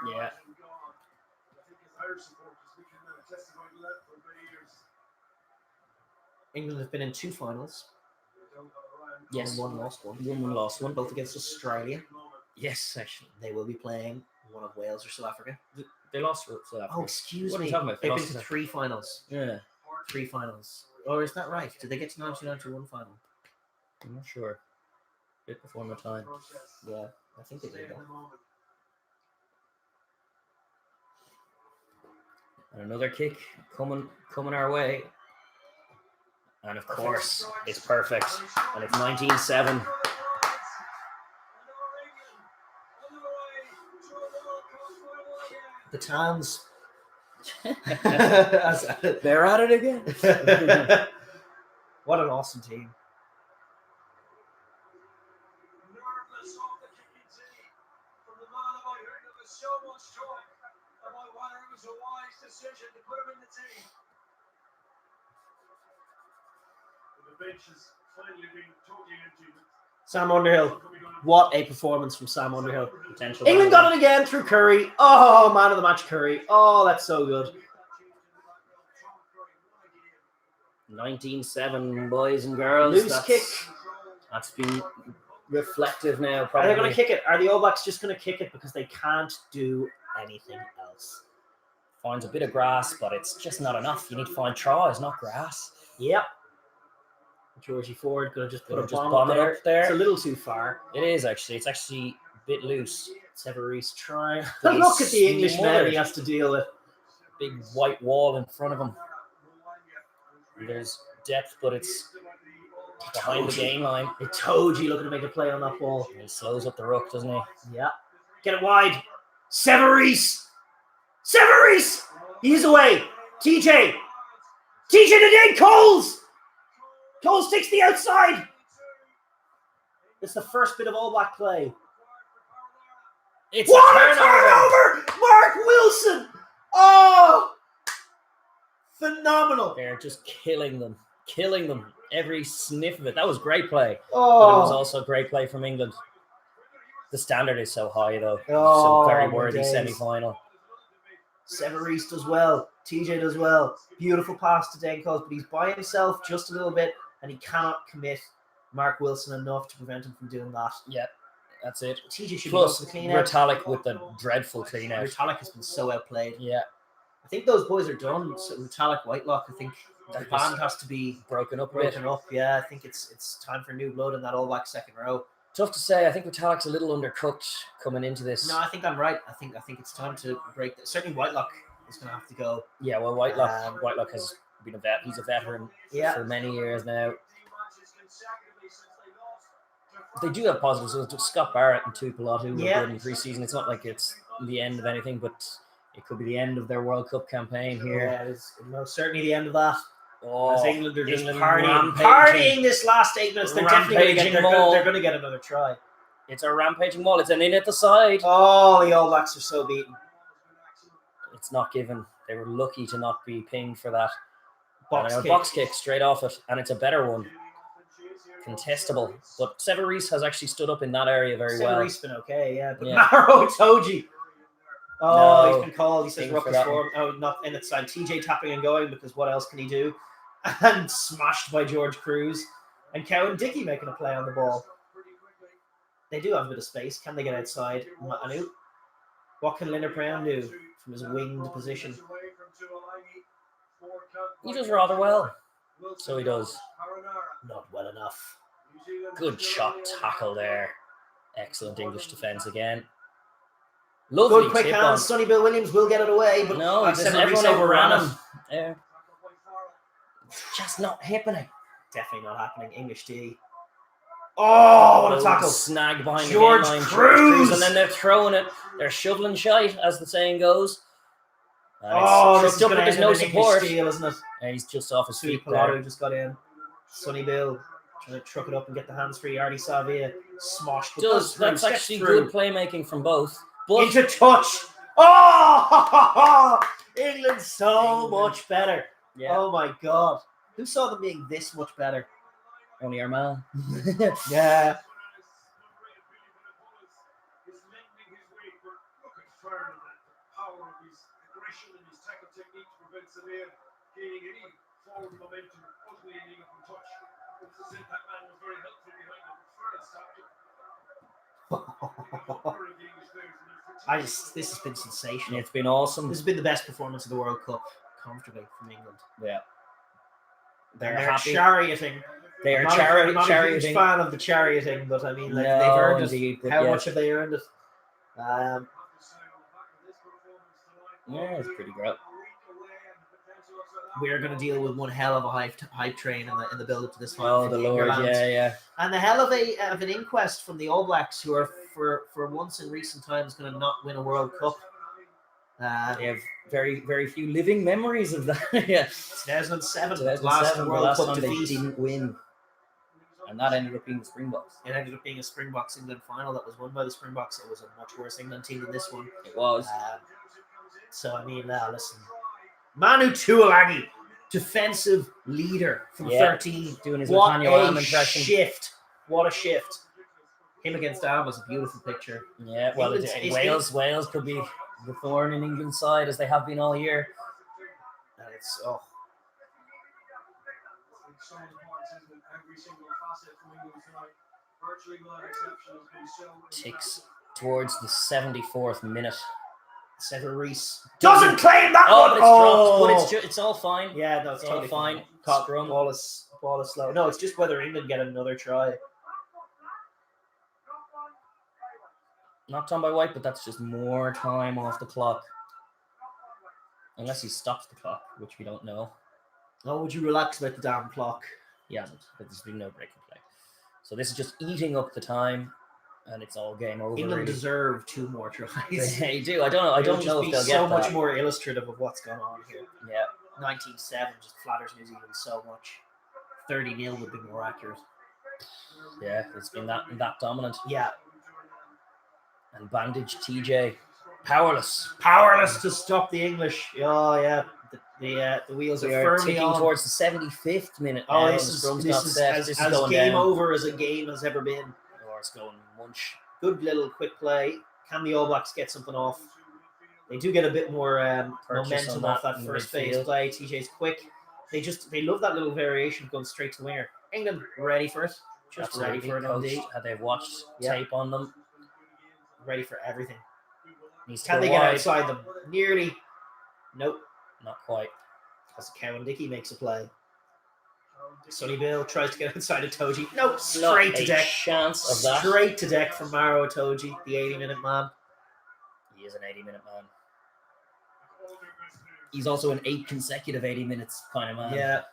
Yeah. England have been in 2 finals. Yes. One lost one. One lost one. Both against Australia. Yes, actually. They will be playing one of Wales or South Africa. They lost South Africa. Oh, excuse me. What are you talking about? They've been to 3 finals. Yeah. 3 finals. Or is that right? Did they get to 1991 final? I'm not sure. A bit before my time. Yeah, I think they did. And another kick coming our way. And of course, it's perfect. And it's 19-7. The Tans. They're at it again. What an awesome team. Nerveless off the kicking tee from the man of I heard there was so much talk about whether it was a wise decision to put him in the team. The bench has finally been totally empty. Sam Underhill. What a performance from Sam Underhill. Potential England got it again through Curry. Oh, man of the match, Curry. Oh, that's so good. 19-7, boys and girls. Loose kick. That's been reflective now. Are Probably. they going to kick it? Are the All Blacks just going to kick it because they can't do anything else? Finds a bit of grass, but it's just not enough. You need to find tries, not grass. Yep. Georgie Ford going to just put a Just bomb bomb it up up there. It's a little too far. It is actually. It's actually a bit loose. Severis trying. But he's Look at the English man smothered. he has to deal with. Big white wall in front of him. There's depth, but it's behind the game line. Itoji looking to make a play on that ball. He slows up the ruck, doesn't he? Yeah. Get it wide. Severis. Severis. He's away. TJ. TJ today. Coles. Coles takes the outside. It's the first bit of All Black play. It's What a a turnover! Mark Wilson. Oh. Phenomenal. They're just killing them. Every sniff of it. That was great play. But it was Oh. also great play from England. The standard is so high, though. Oh, so very my worthy days. semi-final. Severis does well. TJ does well. Beautiful pass to Dan Coles, but he's by himself just a little bit, and he cannot commit Mark Wilson enough to prevent him from doing that. Yeah, that's it. TJ should Plus, be the clean out. Retallick with the dreadful clean out. Retallick has been so outplayed. Yeah, I think those boys are done. So Retallick, Whitelock, I think the They're band just has to be broken up a bit. broken up. Yeah, I think it's time for new blood in that All Black second row. Tough to say. I think Retallick's a little undercooked coming into this. No, I think I'm right. I think it's time to break. Certainly, Whitelock is going to have to go. Yeah, well, Whitelock has been a vet. He's a veteran for many years now. They do have positives. So Scott Barrett and Tupelo, who were good in pre-season. It's not like it's the end of anything, but it could be the end of their World Cup campaign here. Yeah, it's certainly the end of that. Oh, As England are just England partying this last 8 minutes. They're definitely Rampaging they're going to get another try. It's a rampaging wall. It's an in at the side. Oh, the All Blacks are so beaten. It's not given. They were lucky to not be pinged for that. Box Kick straight off it, and it's a better one. Contestable. But Severis has actually stood up in that area very well. Severis been okay, yeah. But Yeah. Maro Toji. Oh, No. he's been called. He says Ping ruck for is that form. Oh, not in its side. TJ tapping and going because what else can he do? And smashed by George Cruz. And Cowan Dickey making a play on the ball. They do have a bit of space. Can they get outside? Manu. What can Leonard Brown do from his winged position? He does rather well. So he does. Not well enough. Good shot tackle there. Excellent English defence again. Lovely Good quick tip hands. on. Sonny Bill Williams will get it away, but No, everyone overran him. Yeah. It's just not happening. Definitely not happening. English D. Oh, what a tackle. Snag behind George the game line. Cruz. And then they're throwing it. They're shoveling shite, as the saying goes. And Oh, it's this is trucked going up, to there's end no in an English support. steal, isn't it? And he's just off his Sweet feet there. Pilato just got in. Sonny Bill trying to truck it up and get the hands free. Artie Savia smoshed. But That's steps actually through. good playmaking from both. But Into touch. Oh, England so much better. yeah, Oh my God. Who saw them being this much better? only our man. Yeah. This has been sensational. It's been awesome. This has been the best performance of the World Cup, comfortably, from England. Yeah. They're happy. charioting. They are I'm not a huge charioting. fan of the charioting, but I mean, like, No, they've earned indeed, it. but How yeah. much have they earned it? Yeah, it's pretty great. we're going to deal with one hell of a hype train in the build-up to this fight. Oh, the Lord, yeah. And the hell of an inquest from the All Blacks, who are for once in recent times going to not win a World Cup. They have very, very few living memories of that. Yeah, 2007, last World Cup time defeat. they didn't win, and that ended up being the Springboks. It ended up being a Springboks England final that was won by the Springboks. It was a much worse England team than this one. It was. So I mean, listen, Manu Tuilagi, defensive leader from 13, doing his what Nathaniel Am impression. Shift! What a shift! Him against Am was a beautiful picture. Yeah, well, Wales could be the thorn in England's side as they have been all year. And it's ticks towards the 74th minute. Sever Reese doesn't claim that one. But it's all fine. Yeah, no, it's all totally fine. Ball is slow. No, it's just whether England get another try. Knocked on by White, but that's just more time off the clock. Unless he stops the clock, which we don't know. Oh, would you relax about the damn clock? Yeah, but there's been no break in play. So this is just eating up the time, and it's all game over. England deserve 2 more tries. They do. I don't know. I don't know if they'll get so that. much more illustrative of what's going on here. Yeah. 19-7 just flatters New Zealand so much. 30-0 would be more accurate. Yeah, it's been that dominant. Yeah. And bandaged TJ, powerless to stop the English. Oh yeah, the wheels are firmly ticking on towards the 75th minute. Oh, this is as going game down. over as a game has ever been. Or it's going munch. Good little quick play. Can the All Blacks get something off? They do get a bit more momentum off that first phase play. TJ's quick. They love that little variation going straight to the winger. England ready for it. Just ready for it. Indeed. Had they watched tape on them? Ready for everything. Can they get outside them? Nearly. Nope. Not quite. As Cowan Dickey makes a play. Sonny Bill tries to get outside of Toji. Nope. Straight to deck. Chance of that. Straight to deck from Maro Toji, the 80-minute man. He is an 80-minute man. He's also an 8 consecutive 80 minutes kind of man. Yeah.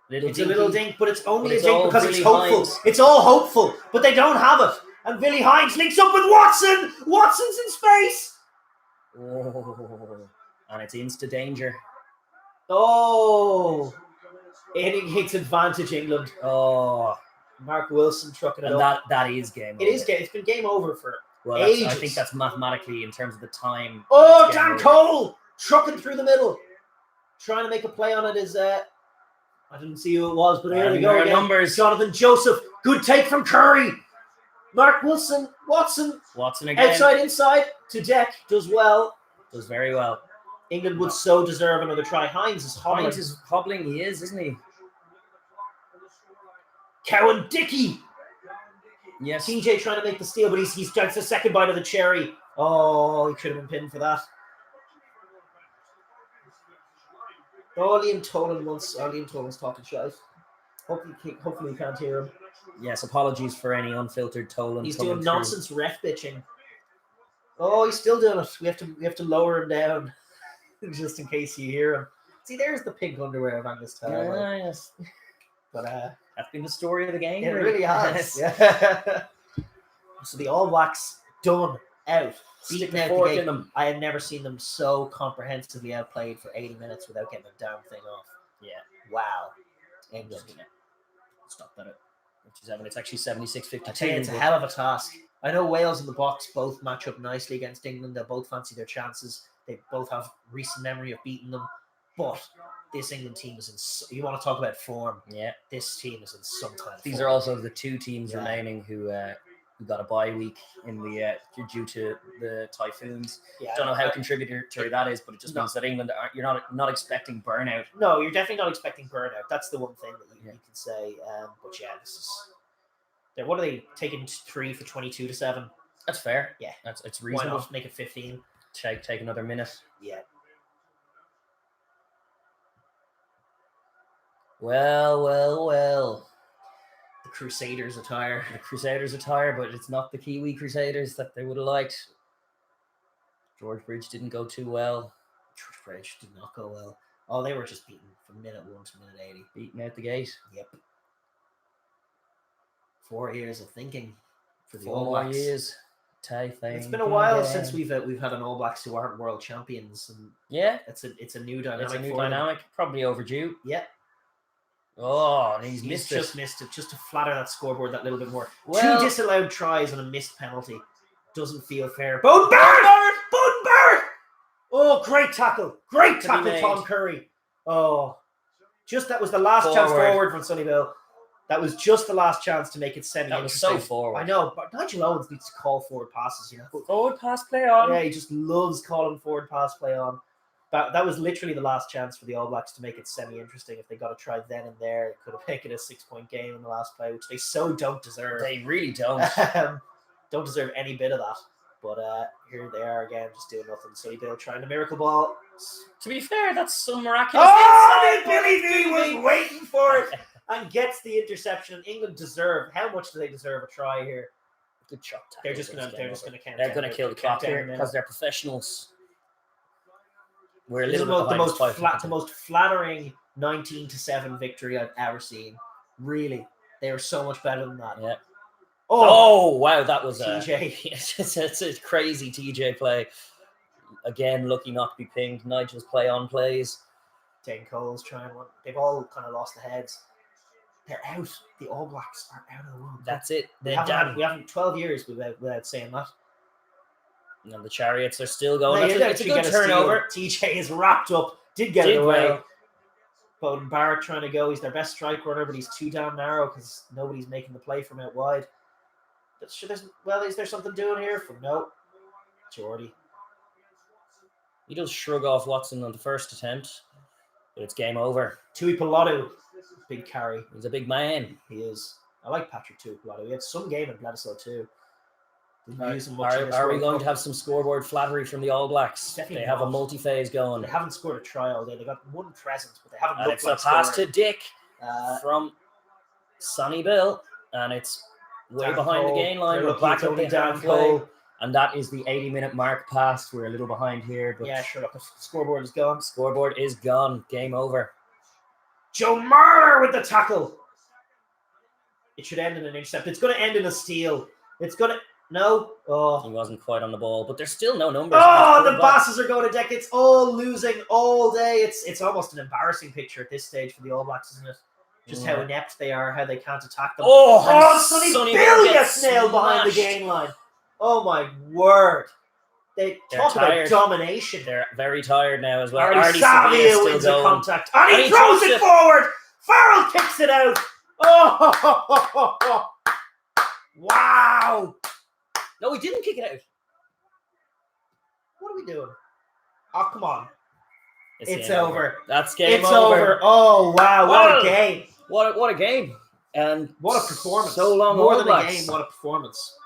It's dinky, a little dink, but it's only a dink because Billy it's hopeful. Hines. It's all hopeful, but they don't have it. And Billy Hines links up with Watson. Watson's in space. Oh, and it's insta danger. Oh, it's advantage England. Oh, Mark Wilson trucking it and up. that is game over. It is game. It's been game over for ages. I think that's mathematically in terms of the time. Oh, Dan Cole trucking through the middle, trying to make a play on it. Is I didn't see who it was, but here we go again. Numbers. Jonathan Joseph, good take from Curry. Mark Wilson, Watson again. Outside, inside, to deck, does well. Does very well. England would so deserve another try. Hines is hobbling, he is, isn't he? Cowan Dickey. Yes. TJ trying to make the steal, but he's got the second bite of the cherry. Oh, he should have been pinned for that. Oh, Liam Tolan's talking shite. Hopefully you can't hear him. Yes, apologies for any unfiltered Tolan. He's doing nonsense ref bitching. Oh, he's still doing it. We have to lower him down just in case you hear him. See, there's the pink underwear of Angus Taylor. Yes. But that's been the story of the game. It really has. Yeah. So the All Blacks done out. Beaten out the game. Them. I have never seen them so comprehensively outplayed for 80 minutes without getting a damn thing off. Yeah. Wow. England. Stop that. It's actually 76-52. I tell you, it's a hell of a task. I know Wales and the Box both match up nicely against England. They'll both fancy their chances. They both have recent memory of beating them. But this England team is in... You want to talk about form? Yeah. This team is in some kind of These form. are also the 2 teams remaining who got a bye week in the due to the typhoons. Yeah, don't know how contributory that is, but it just means that England you're not expecting burnout. No, you're definitely not expecting burnout. That's the one thing that you can say. But yeah, this is. What are they taking 3 for 22-7? That's fair. Yeah, it's reasonable. Why not make it 15? Take another minute. Yeah. Well. The Crusaders attire. But it's not the Kiwi Crusaders that they would have liked. George Bridge didn't go too well. George Bridge did not go well. Oh, they were just beaten from minute 1 to minute 80. Beating out the gate. Yep. 4 years of thinking for the 4 All more Blacks. years. It's been a while since we've had an All Blacks who aren't world champions, and yeah, it's a new dynamic. It's a new dynamic, probably overdue. Yeah. Oh, and he's missed it just to flatter that scoreboard that little bit more. Well, 2 disallowed tries and a missed penalty doesn't feel fair. Bowden Barrett! Oh, great tackle, Tom Curry. Oh, just that was the last chance forward from Sonny Bill. That was just the last chance to make it semi. That was so forward. I know, but Nigel Owens needs to call forward passes. Forward pass play on. Yeah, he just loves calling forward pass play on. That was literally the last chance for the All Blacks to make it semi-interesting. If they got to try then and there, it could have made it a 6-point game in the last play, which they so don't deserve. They really don't. Don't deserve any bit of that. But here they are again, just doing nothing. Sonny Bill trying the miracle ball. To be fair, that's some miraculous. Oh, Billy V was waiting for it and gets the interception. England deserve. How much do they deserve a try here? Good shot. They're just gonna count. They're gonna kill the clock here because they're professionals. We're a little bit the most flattering 19-7 victory I've ever seen. Really, they are so much better than that. Yeah. Oh wow, that was TJ. It's a crazy TJ play. Again, lucky not to be pinged. Nigel's play on plays. Dane Cole's trying one. They've all kind of lost the heads. They're out. The All Blacks are out of the world. That's it. We haven't 12 years without saying that. And the Chariots are still going. No, it's a good turnover. TJ is wrapped up. Did get it away. Bowden Barrett trying to go. He's their best strike runner, but he's too damn narrow because nobody's making the play from out wide. Is there something doing here? No. Geordie. He does shrug off Watson on the first attempt, but it's game over. Tui Pilotu, big carry. He's a big man. He is. I like Patrick Tui Pilotu. He had some game in Bledisloe too. Are we going to have some scoreboard flattery from the All Blacks? They have a multi-phase going. They haven't scored a try all day. They got one present, but they haven't. And it's a pass to Dick from Sonny Bill, and it's way behind the gain line. We're back at the down play, and that is the 80-minute mark passed. We're a little behind here, but yeah, sure. Look, the scoreboard is gone. Scoreboard is gone. Game over. Joe Marler with the tackle. It should end in an intercept. It's going to end in a steal. It's going to. No. Oh. He wasn't quite on the ball, but there's still no numbers. Oh, the passes are going to deck. It's all losing all day. It's almost an embarrassing picture at this stage for the All Blacks, isn't it? Just how inept they are, how they can't attack them. Sonny Bill gets nailed behind the gain line. Oh my word. They're talk about domination. They're very tired now as well. Artie Savia wins a contact. And he throws it forward. Farrell kicks it out. Oh, wow. No, he didn't kick it out. What are we doing? Oh, come on. It's over. over. That's game over. It's over. Oh, wow. What a game. What a game. And what a performance. So long. More than a game, what a performance.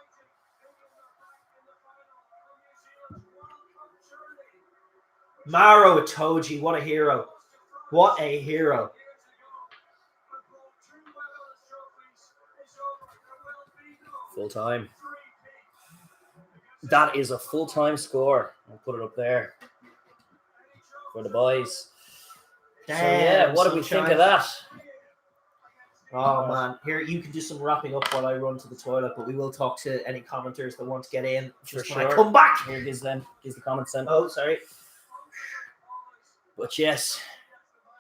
Maro Itoje, what a hero. What a hero. Full time. That is a full-time score. I'll put it up there for the boys. Damn, so yeah, what do we think of that? Oh man, here you can do some wrapping up while I run to the toilet, but we will talk to any commenters that want to get in just when I come back. Here it is then. Here's the comments then. Oh, sorry. But yes,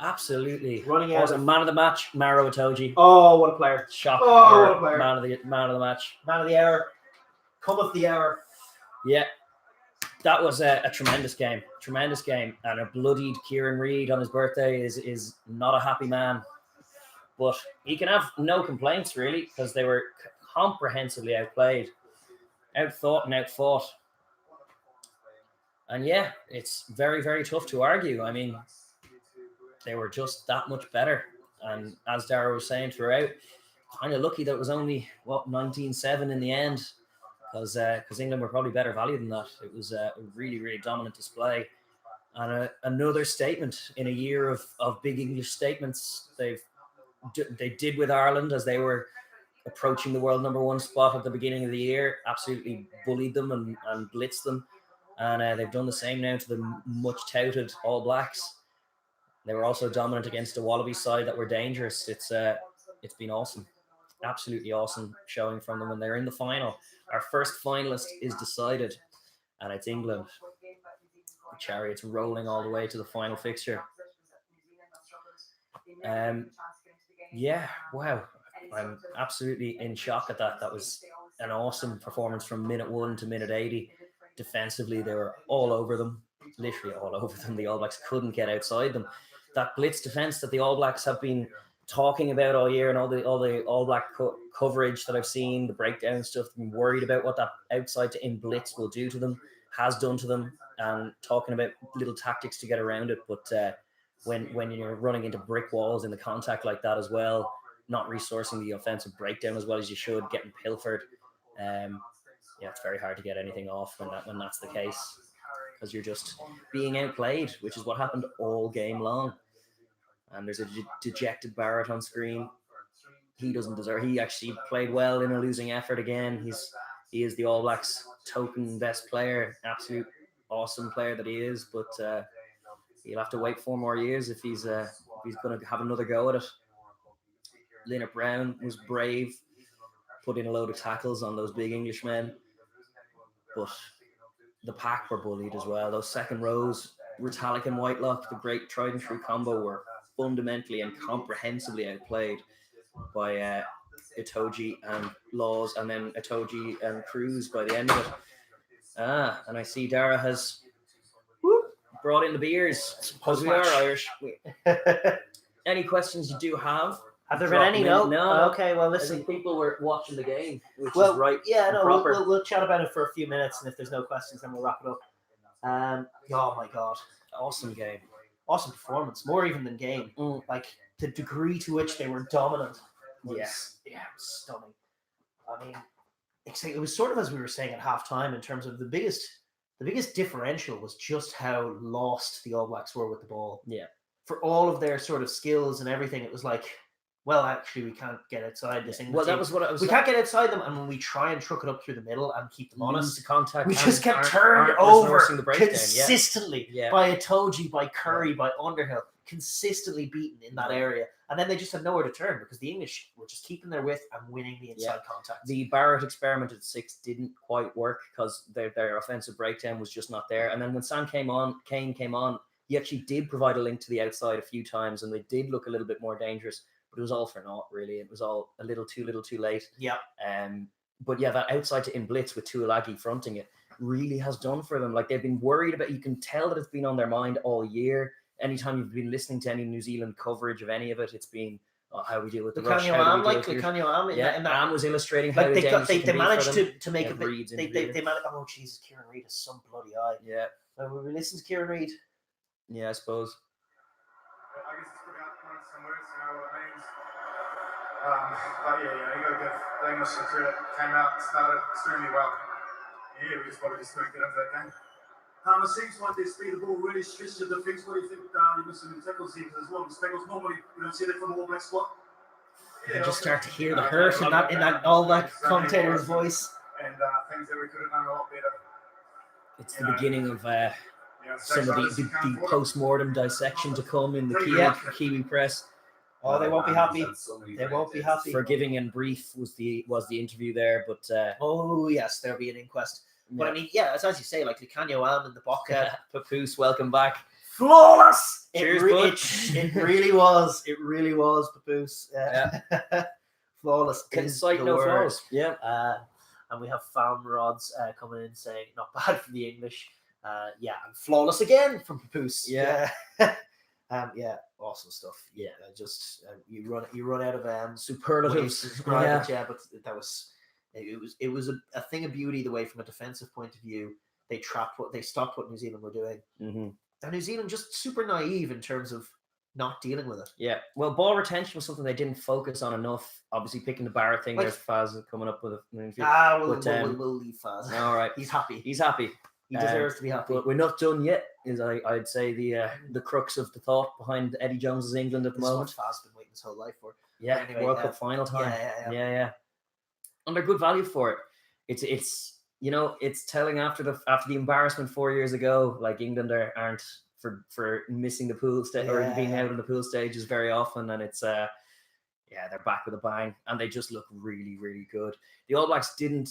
absolutely. Running out. Man of the match, Maro Itoje. Oh, what a player! Shock. Oh, what a player! Man of the match. Man of the hour. Cometh the hour. Yeah, that was a tremendous game. Tremendous game. And a bloodied Kieran Reid on his birthday is not a happy man. But he can have no complaints, really, because they were comprehensively outplayed, outthought and outfought. And yeah, it's very, very tough to argue. I mean, they were just that much better. And as Daragh was saying throughout, kind of lucky that it was only, 19-7 in the end. Because England were probably better value than that. It was a really, really dominant display. And another statement in a year of big English statements. They did with Ireland as they were approaching the world #1 spot at the beginning of the year. Absolutely bullied them and blitzed them. And they've done the same now to the much touted All Blacks. They were also dominant against the Wallabies side that were dangerous. It's been awesome. Absolutely awesome showing from them when they're in the final. Our first finalist is decided, and it's England. The Chariots rolling all the way to the final fixture. Yeah, wow. I'm absolutely in shock at that. That was an awesome performance from minute 1 to minute 80. Defensively, they were all over them, literally all over them. The All Blacks couldn't get outside them. That blitz defense that the All Blacks have been talking about all year, and all the All Black coverage that I've seen, the breakdown stuff, I'm worried about what that outside to in blitz will do to them, has done to them, and talking about little tactics to get around it. But when you're running into brick walls in the contact like that as well, not resourcing the offensive breakdown as well as you should, getting pilfered, it's very hard to get anything off when that's the case, because you're just being outplayed, which is what happened all game long. And there's a dejected Barrett on screen. He doesn't deserve. He actually played well in a losing effort again. He is the All Blacks' token best player, absolute awesome player that he is. But he'll have to wait 4 more years if he's going to have another go at it. Leonard Brown was brave, put in a load of tackles on those big Englishmen, but the pack were bullied as well. Those second rows, Retallick and Whitelock, the great tried and true combo, were fundamentally and comprehensively outplayed by Itoje and Laws, and then Itoje and Cruz by the end of it. And I see Daragh has brought in the beers, because we are Irish. Any questions you do have? Have there been any? No. Okay, well, listen. People were watching the game, which is right. Yeah, no, we'll chat about it for a few minutes, and if there's no questions, then we'll wrap it up. Oh my God, awesome game, awesome performance, more even than game. Like the degree to which they were dominant was, it was stunning. I mean, it was sort of as we were saying at halftime in terms of the biggest differential was just how lost the All Blacks were with the ball. Yeah, for all of their sort of skills and everything, it was like, well, actually, we can't get outside this England team. That was what I was. We can't get outside them, and when we try and truck it up through the middle and keep them honest, contact, we just get turned over consistently yeah. by Itoje, by Curry, by Underhill, consistently beaten in that area. And then they just had nowhere to turn because the English were just keeping their width and winning the inside contact. The Barrett experiment at 6 didn't quite work because their offensive breakdown was just not there. And then when Sam Kane came on, he actually did provide a link to the outside a few times, and they did look a little bit more dangerous. But it was all for naught, really. It was all a little too late. Yeah. But yeah, that outside to in blitz with Tuilagi fronting it really has done for them. Like, they've been worried about. You can tell that it's been on their mind all year. Anytime you've been listening to any New Zealand coverage of any of it, it's been how we deal with the rush. Am was illustrating how they managed to make a bit. They managed. Oh Jesus, Kieran Reid has some bloody eye. Yeah. Will we listen to Kieran Reid? Yeah, I suppose. I guess it's pretty hard to find some words to know what it means. But you got to give the English some credit. Came out, started extremely well. Yeah, we just probably just couldn't get into that game. It seems like they speed the ball really stressed the defence. What do you think? You're missing tackles here as well. Tackles normally you don't see that from the All Black squad. You just start to hear the hurt in that All Black commentator's voice. And things that we could have done a lot better. It's the beginning of some of the post-mortem dissection to come in the Kiwi press. Oh, they won't be happy. They won't be happy. Forgiving and brief was the interview there, but oh yes, there'll be an inquest. But I mean, as you say, like Lucanio Am and the Bobcat, Papoose, welcome back. Flawless. Cheers, it really was. It really was, Papoose. Flawless. Concite, no flaws. Yeah. And we have Fan Rods coming in saying not bad for the English. And flawless again from Papoose. Yeah. Awesome stuff. Yeah, just you run out of superlatives to describe it. Yeah, but that was. It was a thing of beauty the way from a defensive point of view they stopped what New Zealand were doing. Mm-hmm. And New Zealand just super naive in terms of not dealing with it. Yeah, well, ball retention was something they didn't focus on enough. Obviously, picking the Barrett thing. There's Faz coming up with an interview. We'll leave Faz. All right, he's happy. He deserves to be happy. But we're not done yet. Is I'd say the crux of the thought behind Eddie Jones's England at the moment. Faz been waiting his whole life for. Yeah, anyway, World Cup final time. Yeah. And they're good value for it. It's telling after the embarrassment 4 years ago, like England aren't for missing the pool stage or being out of the pool stages very often, and it's they're back with a bang, and they just look really, really good. The All Blacks didn't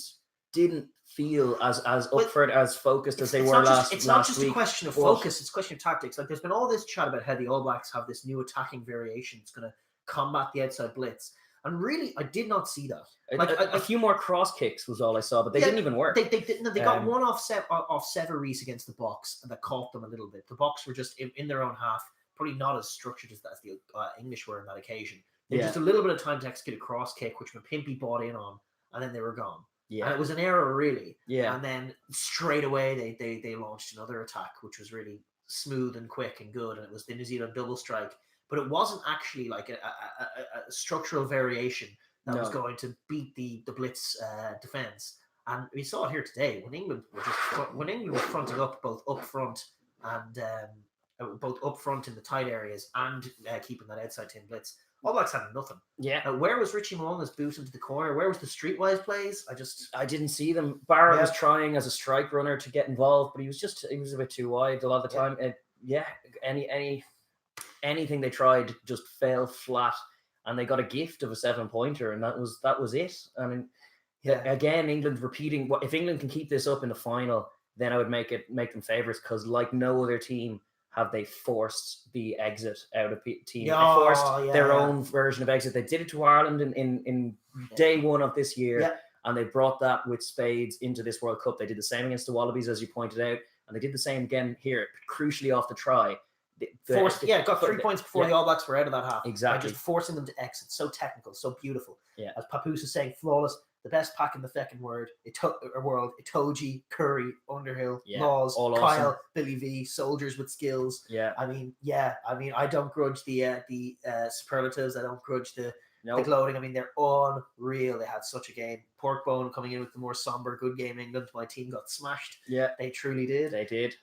feel as up for it, as focused as they were last week. It's not just a question of focus; it's a question of tactics. Like there's been all this chat about how the All Blacks have this new attacking variation. It's going to combat the outside blitz. And really, I did not see that. Like a few more cross kicks was all I saw, but they didn't even work. They didn't. They got one off Severies against the Box, and that caught them a little bit. The Box were just in their own half, probably not as structured as the English were on that occasion. They just a little bit of time to execute a cross kick, which Pimpy bought in on, and then they were gone. Yeah, and it was an error really. Yeah, and then straight away they launched another attack, which was really smooth and quick and good, and it was the New Zealand double strike. But it wasn't actually like a structural variation that was going to beat the blitz defense. And we saw it here today when England was fronting up both up front and both up front in the tight areas and keeping that outside 10 blitz. All Blacks had nothing. Yeah. Where was Richie Mo'unga's boot into the corner? Where was the streetwise plays? I didn't see them. Barrett was trying as a strike runner to get involved, but he was a bit too wide a lot of the time. Anything they tried just fell flat, and they got a gift of a 7-pointer, and that was it. I mean, again, England repeating. If England can keep this up in the final, then I would make them favourites, because like no other team have they forced the exit out of team. They forced their own version of exit. They did it to Ireland in day one of this year, and they brought that with spades into this World Cup. They did the same against the Wallabies, as you pointed out, and they did the same again here, crucially off the try. Got 3 points before the All Blacks were out of that half. Exactly. By just forcing them to exit. So technical, so beautiful. Yeah. As Papoose is saying, flawless. The best pack in the feckin' world. Itoji, Curry, Underhill, Laws, Kyle, awesome. Billy V, soldiers with skills. Yeah. I mean, I don't grudge the superlatives. I don't grudge the gloating. I mean, they're unreal. They had such a game. Porkbone coming in with the more somber, good game. England, my team got smashed. Yeah. They truly did. They did.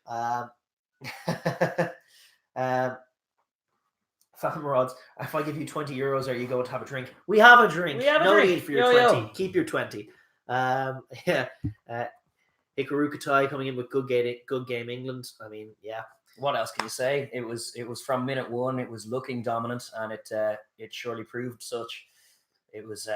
Fatima Rods, if I give you €20, are you going to have a drink? We have a drink. Need for your 20. Keep your 20. Hikarukatai coming in with good game England. I mean, what else can you say? It was from minute one. It was looking dominant, and it surely proved such. It was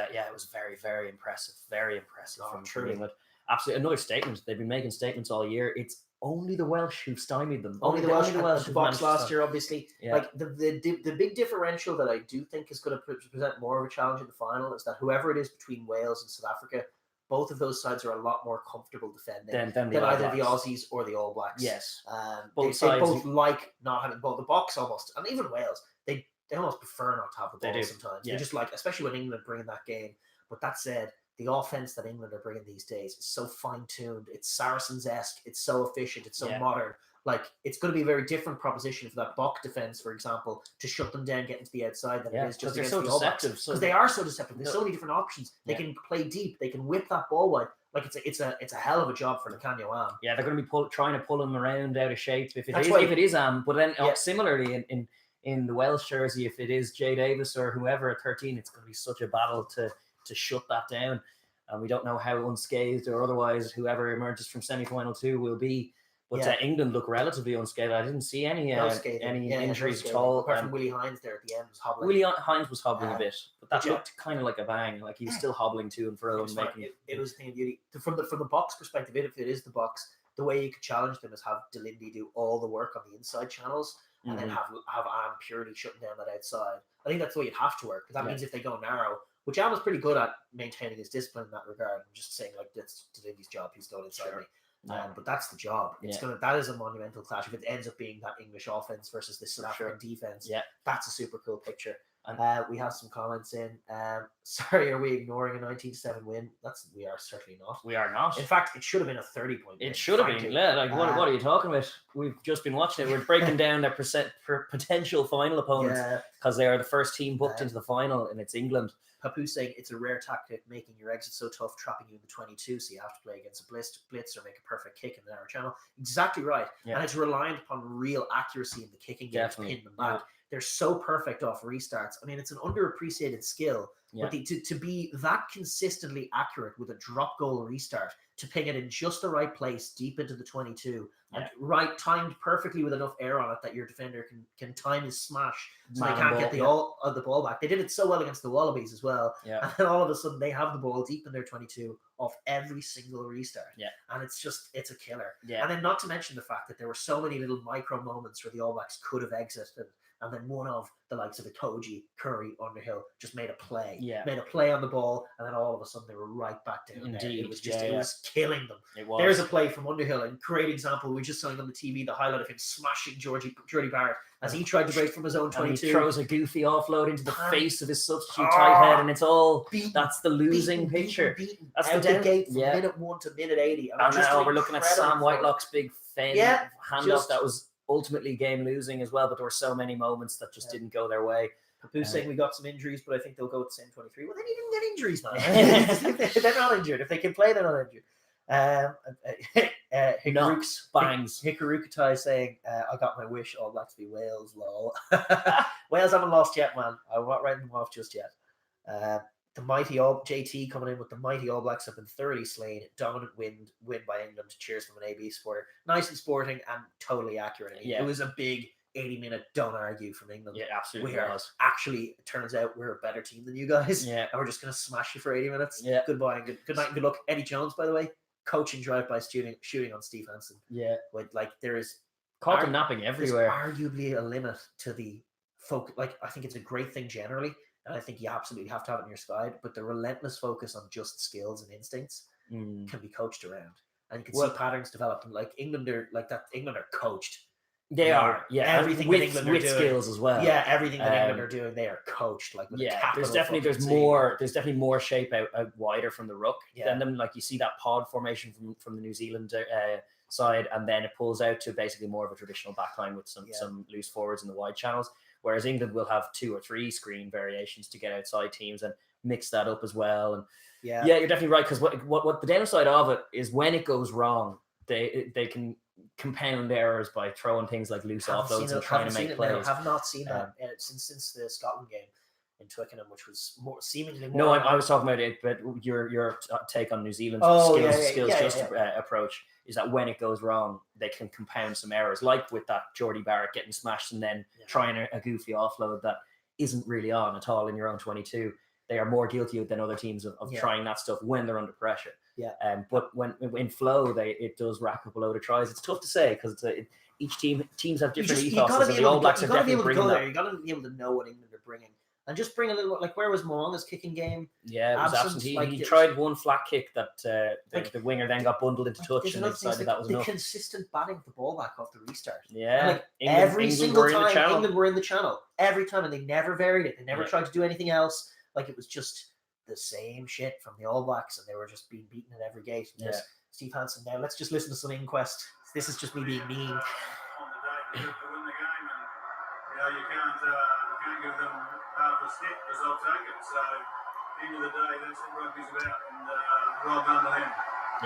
very, very impressive. Very impressive from England. Absolutely another statement. They've been making statements all year. It's only the Welsh who've stymied them. Only the Welsh. The Box last year, obviously. Yeah. Like the big differential that I do think is going to present more of a challenge in the final is that whoever it is between Wales and South Africa, both of those sides are a lot more comfortable defending than either the Aussies or the All Blacks. Yes. They both like not having both. The Box almost, and even Wales, they almost prefer not to have the ball sometimes. Yeah. They just like, especially when England bring that game. But that said, the offense that England are bringing these days is so fine-tuned. It's Saracens-esque. It's so efficient. It's so modern. Like, it's going to be a very different proposition for that Bok defense, for example, to shut them down, get into the outside than it is just against the All Blacks. Because they are so deceptive. There's so many different options. They can play deep. They can whip that ball wide. Like, it's a hell of a job for Nathaniel Am. Yeah, they're going to be trying to pull him around out of shape if it is Am. But then similarly in the Welsh jersey, if it is Jay Davis or whoever at 13, it's going to be such a battle to shut that down. And we don't know how unscathed or otherwise whoever emerges from semi-final 2 will be. But England look relatively unscathed. I didn't see any injuries at all. Apart from Willie Hines there at the end was hobbling. Willie Hines was hobbling a bit, but that looked kind of like a bang. Like he was still hobbling to and fro. It was a thing of beauty. From the Box perspective, if it is the Box, the way you could challenge them is have Delindy do all the work on the inside channels and then have Am purely shutting down that outside. I think that's the way you'd have to work, because that means if they go narrow, which Am was pretty good at maintaining his discipline in that regard. I'm just saying, like, that's Delindy's job. He's going inside me. But that's the job. That is a monumental clash. If it ends up being that English offense versus the South African defense, that's a super cool picture. And we have some comments in. Sorry, are we ignoring a 19-7 win? We are certainly not. We are not. In fact, it should have been a 30-point win. It should have been. Like, what are you talking about? We've just been watching it. We're breaking down their potential final opponents because they are the first team booked into the final, and it's England. Papu saying it's a rare tactic, making your exit so tough, trapping you in the 22, so you have to play against a blitz or make a perfect kick in the narrow channel. Exactly right. And it's reliant upon real accuracy in the kicking game to pin them back. they're so perfect off restarts. I mean, it's an underappreciated skill, but to be that consistently accurate with a drop goal restart, to ping it in just the right place, deep into the 22, and timed perfectly with enough air on it that your defender can time his smash, so they can't get the ball back. They did it so well against the Wallabies as well, and then all of a sudden they have the ball deep in their 22 off every single restart, and it's a killer. And then not to mention the fact that there were so many little micro moments where the All Blacks could have exited, and then one of the likes of Itoje, Curry, Underhill just made a play on the ball, and then all of a sudden they were right back down there. It was just it was killing them. There's a play from Underhill, a great example. We just saw on the TV the highlight of him smashing Jordy Barrett as he tried to break from his own 22. He throws a goofy offload into the face of his substitute tight head, and it's all that's the losing picture. That's out the gate from minute 1 to minute 80. And now we're looking at Sam Whitelock's big handoff that was ultimately game losing as well, but there were so many moments that just didn't go their way. Papoose saying we got some injuries, but I think they'll go with the same 23. Well, they didn't get injuries, man. They're not injured. If they can play, they're not injured. Hikarukatai saying, I got my wish, All Blacks to be Wales, lol. Wales haven't lost yet, man. I'm not writing them off just yet. The mighty JT coming in with the mighty All Blacks have been thoroughly slain. Dominant win by England. Cheers from an AB supporter. Nice and sporting and totally accurate. It was a big 80-minute don't argue from England. Yeah, absolutely. Actually, it turns out we're a better team than you guys. Yeah. And we're just going to smash you for 80 minutes. Yeah. Goodbye and good night and good luck. Eddie Jones, by the way, coaching drive-by shooting on Steve Hansen. Yeah. There is caught them napping everywhere. There's arguably a limit to the focus. I think it's a great thing generally. And I think you absolutely have to have it in your side, but the relentless focus on just skills and instincts can be coached around, and you can see patterns develop. And England are England are coached. They are, everything that England are doing, skills as well. Yeah, everything that England are doing, they are coached. There's definitely more shape out wider from the ruck than them. You see that pod formation from the New Zealand side, and then it pulls out to basically more of a traditional backline with some loose forwards in the wide channels. Whereas England will have 2 or 3 screen variations to get outside teams and mix that up as well. And you're definitely right, because what the downside of it is when it goes wrong, they can compound errors by throwing things like loose offloads and trying to make plays. I have not seen that since the Scotland game in Twickenham, which was seemingly more. No, I was talking about it, but your take on New Zealand's skills approach is that when it goes wrong, they can compound some errors, like with that Jordy Barrett getting smashed and then trying a goofy offload that isn't really on at all in your own 22. They are more guilty than other teams of trying that stuff when they're under pressure. Yeah. But when in flow, it does rack up a load of tries. It's tough to say because each teams have different ethos. The All Blacks are definitely bringing that. You got to be able to know what England are bringing. And just bring a little, where was Mo'unga's kicking game? Yeah, it was absent. He tried one flat kick that the winger then got bundled into touch and decided that was enough. The consistent batting of the ball back off the restart. Yeah. Every single time England were in the channel. Every time, and they never varied it. They never tried to do anything else. It was just the same shit from the All Blacks, and they were just being beaten at every gate. Steve Hansen. Now, let's just listen to some Inquest. This is just me being mean. On the day to win the game, and you can't give them half a stick because they'll take it. So, at the end of the day, that's what rugby's about, and well done to them.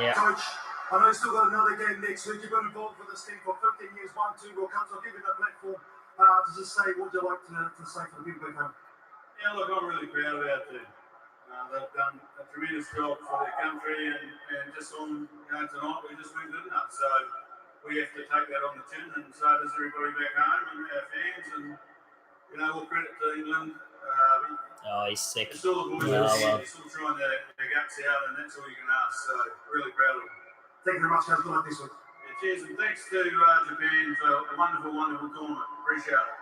Yeah. Coach, I know you've still got another game next week. You've been involved with this team for 15 years, won 2 World Cups. I'll give you that platform to just say what you'd like to say for the people back home. Yeah, look, I'm really proud of our team. They've done a tremendous job for their country, and just on tonight we just weren't good enough. So we have to take that on the chin, and so does everybody back home and our fans. And all credit to England. He's sick. It's all the boys they're still trying their guts out, and that's all you can ask. So really proud of them. Thank you very much, guys. Good luck this week. Yeah, cheers, and thanks to Japan for a wonderful, wonderful tournament. Appreciate it.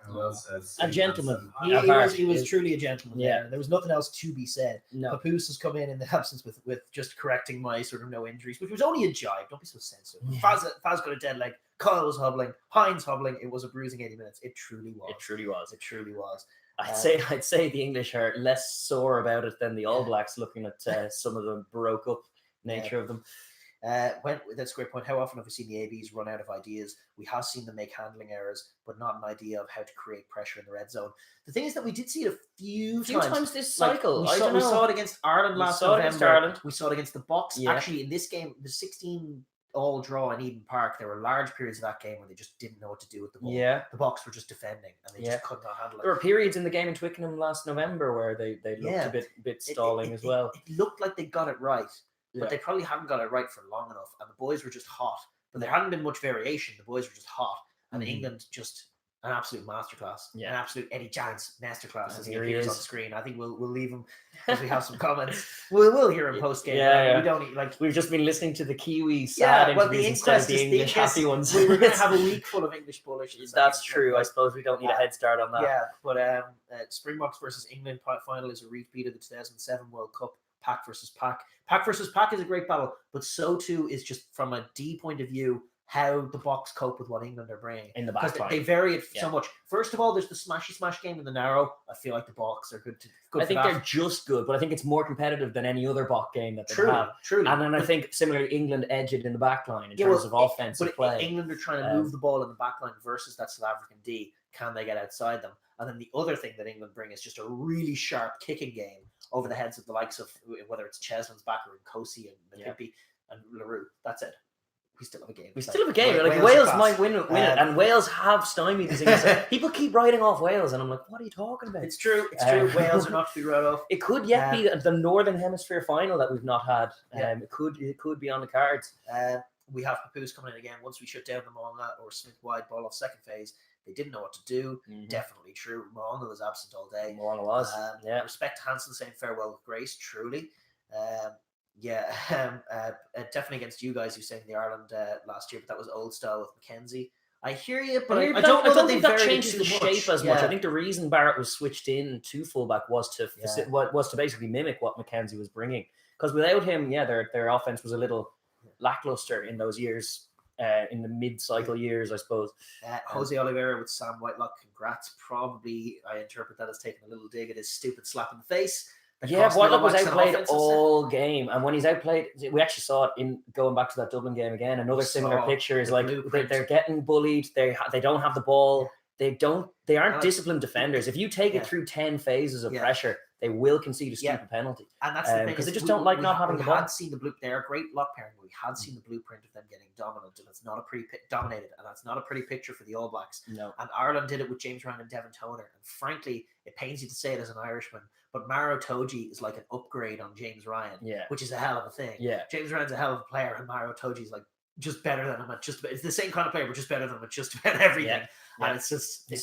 Well said. A gentleman. He was truly a gentleman. Yeah. There was nothing else to be said. No. Papoose has come in the absence with just correcting my sort of no injuries, which was only a jibe. Don't be so sensitive. Yeah. Faz got a dead leg. Kyle was hobbling. Hines hobbling. It was a bruising 80 minutes. It truly was. It truly was. I'd say the English are less sore about it than the All Blacks, looking at some of the broke up nature of them. That's a great point. How often have we seen the ABs run out of ideas? We have seen them make handling errors, but not an idea of how to create pressure in the red zone. The thing is that we did see it a few times this cycle. We saw it against Ireland last November. We saw it against the Box. Yeah. Actually, in this game, the 16 all draw in Eden Park, there were large periods of that game where they just didn't know what to do with the ball. Yeah. The Boks were just defending, and they just could not handle it. There were periods in the game in Twickenham last November where they looked a bit stalling as well. It looked like they got it right, but they probably hadn't got it right for long enough, and the boys were just hot. But there hadn't been much variation. The boys were just hot, and England just an absolute masterclass, an absolute Eddie Giants masterclass as he appears on screen. I think we'll leave him as we have some comments. We'll hear him post game. We don't we've just been listening to the Kiwi sad interviews instead of the English happy ones. We were going to have a week full of English bullish. That's true. I suppose we don't need a head start on that. Yeah, but Springboks versus England final is a repeat of the 2007 World Cup. Pack versus Pack. Pack versus Pack is a great battle, but so too is just from a D point of view how the Boks cope with what England are bringing. In the back line. They vary it so much. First of all, there's the smashy smash game in the narrow. I feel like the Boks are good. I think they're just good, but I think it's more competitive than any other Bok game that they have. Truly. And then I think similarly, England edge it in the back line in terms of offensive play. England are trying to move the ball in the back line versus that South African D. Can they get outside them? And then the other thing that England bring is just a really sharp kicking game over the heads of the likes of whether it's Cheslin's backer and Kosi and Mapimpi and Leroux. That's it. We still have a game. We still have a game. Like Wales might win it, and Wales have stymied these things. People keep writing off Wales, and I'm like, what are you talking about? It's true. It's true. Wales are not to be wrote off. It could yet be the Northern Hemisphere final that we've not had. It could be on the cards. We have Papoose coming in again. Once we shut down the Moanga or Smith wide ball off second phase, they didn't know what to do. Definitely true. Moanga was absent all day. Moanga was. Respect to Hansen saying farewell with grace. Truly. Definitely against you guys who sang the Ireland last year, but that was old style with Mackenzie. I hear you, but I don't know think that changes the shape as much. I think the reason Barrett was switched in to fullback was to basically mimic what Mackenzie was bringing. Because without him, their offense was a little lackluster in those years, in the mid-cycle years, I suppose. Jose Oliveira with Sam Whitelock, congrats. Probably, I interpret that as taking a little dig at his stupid slap in the face. Whitelock was outplayed all game, and when he's outplayed, we actually saw it in going back to that Dublin game again. Another similar picture is like they're getting bullied. They don't have the ball. They aren't disciplined defenders. If you take it through 10 phases of pressure, they will concede a stupid penalty. And that's the thing, because they just don't like not having the ball. We had seen the blueprint. They're a great lock pairing, but we had seen the blueprint of them getting dominant, and it's not a pretty dominated, and that's not a pretty picture for the All Blacks. No. And Ireland did it with James Ryan and Devon Toner, and frankly, it pains you to say it as an Irishman, but Maro Toji is like an upgrade on James Ryan, which is a hell of a thing. James Ryan's a hell of a player, and Maro Toji is like just better than him at just about, it's the same kind of player, but just better than him at just about everything. And it's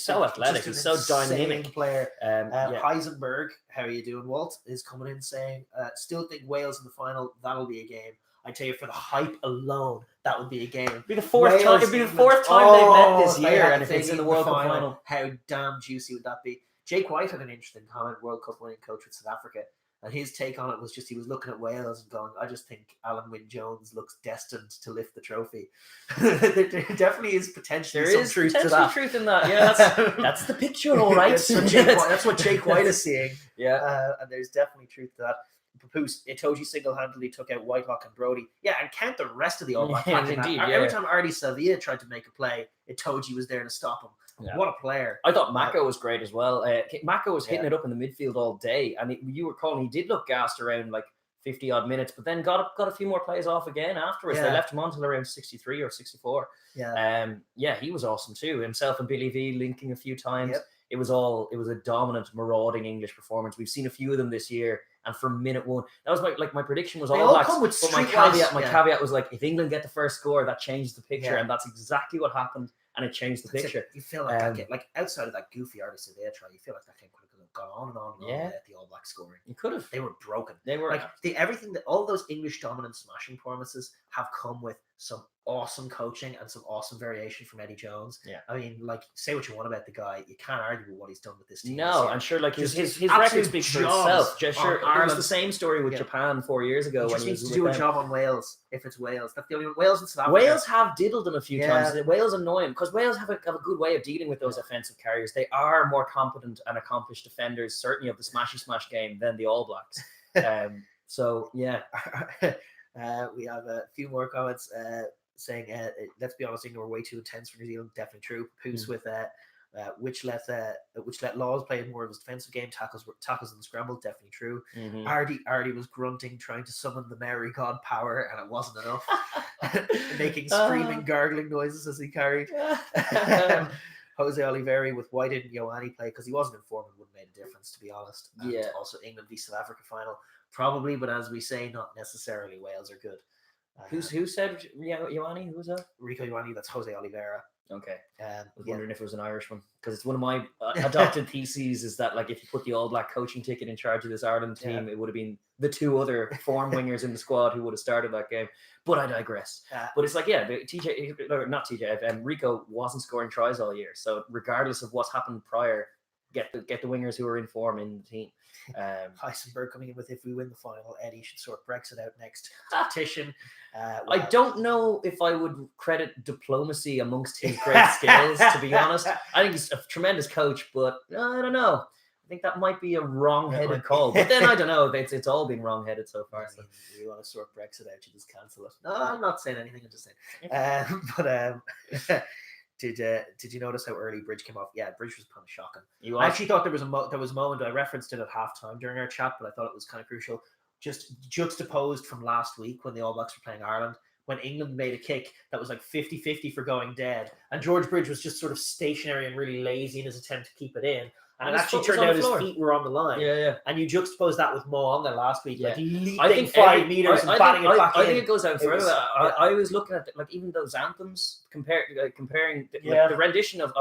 so athletic, he's so dynamic player. Heisenberg, how are you doing? Walt is coming in saying, still think Wales in the final, that'll be a game. I tell you, for the hype alone, that would be a game. It'd be the fourth time they've met this year, and if it's in the World Cup final, how damn juicy would that be? Jake White had an interesting comment, World Cup winning coach with South Africa, and his take on it was just he was looking at Wales and going, I just think Alan Wynne-Jones looks destined to lift the trophy. there definitely is potentially some truth to that. Truth in that. Yeah, that's the picture, all right. That's what Jake White is seeing. And there's definitely truth to that. Papoose, Itoje single-handedly took out Whitelock and Brody. And count the rest of the All Blacks. Every time Artie Savia tried to make a play, Itoje was there to stop him. What a player. I thought Mako was great as well. Mako was hitting it up in the midfield all day. And you were calling, he did look gassed around like 50 odd minutes, but then got a few more plays off again afterwards. They left him on until around 63 or 64. He was awesome too. Himself and Billy V linking a few times. It was a dominant, marauding English performance. We've seen a few of them this year, and from minute one, that was my prediction was all Blacks. But my caveat was like, if England get the first score, that changes the picture, and that's exactly what happened, and it changed the picture. You feel like like outside of that goofy Artie Savia try, you feel like that game could have gone on and on and on at the All Blacks scoring. You could have. They were broken. They were like everything that all those English dominant smashing performances have come with some awesome coaching and some awesome variation from Eddie Jones. I mean, like, say what you want about the guy, you can't argue with what he's done with this team. No, I'm sure, like his record speaks for itself. Just sure, it was the same story with Japan 4 years ago. He just needs to do a job on Wales. If it's Wales, that's the only Wales and South Africa. Wales have diddled them a few times. Wales annoy him because Wales have a good way of dealing with those offensive carriers. They are more competent and accomplished defenders, certainly of the smashy smash game, than the All Blacks. We have a few more comments saying, let's be honest, England were way too intense for New Zealand. Definitely true. Papoose with which let Laws play more of his defensive game. Tackles and scramble, definitely true. Mm-hmm. Artie was grunting, trying to summon the Mary God power, and it wasn't enough. Making screaming, gargling noises as he carried. Jose Oliveri with why didn't Ioane play? Because he wasn't informed, it wouldn't have made a difference, to be honest. And Yeah. also England v South Africa final, probably, but as we say, not necessarily. Wales are good. Who said Ioane? Who was that? Rico Ioane, that's Jose Oliveira. Okay. I was Yeah. wondering if it was an Irishman, because it's one of my adopted theses is that, like, if you put the All Black coaching ticket in charge of this Ireland team, it would have been the two other form wingers in the squad who would have started that game. But I digress. But it's like, Rico wasn't scoring tries all year. So regardless of what's happened prior, get the wingers who are in form in the team. Heisenberg coming in with, if we win the final, Eddie should sort Brexit out next. Tactician. I don't know if I would credit diplomacy amongst his great skills, to be honest. I think he's a tremendous coach, but I don't know. I think that might be a wrong-headed call. But then I don't know. It's all been wrong-headed so far. So. You want to sort Brexit out, you just cancel it. No, I'm not saying anything. I'm just saying. Did you notice how early Bridge came off? Yeah, Bridge was kind of shocking. I actually thought there was a moment, I referenced it at halftime during our chat, but I thought it was kind of crucial. Just juxtaposed from last week when the All Blacks were playing Ireland, when England made a kick that was like 50-50 for going dead, and George Bridge was just sort of stationary and really lazy in his attempt to keep it in. And it actually turned out his feet were on the line. Yeah. And you juxtapose that with Mo on there last week, like leaping I think 5 meters and batting it back in. I think it goes out further. I was looking at like even those anthems, comparing the rendition of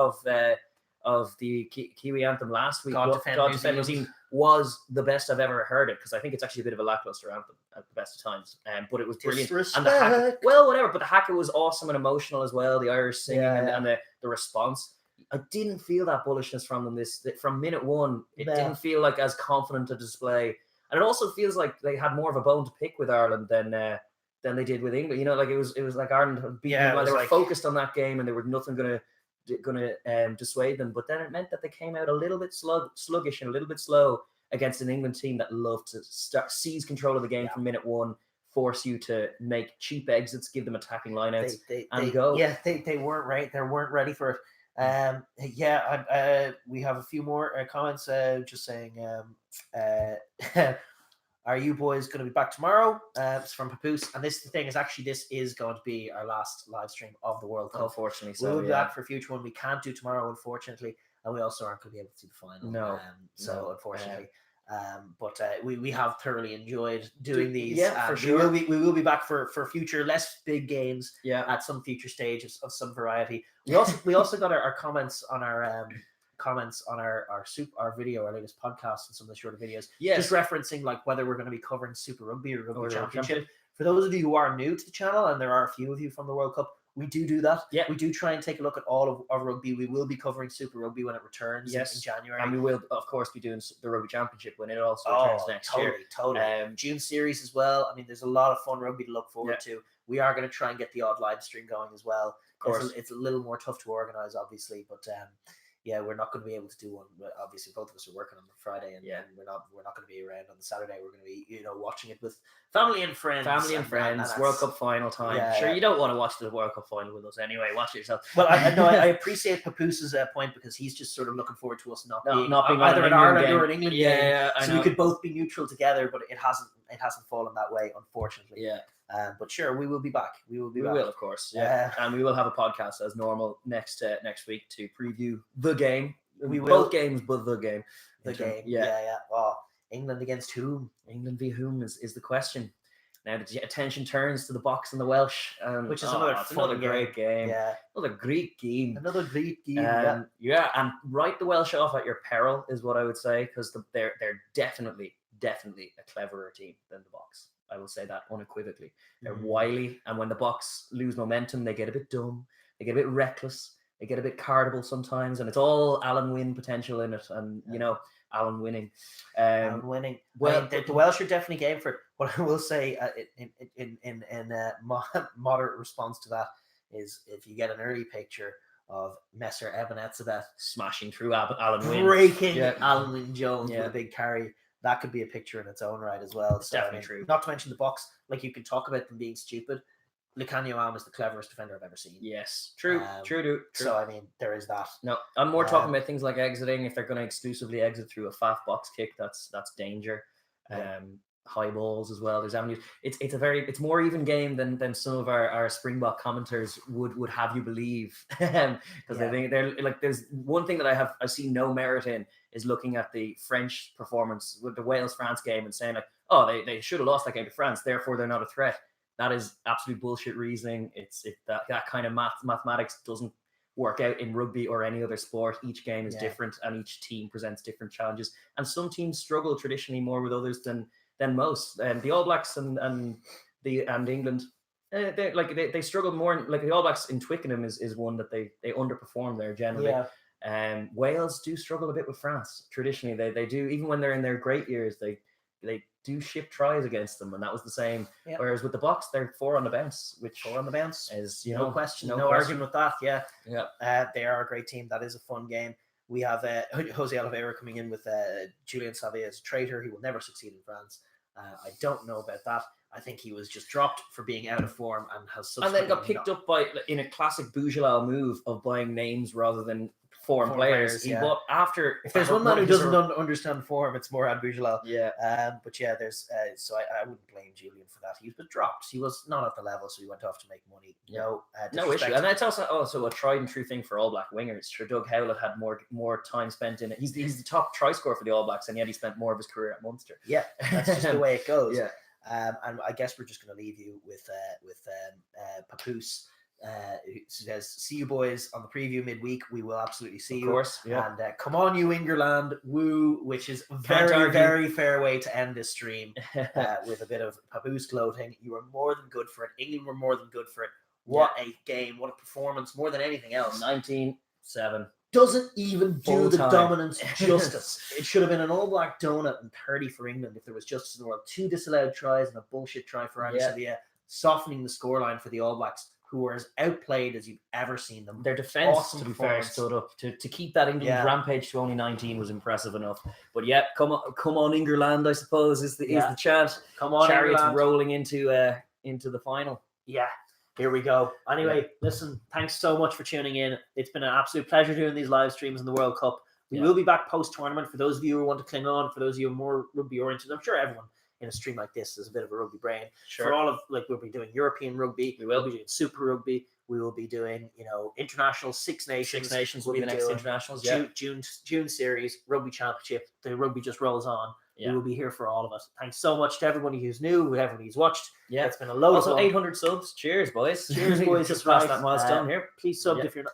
the Kiwi anthem last week. God Defend New Zealand was the best I've ever heard it, because I think it's actually a bit of a lackluster anthem at the best of times. But it was brilliant. And the hack, whatever. But the haka was awesome and emotional as well. The Irish singing and the response. I didn't feel that bullishness from them from minute one. It didn't feel like as confident a display, and it also feels like they had more of a bone to pick with Ireland than they did with England. You know, like it was like Ireland had beaten them. They were focused on that game, and there was nothing gonna dissuade them. But then it meant that they came out a little bit sluggish and a little bit slow against an England team that loved to seize control of the game from minute one, force you to make cheap exits, give them attacking lineouts, and go. Yeah, they weren't right. They weren't ready for it. We have a few more comments just saying, are you boys going to be back tomorrow? It's from Papoose. And this thing is actually, this is going to be our last live stream of the World Cup. Unfortunately. So we'll be back for a future one. We can't do tomorrow, unfortunately. And we also aren't going to be able to do the final. No. Unfortunately. But we have thoroughly enjoyed doing these. For sure. We will be back for future less big games at some future stage of some variety. We also got our comments on our video, our latest podcast, and some of the shorter videos. Just referencing like whether we're going to be covering Super Rugby or Rugby Championship. For those of you who are new to the channel, and there are a few of you from the World Cup, we do that. We do try and take a look at all of rugby. We will be covering Super Rugby when it returns in January. And we will, of course, be doing the Rugby Championship when it also returns next year. Totally. June series as well. I mean, there's a lot of fun rugby to look forward to. We are going to try and get the odd live stream going as well. Of course. It's a little more tough to organize, obviously, but we're not going to be able to do one. Obviously, both of us are working on the Friday, and we're not going to be around on the Saturday. We're going to be, watching it with family and friends. And World Cup final time. You don't want to watch the World Cup final with us anyway. Watch it yourself. Well, I appreciate Papoose's point, because he's just sort of looking forward to us not being either an Ireland or an England game. So we could both be neutral together, but it hasn't fallen that way, unfortunately. But sure, we will be back. We will, of course. And we will have a podcast as normal next week to preview the game. Both games, but the game. Oh, England against whom? England v whom is the question. Now the attention turns to the Box and the Welsh, which is another great game. Another great game. And write the Welsh off at your peril is what I would say, because they're definitely a cleverer team than the Box. I will say that unequivocally. They're wily, and when the Box lose momentum, they get a bit dumb, they get a bit reckless, they get a bit cardable sometimes, and it's all Alan win potential in it. And Alan winning. Well, the Welsh are definitely game for it. What I will say in moderate response to that is, if you get an early picture of Messer Eben Etzebeth smashing through Alan Wynne, breaking Alan Wynne Jones with a big carry, that could be a picture in its own right as well. It's definitely true. Not to mention the Box, like, you can talk about them being stupid. Lucanio is the cleverest defender I've ever seen. Yes, true. So, I mean, there is that. No, I'm more talking about things like exiting. If they're going to exclusively exit through a faff box kick, that's danger. Yeah. High balls as well. There's avenues. It's more even game than some of our Springbok commenters would have you believe, because they think they're like, there's one thing that I've seen no merit in is looking at the French performance with the Wales-France game and saying like, oh, they should have lost that game to France, therefore they're not a threat. That is absolute bullshit reasoning. That kind of mathematics doesn't work out in rugby or any other sport. Each game is different, and each team presents different challenges. And some teams struggle traditionally more with others than most. And the All Blacks and England, they struggled more. Like the All Blacks in Twickenham is one that they underperform there generally. Wales do struggle a bit with France traditionally. They do, even when they're in their great years. They do ship tries against them, and that was the same. Yep. Whereas with the Box, they're 4 on the bounce, which 4 on the bounce is no question, no argument with that. They are a great team. That is a fun game. We have Jose Oliveira coming in with Julian Savea as a traitor. He will never succeed in France. I don't know about that. I think he was just dropped for being out of form and has and then got picked up by in a classic Boujala move of buying names rather than foreign players. He bought after. If there's one man who doesn't understand form, it's Morad Boujala. But there's so I wouldn't blame Julian for that. He was dropped. He was not at the level, so he went off to make money. No issue. And that's also a tried and true thing for All Black wingers. Sure, Doug Howlett had more time spent in it. He's the top try scorer for the All Blacks, and yet he spent more of his career at Munster. Yeah, that's just the way it goes. And I guess we're just going to leave you with Papoose. Who says, see you boys on the preview midweek. We will absolutely see you. Of course, yeah. And come on, you Ingerland, woo, which is very, very fair way to end this stream with a bit of Papoose gloating. You were more than good for it. England were more than good for it. What a game, what a performance, more than anything else. 19-7. Doesn't even do the dominance justice. It should have been an All Black donut and 30 for England if there was justice in the world. 2 disallowed tries and a bullshit try for Sevilla, softening the scoreline for the All Blacks, who were as outplayed as you've ever seen them. Their defence, to be fair, stood up. To keep that England rampage to only 19 was impressive enough. But come on, Ingerland, I suppose, is the chant. Come on, Chariots Ingerland. Rolling into the final. Yeah, here we go. Anyway, listen, thanks so much for tuning in. It's been an absolute pleasure doing these live streams in the World Cup. We will be back post-tournament. For those of you who want to cling on, for those of you who are more rugby-oriented, I'm sure everyone in a stream like this is a bit of a rugby brain. Sure. For all of, we'll be doing European rugby. We will be doing Super Rugby. We will be doing, international Six Nations. Six Nations will be the next internationals. June series, Rugby Championship. The rugby just rolls on. Yeah. We will be here for all of us. Thanks so much to everybody who's new, everybody who's watched. Yeah, it's been a load. Also, 800 subs. Cheers, boys. Cheers, boys. Just past that milestone here. Please sub if you're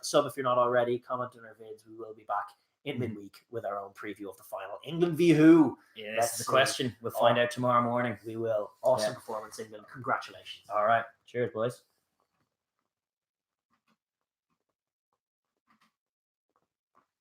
not already. Comment on our vids. We will be back in midweek with our own preview of the final. England v who? Yeah, that's the question. We'll find out tomorrow morning. We will. Awesome performance, England. Congratulations. All right. Cheers, boys.